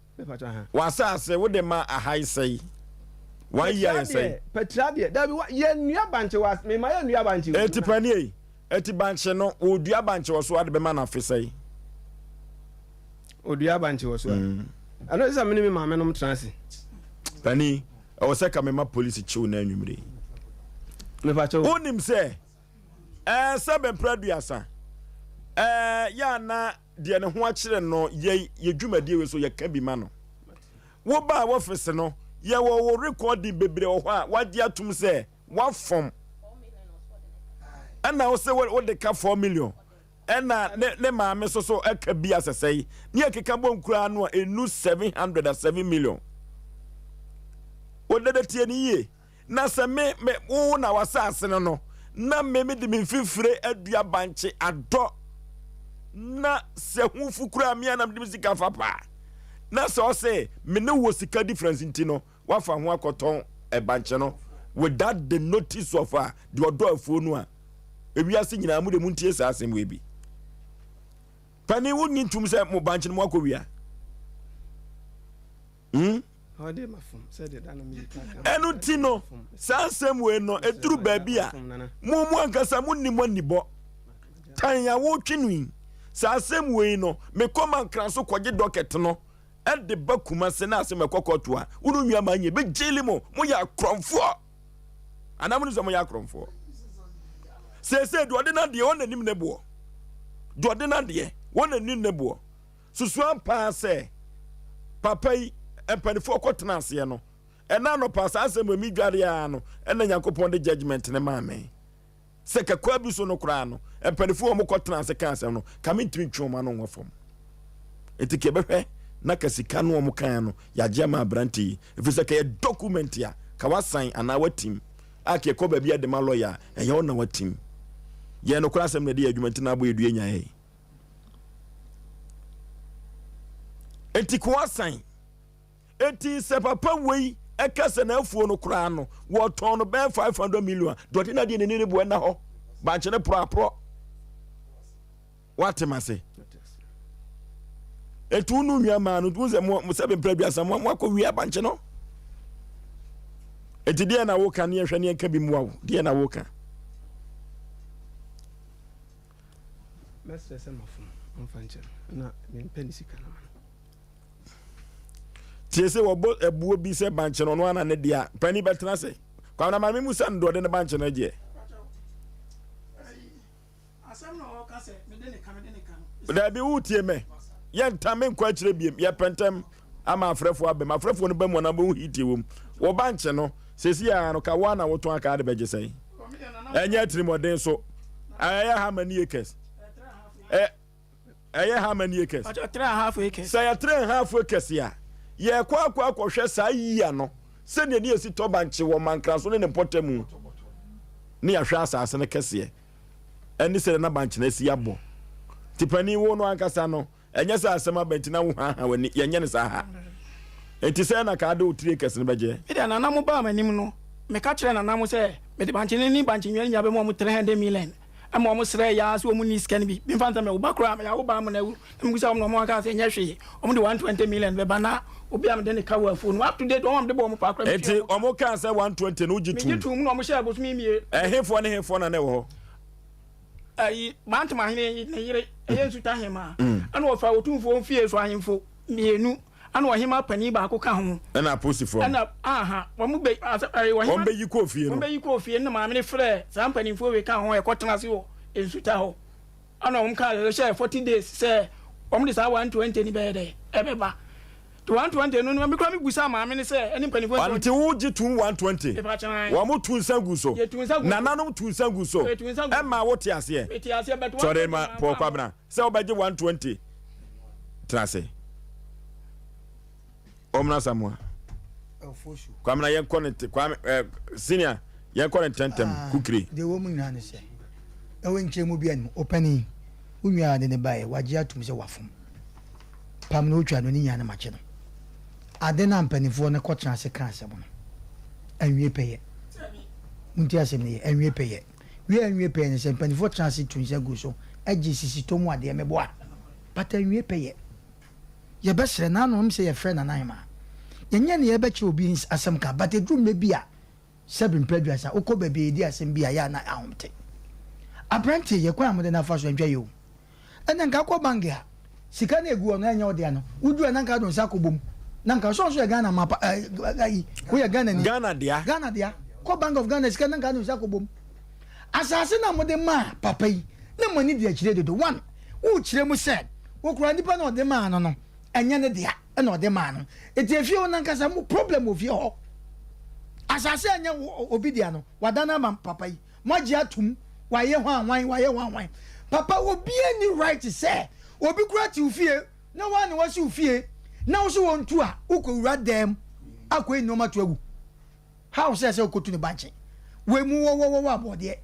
A: wasa ase wo de ma a high say 1 year say
O: petra de da bi ye nua banche was me ma ye nua banche
A: eti pani eti banche no o dua banche wo so ade be ma na afe say
O: odua banche wo so ano isa mini mi maame no mtrance
A: pani o se ka me ma police chiw na anwumre
O: me fa cho
A: onim se sebe praduasa ya na de ne ho akire no ye dwumadi we so ye ka bi ma no wo ba wo fese no ye wo recording bebre wo ho a wadi atum se wa fom ana wo se wo de ka 4 million ena ne maame so eka bi asesei ne ekeka bonkura no enu 707 million odede tie ni ye na se me wo na wasase no na me de me fifire adua banche ado na se hu fukura me na me sika fapa na se o se me ne wo sika difference ntino wafa ho akoton e banche no without the notice of the odo afuo no a ewiase nyina mu de mu ntie sa asem we bi pani woni ntum se mo banche no akowia
O: ode mafum se de dano mi
A: enu tino sa asem we no eduru baabi a mu ankasa mu ni mo nibo tan ya wo twinu sa asem we no me koma nkran so kwaje docket no e de bakuma se na asem ekokoto a unu nua manye be jeli mo ya kromfo anamu so mo ya kromfo se do de na de won anim ne bo do de na de won anim ne bo susu ampa se papa yi empanifo kotena ase no ena no pass asem mi dware a no ena yakopon de judgment ne maame se kakwa bi so no kra no empanifo mo kotena ase kan asem no kamintimi twoma no nwafom etike behwe na kasika no mo kan no yaje ma branti efise ka document ya ka wasan ana watim ake ko ba bia de ma lawyer enye wona watim ye no kra asem ne de adwumenti na abo edue nya he etike wasan eti se papa wei ekase na afuo no kra no wo ton no be 500 million doti na de ne bu na ho ba nche ne pro what am I say etu nu nwa ma no tu se mo se be praduasa mo akọ wi ba nche no eti de na wo kan ne hwe ne ka bi mu awo de na wo kan
O: mestre se mafum mfanche na me penisika na
A: tiese wo bo ebuo bi se banche no ana ne dia pani betra se kwa na mami musa ndo de ne banche no je
N: asem no ka se me de ne kan
A: da bi utie me ye ntame nkwa kire biem ye pentem ama afrefo abem afrefo no bem na bo hitie wom wo banche no sesi ya no ka wa na woton aka de beje sei enye trimodin so aya ha many acres aya ha many acres
N: 3.5 acres
A: say 3.5 acres ya ye kwa hwe sa yia no se ne ne esi to banche wo mankra so ne potamu ne ya hwe asase ne kese eni se na banche na esi yabo tipani wo no ankasa no enye sa asema banche na wo ha wani ye nye ne sa ha enti se na ka de otire kese ne beje
N: ida na namu ba manim no me ka kire na namu se me de banche ni banche nyen nya be mo 300 million ama ɔmo srɛ ya so ɔmo ni sika no bi memfa nsɛm woba kora ya woba mo na wu na mgusa ɔmo ɔmo aka sɛ nyɛ hwee ɔmo de 120 million bɛba na obi am de ne ka wa phone up to date ɔmo de bɔ ɔmo pa kora
A: eti ɔmo kan sɛ 120 no uji
N: tu tu mu na ɔmo hyɛ abosom mie
A: ehefo ne hefo na ne wo
N: ayi mantama hene ne yere ɛyɛ nsuta hema ana ɔfa otumfo mfie so ahemfo mienu ana ɔhema pani ba ko ka ho
A: ɛna posifo
N: ɛna aha wɔn be
A: wɔn be yi ko fie no
N: wɔn be yi ko fie no maame ne frɛ saa mpanimfo we ka ho ɛkɔtena se wɔ nsuta hɔ ana wɔn ka hyɛ 40 days sɛ wɔn de saa 120 ni bɛyɛ dɛ ɛbɛba to 120 no me kura me busa maame ne sɛ ɛne mpanimfo
A: anti wo gi tu 120 wɔn mo tu nsangu so nananom tu nsangu so ɛma wo te ase sorry ma pɔ kwabna sɛ wo bɛgye 120 trase omna samua kwamna yen connect kwam senior yen connect tentem kukri
B: de wo mu nyina ne se e wo nche mu bia no opani unwa de ne bae wagye atum se wafom pam no otwa no ni nyane mache no ade na mpanifo ne kɔtena se kan asɛm no anwie pɛyɛ munti asɛm ne anwie pɛyɛ wi anwie pɛyɛ ne se mpanifo tena se tunse gu so agye sisi tomu ade meboa pata anwie pɛyɛ ye besre na no mse ye frɛ na nan ma yenye ne ye bɛkye obi asɛm ka but edrum me bia sebin preduasa okoba be edi asɛm bia ya na ahomte apprenti ye kwa amode na fa so ntwa yo ena nka kɔ bangia sika na egu ono enya ode ano udu na nka don sa kobom na nka so so ye Ghana mapa ayi ko ye Ghana ni Ghana dia ko Bank of Ghana sika na nka don sa kobom asase na mode ma papa yi na mani dia kire dodo one wo kire mu said wo kura nipa na ode ma no enya ne dia na ode ma no eti efie wo nankasa mu problem ofie ho asase anya obi dia no wadana ma papa yi maji atum waye ho anwan papa obi any right say obi kura ti ofie na wa ne wasi ofie na wo so wontu a ukowura dem akoi no matu agu how say okotu ne banche we mu wo abode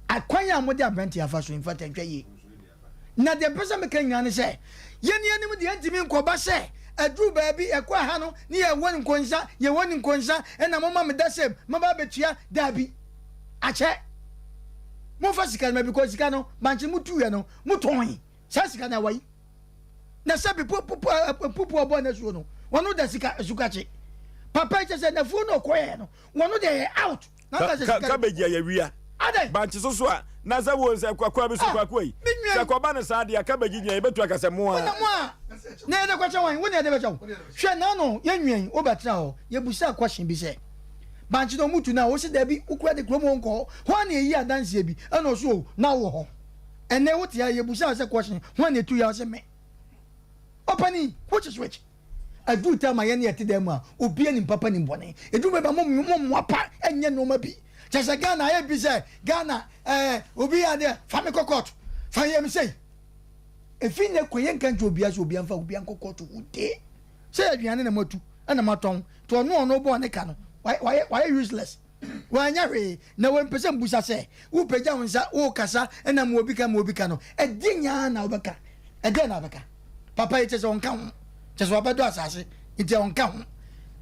B: akwan ya mode abranti afa so in fact antwa ye na de pesa me kan nyane say yeni mu de antimi nkoba say adru baabi ekwa ha no ne ye woni nkonsa na mama me dasem mama betua dabi ache mo fa sika na because sika no banche mutu ye no muton sa sika na wai na sabi pupu obo na so no wono da sika sukache papa che say na fu no koye no wono de out na ka sika
A: ka beji ya wia banche so a na za wo se kwakwa bi so kwakwa yi se kwa ba na sa de aka beji nya betu aka se mo a
B: na de kwacha wan woni de becha hwe na no ye nwen obatra ho ye busa question bi se banche no mutu na wo se da bi ukura de kromo nko ho na yi adanse bi ana so na wo ho ene wote ya ye busa se question ho na tu ya se me opani which adu ta ma ye na yete dem a obi ani papa ni mbone edu me ba mo apa enye no ma bi chese Ghana ye bi se Ghana obi ya de fami kokot fa ye mi sei efi ne koye nkan jo obi aso obi anfa obi ankokot ude se aduane na matu ana maton to no bo ne ka no why useless wanya we na we mpese mbusa se wo peja wonsa wo kasa na mo obi ka no edinya na obeka ede na obeka papa ye chese onka ho chese obedo asase ite onka ho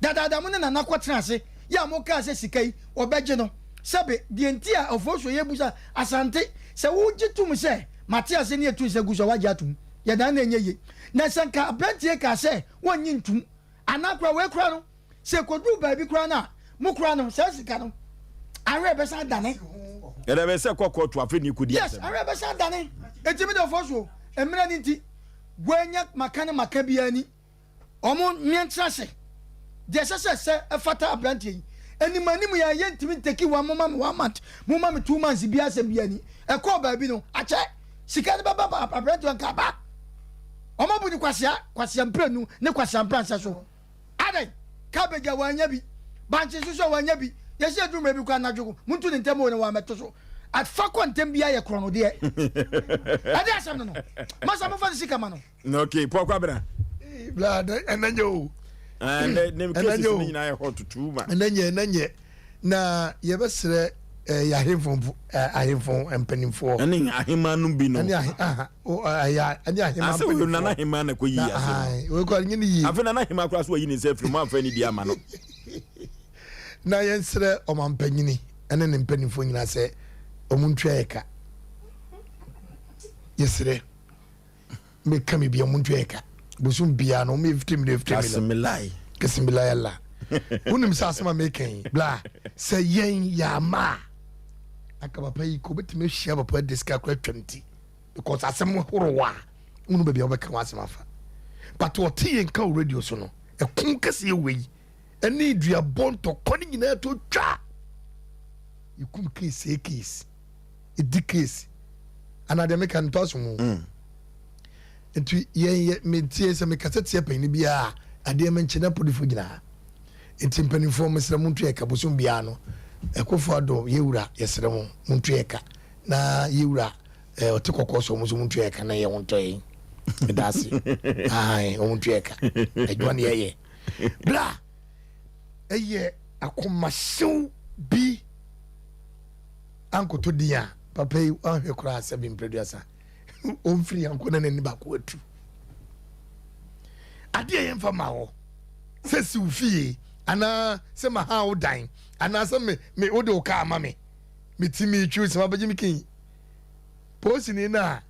B: dada mo na nakotena ase ya mo ka se sikai obeje no sebe die ntia ofoso ye busa asante se wo gitum se Matias ne etu se guso waje atum ye dan na enye na sanka abrantie ka se wonyi ntum anakra we kra no se kodu baabi kra na mu kra no se sika no are be sa dane
A: ye da be se kokotu afeni kudi
B: yes are be sa dane etimi de ofoso emra ni nti gwanya maka biani omo mientra se de se efata abrantie animanim ya ye ntimi teki wa mama 1 month mama 2 months bia se biani e ko baabi no ache sika ne baba abrantie nka ba omo bu ni kwasia mprenu ne kwasia mpransa so ade cabbage wanya bi banche so wanya bi ye se drum bi kwa nadwo muntu ne ntemo ne wa meto so at fa kwantem bia ye krono de ade asam no masa mo fa sika ma no
A: okay pokwa bra
D: blood enanyo
A: nem cases ni na ye hot too ma
D: enanye na ye besre ya ahemfo empanimfo
A: ani ahemanu bi no
D: ani ahemanu
A: ase wo nana ahemanu na koyi ase
D: we ko nyini yi
A: afa nana ahemanu akra so yi ni se firi afa ni di ama no
D: na yensre omampanyini ene ne mpanimfo nyina se omuntwa eka yesere me kami bia muntu eka busum bia no me 50 million kasimilai la unim sa asema me kan bla se yen ya ma aka papa yi ko betime hia papa diska kwa 20 because asem horowa unu bia obeka wasema fa but what yen ka radio so no e kun kase we ani dua bonto koni nyina to twa ikum case e case another make an toss mu etu ye me tie se me kasete pani bia ade me nchena podifo gina enti pani fo mesra muntu eka bosum bia no ekofo do yewura yesre mu muntu eka na yewura otekoko so mu muntu eka na ye wonto yi medasi ai muntu eka edwan ye bla eye akomashew bi anko to dia papa yi ahwe kura asabim producer on free anko na nani ba ko atu ade ye mfa ma ho se si ufie ana se ma ha o dan ana se me o de ka ama me timi twu se ma baje mi kin posi ni na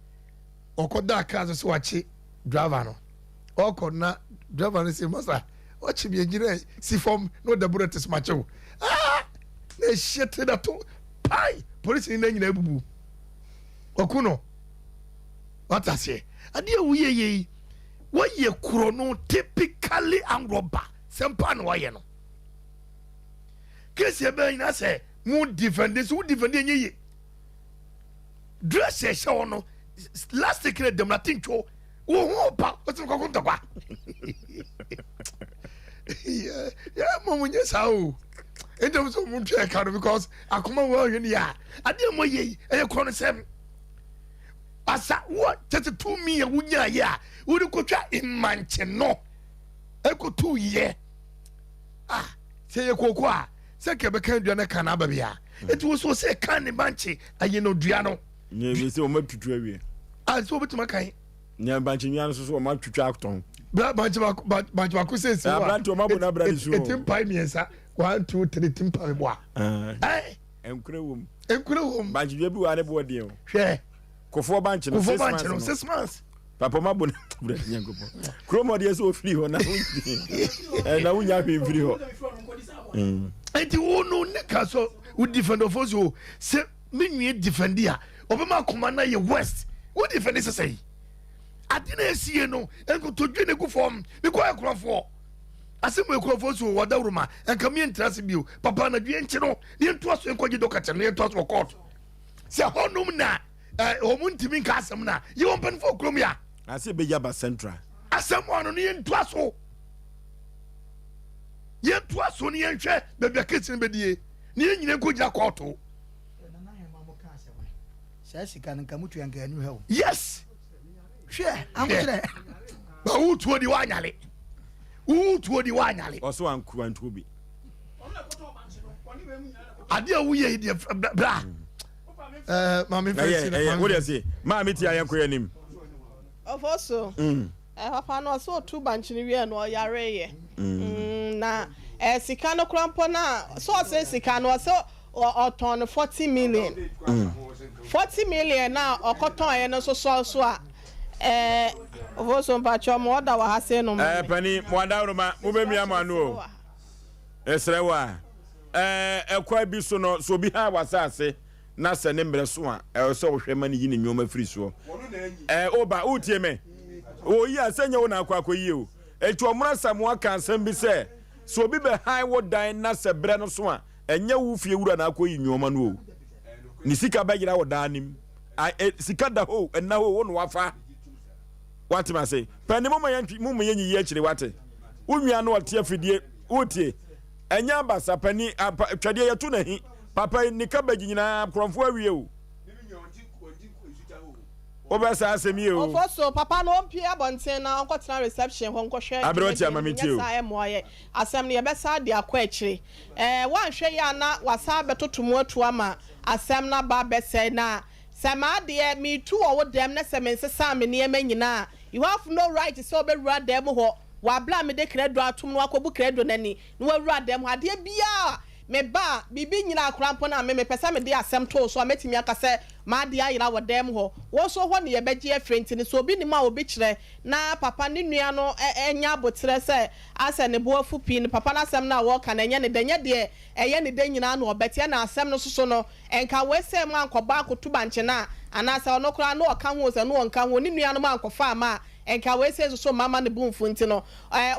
D: okoda ka so wachi driver no okoda driver no se masa wachi bi ejire si form no da burettes macho na shit da to pai police ni nyina ebubu okuno watase ade awuye ye waye kuro no typically angroba sempa no waye no kesi ebe ina se mu defend enye dress e show no last kire dem na tincho wo ho pa o tin kokon tokwa ya mo nye sao ente so mu twa ka because akoma wo hwe ni ya ade mo ye e kro no sem asa wo 32 million wunya ya wo de kotwa imanche no e ko 2 ye se ye koko a se ke be kan dua na kana ba bia enti wo so se kan ni manche aye no dua no
A: nye bi se o matutu awie
D: so betima kan
A: nye banche nua no so o matutu akton
D: banche ba ko se se
A: wa banche o mabo na bradi so
D: etim pai miensa 1 2 3 tim pai boa
A: enkure wom banche dua bi wa ne bo de o
D: hwe
A: kofo banche no
D: 6 months
A: papa mabo na bradi nyankopo kromo de so free ho na na wunya hwe free ho
D: enti wo no ne ka so wo defend of us o se menwie defendia obema koma na ye west wo defend se sei adina esie no enko to dwene ku form me ko akrofo asemu akrofo so wo dawruma enka me entrase bio papa na dwe nchi no ne nto aso enko gido kacha ne nto aso court se honum na omuntimi nka asem na ye won pen for krom ya
A: ase be yaba central
D: asemu ano ne nto aso ye nto aso ne nhwe bebia kitchen bedie ne nyine ko gira court
B: sika nka mutu yanka anu ha
D: yes
B: hwe amkire
D: ba utuo di wanyale
A: oso antu bi
D: ade awuye di bra mama
A: fesi what do you say mama ti ayen ko yanim
C: ofoso papa no so tu banchi ni wie no yare ye na sika no krampo na so se sika no so oton 40 million 40 million na okoton ye no so a ofoso mpacho mo da wa hase no
A: pani mo da roma mo be mi amanu o esrewa ekwa bi so no so bi ha wasase na se ne mbre so a so hwe mani yi ne nyoma firi so oba utie me o yi asenya wo na akwa yi o etu omra samu aka nsem bi se so bi be high wo dan na se bre no so a enya wu fie wura na akwa yi nyoma no o ni sika ba gira wo danim sika da ho enna ho wo no wafa what am I say pani mo yenyi ye kire wate unwia no ote afidie utie enya basa pani twade ye to na hi papa ni ka bagi nyina kromfo awie o obesa asemi o
C: ofoso papa no mpie abonten na onkotena reception ho nkohwe
A: abroti amamiti o
C: asem ne yebesa de akwa akire wanhwe ya na wasa betotomo atu ama asem na ba bese na sama de me tu wo dem na sem nsesa me ne nyina you have no right to so be run dem ho wa bla me de credo atum no akobu credo nani no wa run dem ade bia me ba bibi nyina akrampo na me pesa me de asem to so ametimi aka se ma de ayira wodem ho wo so ho ne ye beje afrenti ni so obi ni ma obi kire na papa ne nua no enya abotre se ase ne bo afu pi ne papa na asem na wo ka na enya ne denye de eye ne de nyina na obetia na asem no so no enka we se ma ankoba akotu banche na anase ono kra na oka ho se no onka ho ne nua no ma ankofa ma enka we say so mama ne bumfu nti no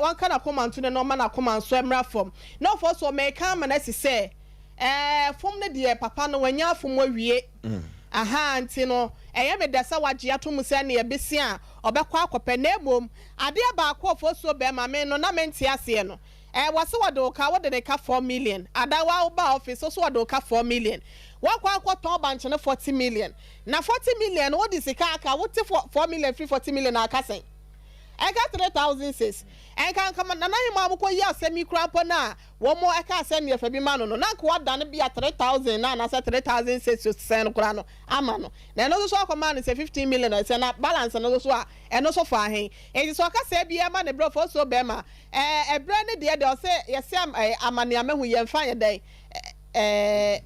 C: wan kana command ne no ma na command so emra form no for so me kan ma na say form ne de papa no wanya form awie aha nti no eye me dasa wagye atom se na ebesi a obekwa akope na emom ade ba akọ for so be ma me no na me ntia se no wase wadoka wode ne ka 4 million adawa ba office so wadoka 4 million wakwa akoton banche ne 40 million na 40 million what is aka what 4 million free 40 million aka sen I got 3,006 and can come na na ma ko ya semi crampo na wo mo aka sen ye fa bi ma no na ko wada ne bia 3,000 na say 3,006 sen kura no ama no na no so ko man say 15 million say na balance no so a eno so fa hen e so aka say bia ma ne bro for so be ma bre ne de o say ye say amane amahu ye mfa ye dai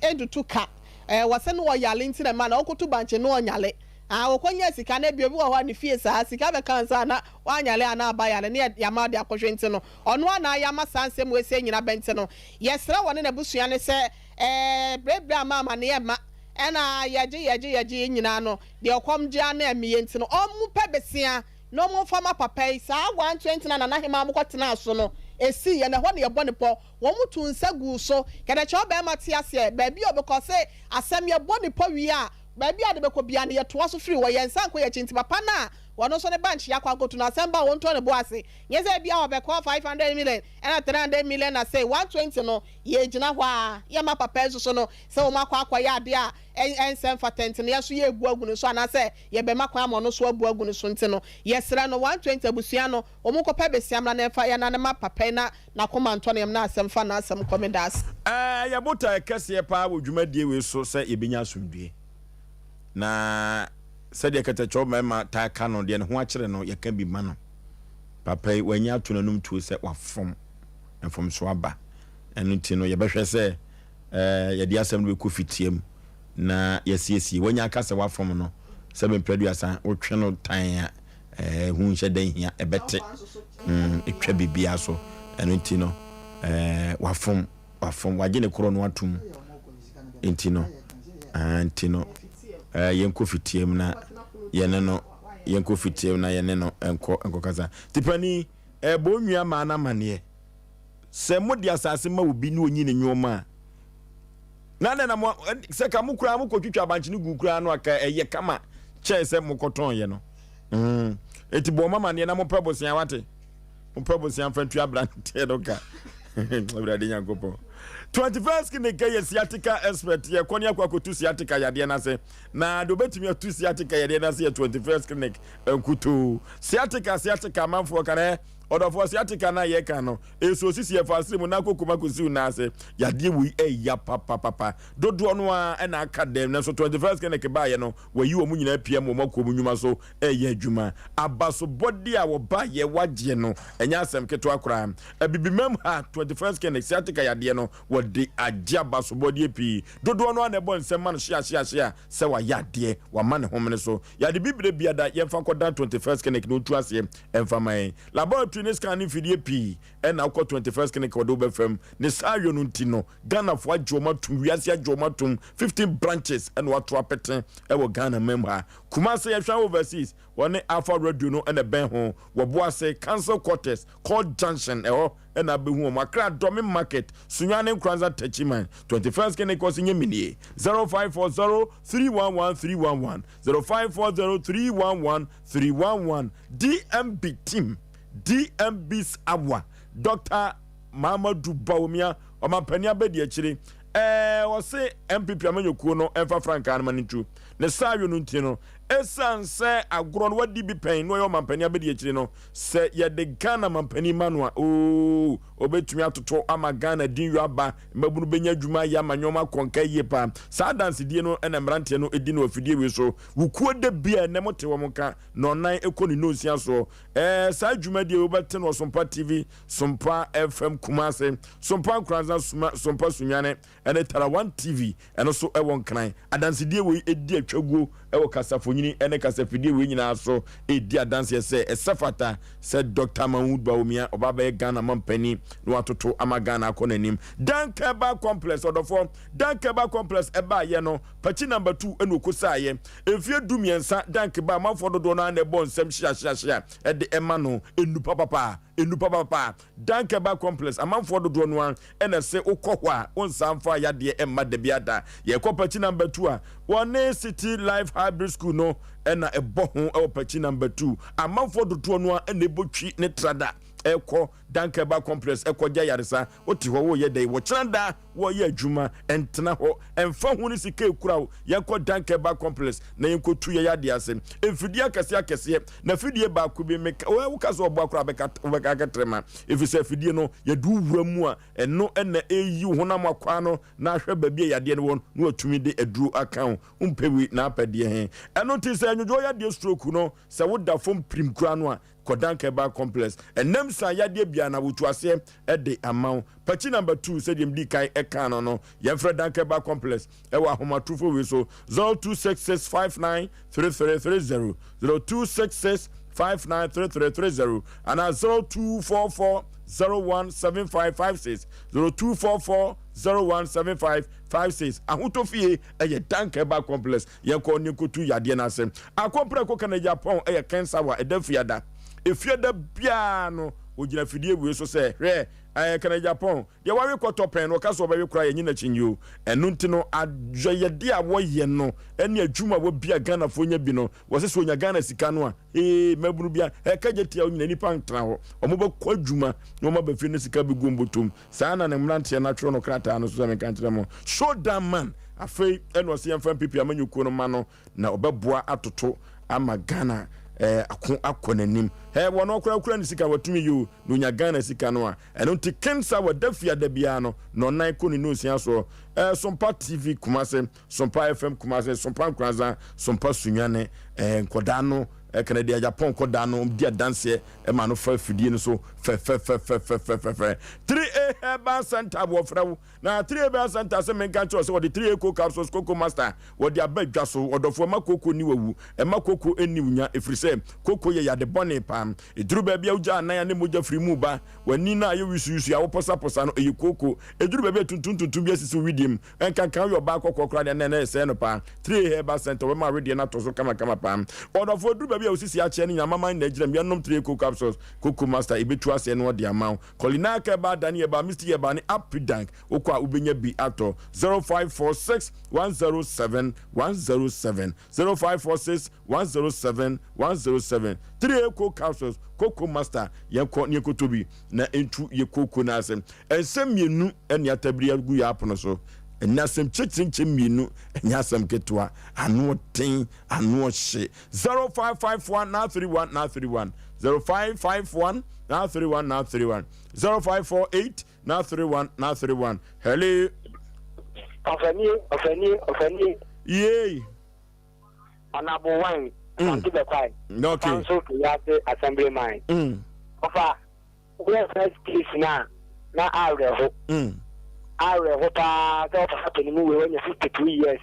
C: edutu ka wase no yale nti na ma na okotu banche no nyale okonya sika na bia bi wo ho ne fie sa sika be kan sa na wanyale ana abayale ne ya ma de akohwe nti no ono ana ya ma sansem we se nyina bente no yesra wone na busua ne se brebra mama ne ya ma ena yaje nyina no de okom gya na emiye nti no omu pebesia no mo fama papa sa 120 na na hema mo kotena so no esi ye na ho ne ye bone po wo mutu nsagu so kada cho be ma ti ase ba bi obekọ se asem ye bone po wi a ba bi ade bekọ bia ne ye to aso free wo ye nsan ko ye chinti papa na wono so ne banch ya kwa gotu na asem ba won to ne bo ase ye se bia obekọ 500 million and 300 million na say 120 no ye gina ho a ye ma papa so no se wo makwa ya ade a ensem fatent ne so ye ebu agu so ana se ye be makwa mo no so abu agu so nti no ye sra no 120 abusua no omuko pa besiamra na fa ya na ma papa na koma nto ne na asem fa na asem komedas
A: ya bota kese pa wodwumadie we so se ye benya asomdue na se de katacho mema ta ka no de ne ho akere no ye ka bi ma no papa wanya atonanum tuo se wafom enfom so aba enu ti no ye behwe se ye di asem no ko fitiem na yesiesie wanya aka se wafom no se be predu asa wotwe no tan hu nhye dan hia ebete etwa bibia so enu ti no wafom wagye ne koro no atum enti no yenko fitiem na yene no yenko fitiem na yene no enko kasa tipani bo nwia ma na mane se modi asase ma obi ne onyi ne nwoma na mo se ka mukura mukotwitwa banche ne gukura no aka eye kama che se mukoton ye no eti bo mama ne na mo pebosia wate mo pebosia fantua brante doka obrade nyakopo 21st kineke ye sciatica expert ye kwani akwa kotu sciatica yade na se na do betimi atu sciatica yade na se 21st clinic enkutu sciatica manfo kana odofo sciatica na ye kan no eso sisi ye fa srim na kokoma kosi na se yade wi ya papa dodo no a na academy na so 21st clinic ba ye no wayi wo mu nyina pia mo makom nyuma so ye adwuma abaso body a wo ba ye wagye no enya asem keto akora abibimam ha 21st clinic sciatica yade no wodi agya baso body pi dodo no na bo nsem man hia se wa yade wa man homene so yade bibire biada ye fa kodan 21st clinic no tu ase emfa man laboratory ne scan fidie pi na akọ 21st clinic odo be fam ne sayo no ntino Ghana fo adwoma tum wiase adwoma tum 15 branches and what apeten e wo Ghana member Kumase ye hwa overseas woni Alpha Radio no na ben ho wo boase Council Quarters called Junction na behu o makra domin market sunyane nkranza tachiman 21st clinic was nye minie 0540311311 0540311311 DMB's Awa Dr. Mamadou Baumia o mapania bedi akiri wo se MPP amenyokuo no emfa franka anmanitu ne sayo no ntino esan se agro no wadi bi pen no yo mampani abedi akire no se ye de Ghana mampani manua o obetumi atoto ama Ghana din yu aba mabunu benya dwuma ya manyoma konka yepa sa dance die no ena mrante no edi no afidie we so wukuo de bia ne mote wo monka no nan ekoni no sia so sa dwuma die obete no Sompa TV Sompa FM Kumase Sompa Kranza Sompa Sunyane ene Tara 1 TV eno so ewon kran adanse die we edi atwaguo ewo kasafonyini ene kasafidie we nyina so edi adanse se esafata se Dr. Mahmoud Bawumia obaba Ghana mampani no atoto ama Ghana akonanim Dankeba complex odofo Dankeba complex eba ye no pachi number 2 eno kosaye efie dumiensa Dankeba manfo dodo na ne bon sem hia e de ema no enu papa Dankeba complex amanfo dodo no an ene se ukoko a onsamfa ya de emma de biada ye ko pachi number 2 a one City Life Hybrid School no ena ebo ho e pachi number 2 amanfo dodo no an ene botwi ne trada eko Dankeba complex eko gya yaresa oti ho wo ye dey wo kyeranda wo ye adwuma entena ho emfa hu ni sika ekura ye ko Dankeba complex na yenko tu ye yade ase efidie akese na fidie ba ko bi meka wo kaso obo akura beka katrema efise fidie no ye du wuramu a eno ena eyi honam akwa no na hwe ba bi yade ne won no atumi de aduru akan umpewi na apade he eno ti se anwo yade stroke no se wo da fom prim kura no a Dankeba complex enem sa yade bia na wotu ase e de amount pachi number 2 said dem di kai e kan no ye frɛ Dankeba complex e wa homatrufo we so 0266593330 0266593330 and 0244017556 0244017556 ahutofie eye Dankeba complex ye ko ni kotu yade na asem akompre ko kana Japan eye cancer wa edafiada efiada bia no ogina fidie we so se hwe kana Japan ye wawe kotopen no kaso bawe kura ye nyina chinyo enu ntino adwoyede a woye no ene adwuma wo bia Ghana fonya bi no wo se so nya Ghana sika no a mabunu bia kajetia onyina nipa ntra ho omoba kwa adwuma no ma ba fi ne sika bi gombotom saa na ne mrante na tro no krata no so me kan kire mo show that man afei eno se yemfa pipi amanyuko no ma no na obeboa atoto ama Ghana akonanim wono okura ni sika watumi yu no nya Ghana sika no a eno ti kensa wadafia da bia no no nan ko ni no sia so Sompa TV Kumase Sompa FM Kumase Sompa Kranza Sompa Sunyane nkoda no Canada Japan koda no dia dance ma no fa fidie no so fe 3A Herbal Center wo frawo na 3A Herbal Center se men kan cho se wo de 3A co capsules coco master wo de abadwa so odofo makoko ni wawu makoko eni unya efrise koko ye ya de bone pam eduru ba bia uja anan ne moja firi mu ba wani na ayo wisusu ya wo posa no eyi koko eduru ba bia tuntun bia sisi widim enkan kan yo ba kokokra de na se no pa 3A Herbal Center we ma ready na to so kama pam odofo eduru bia osisi ache ni nyamama na ejira bia nom 3A co capsules coco master ebetu ase no de amount kolina ka ba dani ba Mr. Yeba ni apidank okwa ubenya bi ato 0546 107 107 0546 107 107 3A co capsules coco master yanko ni kotobi na entu ye coco na asem ensem mienu eni atabiri agu ya apono so enasem chechinche mienu enyasem ketwa anu ten anu hye 0551 0551 now 31 0548 now 31 hello
F: Ofeni
A: yay
F: honorable one anti the crime
A: okay
F: council to yate assembly mine ofa we first case na awre ho pa so happen mu we when you 52 years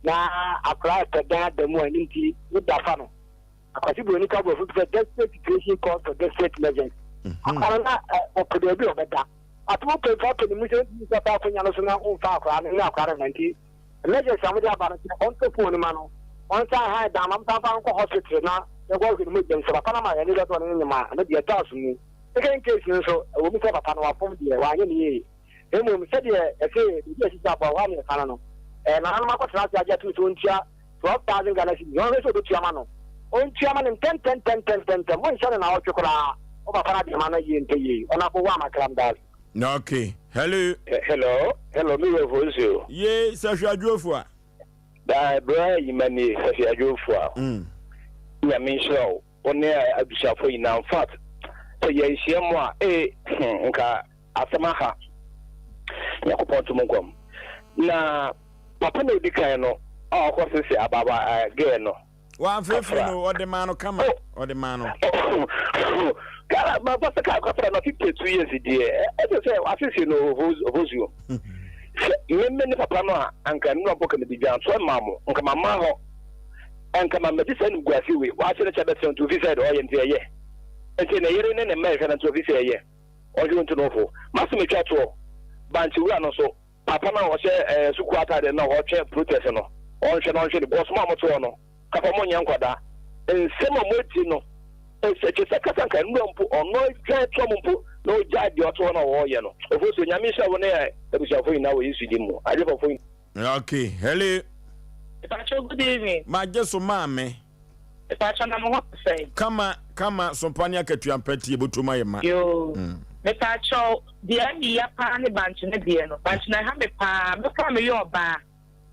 F: na apply to the mo anti with the fano akwati boni ka bo for desperate situation call for desperate measures akwana okodo bi obeda atu pe fa to ni mu se ni pa ko nyano so na on fa akwa na akwa 90 measures amudi abana on to phone ma no on sa ha da ma pa ko hospital na e go ni mu dem so pa na ma ya ni da to ni ma na dia task mu e kan case ni so wo mi se papa no wa form dia wa anye ni ye e mu se dia e se dia si sa ba wa ni kana no na na ma ko tra ja ja tu ntia 12,000 Ghana cedis no so do tiama no on tiama ni 10 mo nshana na otwekora o ba para de ma na ye nte ye ona ko wa makram dal
A: okay hello
F: me Oforisuo
A: ye sa hwadwofo a
F: da bra yimani Safi Adwofo ya mention one abishafo ina in fact so ye hia mo a nka asamaha yakopon to monkom na papa na odikan no ko sese ababa girl no
A: wa fefe no ode man no kama ode man no
F: kala ma papa ka kwatra na 52 years die say asese no Oforisuo me ne papa no anka no boka me bibia so mamo nka mama ho anka mama bi sanu guafi we wa se na chabe se to visa do yente ye ente na yere ne me ka na to visa ye o ju nto no fo maso me twa to banti wura no so papa na o se suku atade na o twa protest no on hwe the boss ma mo to no ka fa mo nya nkwada nsema mo ti no se kasa kan mpo ono twa to mpo no judge your to na wo ye no Oforisuo nyame sha wo na ebushafo ina wo yisu di mu ade fofo.
A: Okay, hello.
E: Good evening.
A: Ma jeso mame.
E: Na mo say.
A: Kama Sompa ni akatua mpati ebotuma ye ma.
E: Yo. Me pacho dia ni ya pa ne banch ne die no. Banch na ha me pa, me pa me yo ba.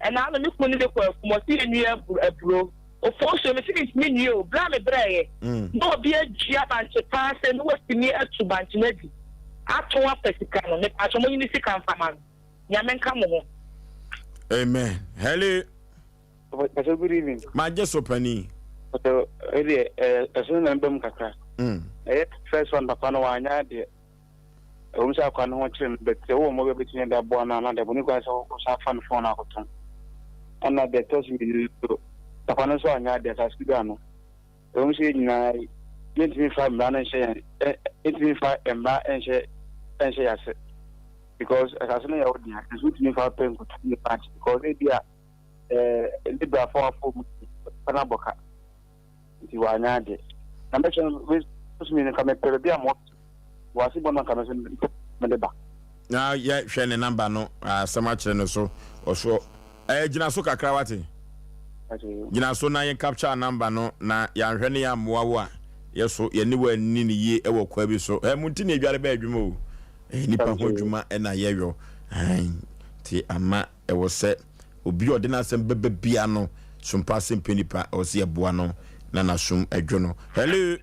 E: E na no me kunu de kwa mo si enu aburo. Oforisuo me si me new, bra me bra ye. No bi agua banch pa se no wasimi atu banch na di. Ato apesika no me pacho mo ni sika mfama. Nyame nka mo ho.
A: Amen. Hello.
F: Good evening.
A: Ma jeso pani.
F: So as soon as I'm kakra. First one papa no anya de. Umsa kwa no chim but the wo mo be between that boy na the boni kwa so fan phone akoton. And the toss me papa no so anya de sa studio no. Umsi na let me find man share it me find emba and share yase. Because as soon as you dia is with me for pen to the patch because they dia libra for panaboka. Ti wa nyaade na mention we me na kame pere bia mo wasi bona kame se me deba
A: na ye hwe ne number no asema kire no so oso gina so kakra wate gina so na ye capture number no na ya hwe ne ya moa wo a ye so ye ni wa ni ne ye e wo kwa bi so munti na edware ba adwuma o nipa ho adwuma e na ye yo ti ama e wo se obi odina asem bebe bia no Sompa Asem Mpe Nipa Osei Aboagye no na nasum adwono. Hello.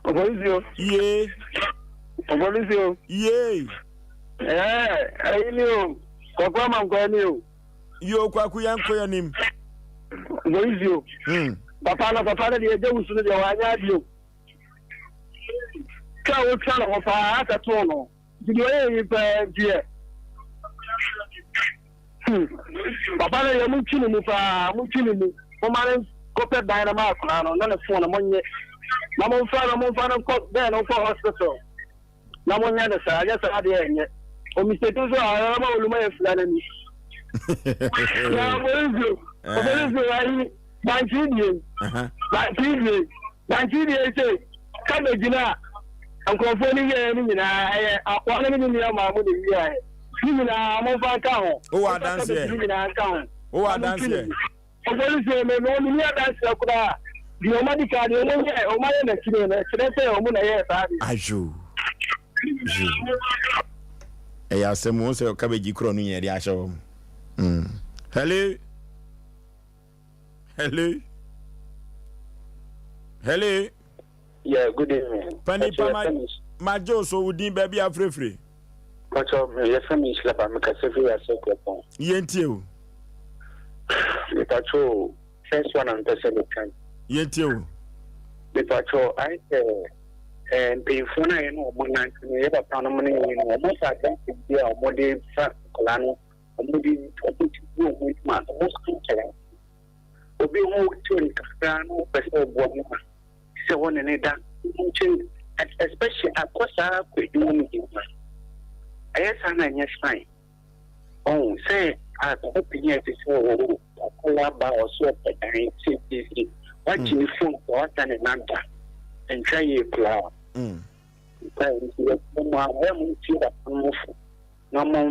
F: Oforisuo.
A: Ye.
F: Oforisuo.
A: Ye.
F: Ayinio. Kokwa mankwani o.
A: Yo kwaku yanko yanim.
F: Oforisuo. Papa na de je wusu de wa nya dio. Ka wo twa no fa ata to no. Di o ye pa die. Papa na yamu chini mu fa mu chini mu. O mare kope dynama akra no na ne phone mo nye. Na mo fa no ko be no ko hospital. Na mo nya de sa ya sa de enye. O mi se to so ara ma oluma e fula na ni. Na mo nzu. Oforisuo ai Banchidi say come jina ankofo ni ye ni nyina akwa na ni ya ma mo ni ya ni nyina mo fa ka ho
A: o wa dance ye
F: ni nyina ka ho
A: o wa dance ye
F: Oforisuo me no ni ya dance akura di o ma di ka di o mo ye o ma ye na kire na kire se o mo na ye sa di
A: ajo ya semu se ka be jikro no ye ri ahye Hello.
F: Yeah, good evening.
A: Pani Majo so udin baby afrefre.
F: Pacho, your family is like I'm Casafi as a couple.
A: Yentio.
F: The patrol, first one and the second time.
A: Yentio.
F: The patrol, I and pay for 9 or 1 night to me about money in most I think be a more day Colano, or maybe 22 months, most teaching. Obi ho to Casano, person of one. So one and that, especially at Costa, we do anything. Yes, and yes, fine. Oh, say, at the opinion is so, or so, what you phone for what and another, and try a flower. No more,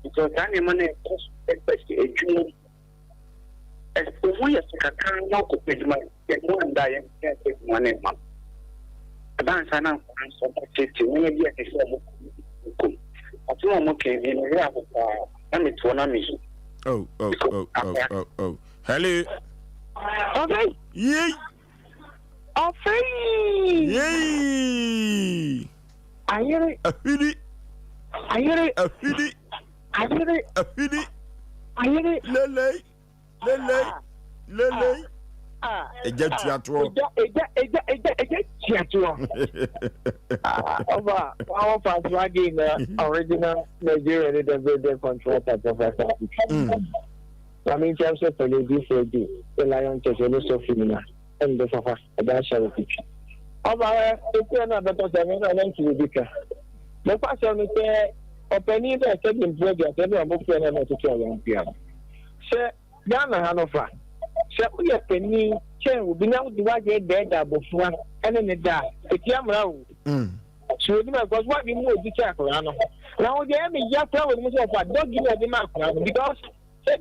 F: because any money costs, especially a junior. As we as a can now could pay money, get more and die and take money. Advance and I'm so much to maybe I said, I do not okay in the I'm it one amish.
A: Oh. Hello.
E: Okay.
A: Yay.
E: Osei.
A: Yay.
E: Ayere.
A: Afidi.
E: Ayere.
A: Afidi.
E: Ayere.
A: Afidi.
E: Ayere.
A: Lele. Eja tiato.
E: Eja tiato. Over our past wagging original Nigerian the control of Professor. I mean, terms of the the Lion Chessel so femina and the Sofa, a dash of picture. Over another person, I went to the vicar. The person is there, opening the second program, everyone booked another to tell young piano. Sir, Ghana Hanover. Sir, we are penny, chair will be now divided dead before and then it die. It's young round. So, because what we know is the chapel. Now, the enemy, young fellow, don't give a demand because. So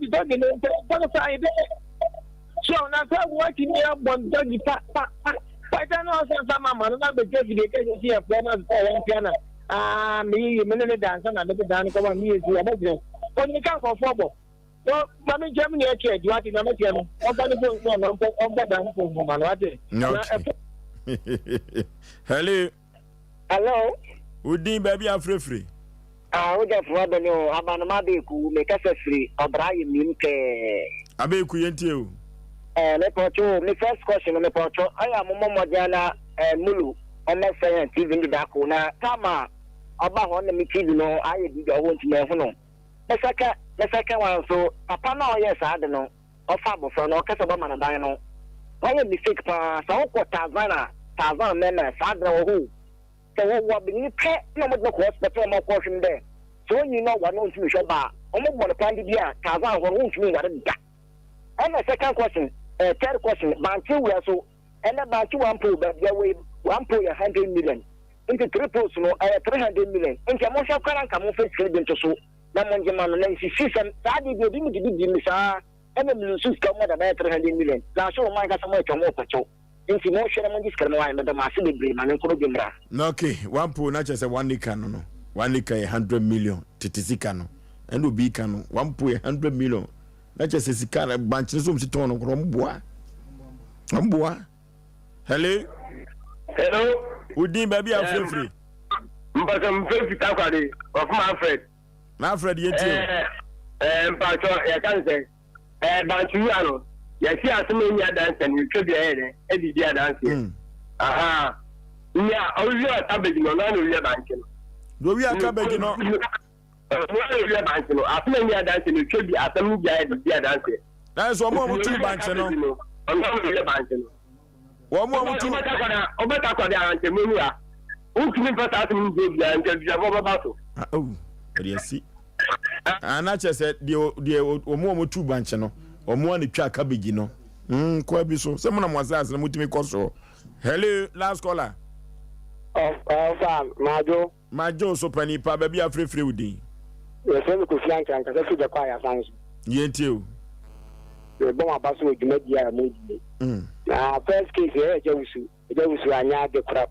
E: now working here one doggy pa. I don't know some man not the judge the case here piano. Me minute dance and another dance come on me is the when you come for football. So Mammy Germany actually you are in American of the dance for Hello.
A: Udi baby are free.
E: We just want to know about Mabeku, make us free, or Brian Minke.
A: Abeku Yentio.
E: My first question on the portrait. I am Momodana and Mulu, on my saying, even the Dakuna, Tama, about on the meeting, I did your own to know. The second one, so, upon all, yes, I don't know, or Fabo for no Casabaman and Dino. I am the sick pass, so Tazan members, I don't know who. So what being pet no more cost but more portion there. So you know what knows you shall buy. Almost one of the year, Kazan won't mean what it got. And the second question, third question, Bantu were so and about you one pool, but there way 100 million into 3 posts, 300 million. In Jamaica, come off into so. Namanjaman and she season, that did you didn't give me, sir, and then you come with about 300 million. Now, so my got some more patrol. Inti mo share mo discard mo but ma se bebre ma nko bimra.
A: No okay, one pool na just 1 acre no. 1 acre 100 million titisika no. And obi ka no 1 pool 100 million. Na just sika na bank so msi ton no mboa. Mboa. Hello. Udin baby am free.
F: Mpaka mfe fita kwade of Manfred.
A: Manfred yetio.
F: Mpacho ya kan say bantu ano. Yes, Asem Mpe dance and you should be ahead. Every day dance. Aha. Yeah, I will have cabbage no banking.
A: Do we have cabbage no?
F: Asem Mpe dance and you should be Asem Mpe dance.
A: That's one more 2 banks no.
F: I'm not banking.
A: One more 2.
F: Obeta kwa dia ante menua. Ukini pata Asem Mpe ante dia boba bato.
A: Oh, yes. Anache said the omo 2 banks no. Omo ni twa cabbage no. Kwa bi so. Se mo na mwazaz na mutimi koso. Hello, last caller. Majo so pani pa baby afrefre udi.
E: Yes, we ko fi anka anka se je kwa ya fans.
A: Yentio.
E: We bon abaso oduma dia mo di. Na first case e je wusu anya de kra.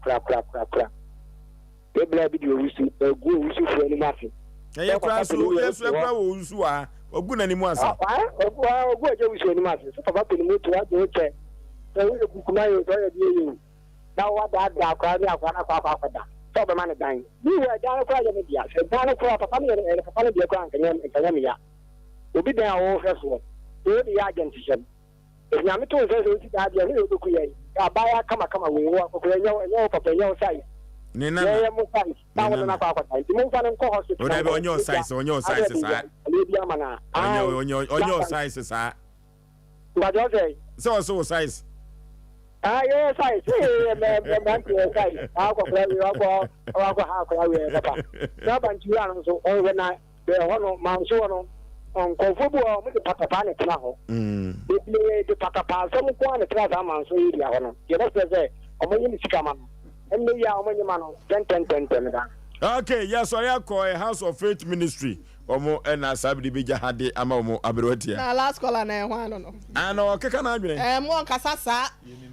E: We bla bi di wusu, egu wusu fu ani mafi.
A: Ya kra so yesu ekra wo wusu a. Ogu na ni mu asa.
E: Ogu eje wusu ni masi. So papa pe ni moto wa de oche. So we ku kuma yo so ya die yo. Na wa da akwa ni akwa na kwa da. So be man dan. Ni we da akwa ya me dia. Se da akwa papa ni papa ni dia kwa nkanya me ya. Obi dan wo hweso. So di agent shem. E nya me to so ti da dia ni o ku ye. Ya ba ya kama we wo ko ya papa ya sai.
A: Ni na.
E: Ya mo sai. Ta wo na kwa da. Ti mo fa na ko hospital.
A: O da be onyo size sa. Onyo size sa.
E: Bajo say.
A: So size.
E: Yeah, size. Man size. Ako play ako ha ko we papa. Na bantu ano so o we na be hono manso no. On kofubu o mo papa ne tena ho. De papa so mo ko ne tena sa manso yi dia hono. Ye no say o mo yimi sika man. Emme ya o mo nyima no 10 da.
A: Okay, yes, sorry, I call a House of Faith Ministry. Omo ena sabidi bija hade ama omo aberotia.
C: Na last caller na ehwan no.
A: Ano keka na adwene.
C: Mo kasasa.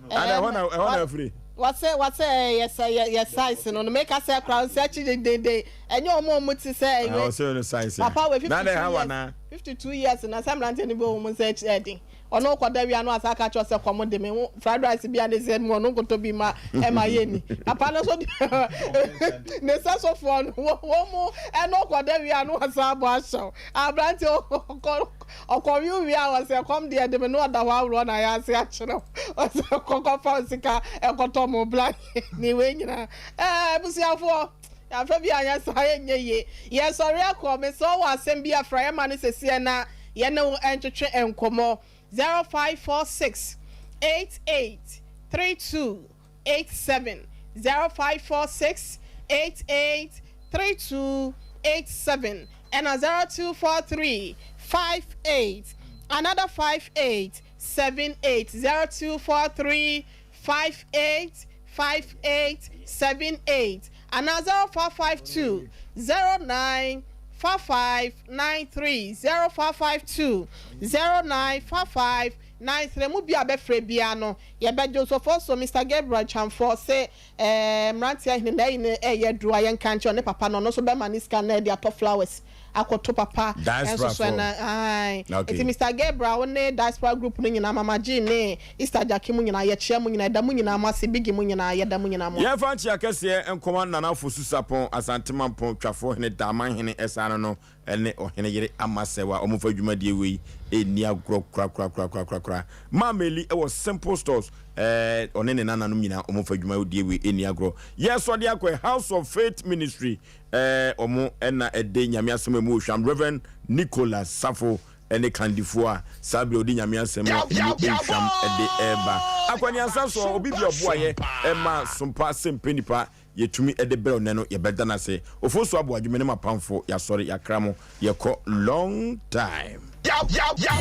A: Ana ehona free.
C: What say yes size no make us say crowd search de enye omo muti say
A: I say no size.
C: Papa we 50.
A: Na dey hawa na.
C: 52 years na Sam Lante ni bo mo say edin ono kwada wi anu asaka cho se komo de me fried rice bi ande se mo no goto bi ma e ma ye ni apa no so ne sa so for wo mo eno kwada wi anu asabo asho abrante okori wi a se come there de me no da wa ro na ya se a kire o se kokko fa sika e koto mo black ni we nyina busiafo ya fa bi anya sa ye ye sorry akọ me so wa asem bi afra ye ma ne sese na ye ne entwetwe enkomo 0546 883287 0546 883287 and 0243 58 another 5878 0243 585878 and 0552 095593 0552 095593 mu bia be frɛ bia no ye be Joseph so Mr. Gabriel Chamfo say mrantia hin na yin ye dua ye nka nche ne papa no so be maniska na dia to flowers akoto papa enso so na ai eti Mr. Gabriel one diaspora group no nyina mama G ne Easter Jackie mu nyina ye chia mu nyina da mu nyina amase big mu nyina ye da mu nyina mo ye fa nchi akese enkoma nana fosu sapon asantema pon twafo hene daman hene esano no ene ohene yere amasewa omofa dwuma die wi eni agro kra mameli e was simple stores onene nana no nyina omofa dwuma die wi eni agro yes so dia kwa House of Faith Ministry omo ena ede nyame asem mu hwam Reverend Nicholas Safo ene kandifoa sabe odi nyame asem mu hwam ede eba akwani asaso obi bi oboaye ema Sompa Asem Mpe Nipa yetumi ede bel oneno ye beda na se Oforisuo Aboagye mene mapamfo ya sorry ya kramo ye ko long time.